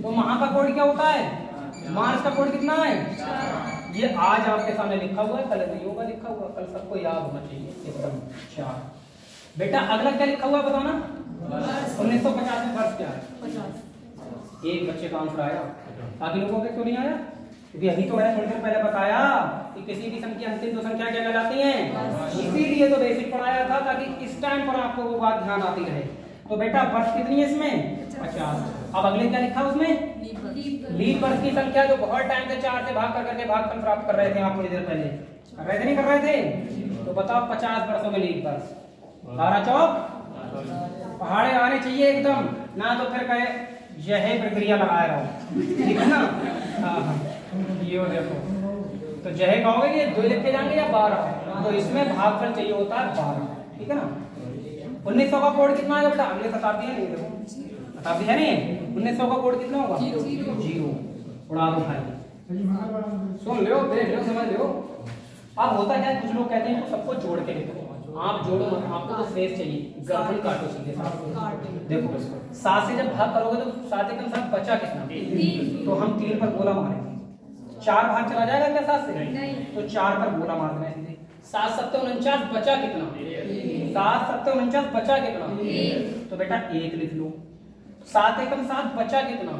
तो महा का कोड क्या होता है, मार्च का कोड कितना है। ये आज आपके सामने लिखा हुआ है, कल नहीं होगा लिखा हुआ, कल सबको याद होना चाहिए एकदम 4। बेटा अगला क्या लिखा हुआ बताना, 1950 में वर्ष क्या है 50। एक बच्चे का आंसर आया, बाकी लोगों के क्यों नहीं आया, क्योंकि अभी तो मैंने थोड़ी देर पहले बताया कि किसी भी संख्या अंतिम दो संख्या क्या कहलाती हैं, इसीलिए तो बेसिक पढ़ाया था ताकि इस टाइम पर आपको वो बात ध्यान आती रहे। तो बेटा वर्ष कितनी है इसमें 50। अब अगले क्या लिखा उसमें, लीप वर्ष की संख्या, जो बहुत टाइम से 4 से भाग करके भागफल प्राप्त कर रहे थे आप थोड़ी देर पहले, कर रहे थे नहीं कर रहे थे। तो बताओ 50 वर्षों में लीप वर्ष 12 चौक पहाड़े आने चाहिए एकदम, ना तो फिर कहे यह प्रक्रिया लगाए रहो, ठीक है ना। हाँ, ये देखो तो जय कहोगे कि 2 लिख के जाएंगे या 12, तो इसमें भागफल चाहिए होता है 12, ठीक है ना। 1900 का कोड कितना है बेटा, अगले शताब्दी है नहीं, देखो शताब्दी है नहीं, 1900 का कोड कितना होगा 0। उड़ा दो भाई, सुन लो, देख लो, समझ लो। अब होता क्या, कुछ लोग कहते हैं सबको जोड़ के लिखो, आप जोड़ो मत, आपको तो फ्रेज चाहिए, गर्दन काटो सीधे साथ। देखो 7 से जब भाग करोगे तो 7 के साथ बचा कितना, तो हम 3 पर गोला मारेंगे, 4 भाग चला जाएगा क्या 7 से, तो 4 पर गोला मार देना सीधे। 7 7 49 बचा कितना, 7 7 49 बचा कितना, तो बेटा 1 लिख लो। 7 एकम 7 बचा कितना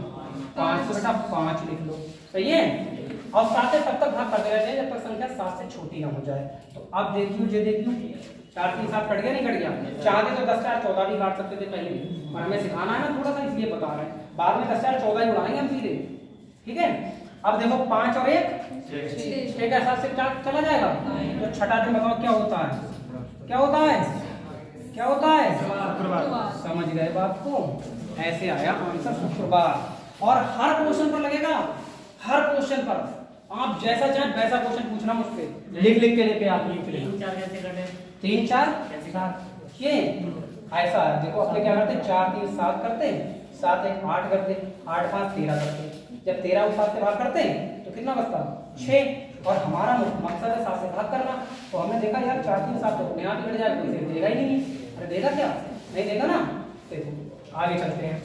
5, तो बेटा 5 लिख लो, सही है। और 7 से तब तक भाग करते रहते हैं जब तक संख्या 7 से छोटी ना हो जाए। तो अब देखियो, ये देखियो 4 3 7 कट गया नहीं कट गया, चाहते तो 10 4 14 भी काट सकते थे पहले, पर हमें सिखाना है ना थोड़ा सा, इसलिए बता रहे हैं। बाद में 10 4 14 ही उड़ाएंगे हम सीधे, ठीक है। अब देखो 5 और 1 6 का 7 से 4 चला जाएगा, तो छठा दिन बताओ क्या होता है, क्या होता है, क्या होता है, समझ गए बात को। ऐसे आया आंसर शुक्रवार। और हर क्वेश्चन पर लगेगा, हर क्वेश्चन पर आप जैसा चाहे वैसा क्वेश्चन पूछना मुझसे, लिख लिख के लेके आप लिख लेना। 3 4 ये ऐसा है, देखो अपने क्या करते 4 3 7 करते, 7 1 8 करते, 8 5 13 करते। जब 13 को 7 से भाग करते तो कितना बचता 6, और हमारा मकसद है 7 से भाग करना। तो हमने देखा यार 4 3 7 तो अपने आप ही कट जाएगा, कोई देगा ही नहीं। अरे देगा क्या, नहीं देगा ना। देखो आगे चलते हैं।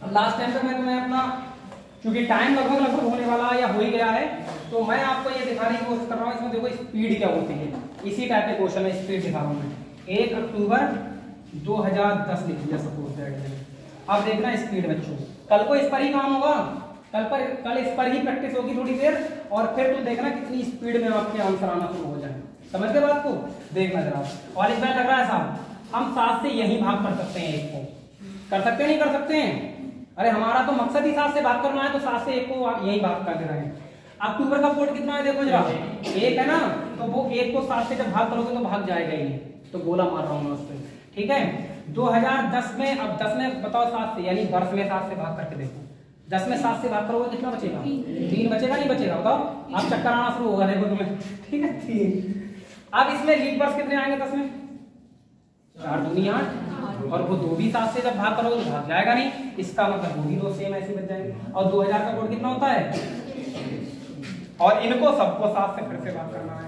अब लास्ट टाइम पे मैं तुम्हें अपना क्योंकि टाइम लगभग होने वाला है या हो ही गया है, तो मैं आपको ये दिखाने की कोशिश कर रहा हूँ। इसमें देखो स्पीड क्या होती है, इसी टाइप के क्वेश्चन है, स्पीड दिखा रहा हूँ मैं। 1 अक्टूबर 2010 लिख दिया सपोज दैट। अब देखना स्पीड बच्चों, कल को इस पर ही काम होगा, कल इस पर ही प्रैक्टिस होगी थोड़ी देर, और फिर तुम देखना कितनी स्पीड में आपके आंसर आना शुरू हो जाए। समझ गए बात को? देखना जरा। और इस बार लग रहा है साहब हम 7 से यही भाग कर सकते हैं, 1 को कर सकते हैं, नहीं कर सकते हैं? अरे हमारा तो मकसद ही 7 से भाग करना है, तो 7 से 1 को आप यही भाग कर दे रहे हैं। अक्टूबर का कोड कितना है देखो जरा, 1 है ना, तो वो 1 को 7 से जब भाग करोगे तो भाग जाएगा ही, तो गोला मार रहा हूँ मैं उस पर। ठीक है, 2010 में, अब 10 में बताओ 7 से, यानी वर्ष में 7 से भाग करके देखो। 10 में 7 से भाग करोगे कितना बचेगा? 3 बचेगा, नहीं बचेगा? बताओ, अब चक्कर आना शुरू होगा देखो तुम्हें। ठीक है, 3। अब इसमें लीप वर्ष कितने आएंगे 10 में? 4 दूनी 8, और वो 2 भी 7 से जब भाग करोगे तो भाग जाएगा नहीं, इसका मतलब वो भी 2 सेम ऐसे बच जाएंगे। और 2000 का कोड कितना होता है? और इनको सबको 7 से फिर से भाग करना है,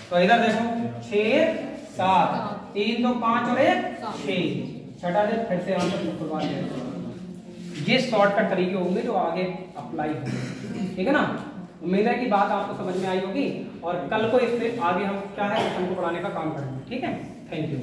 तो इधर देखो 6 7, 3 2 5 और 1 6, छठा दिन फिर से आंसर निकलवा दिया। ये शॉर्टकट तरीके होंगे जो आगे अप्लाई होंगे। ठीक है ना? उम्मीद है कि बात आपको समझ में आई होगी, और कल को इससे आगे हम क्या है हमको पढ़ाने का काम करेंगे। ठीक है, थैंक यू।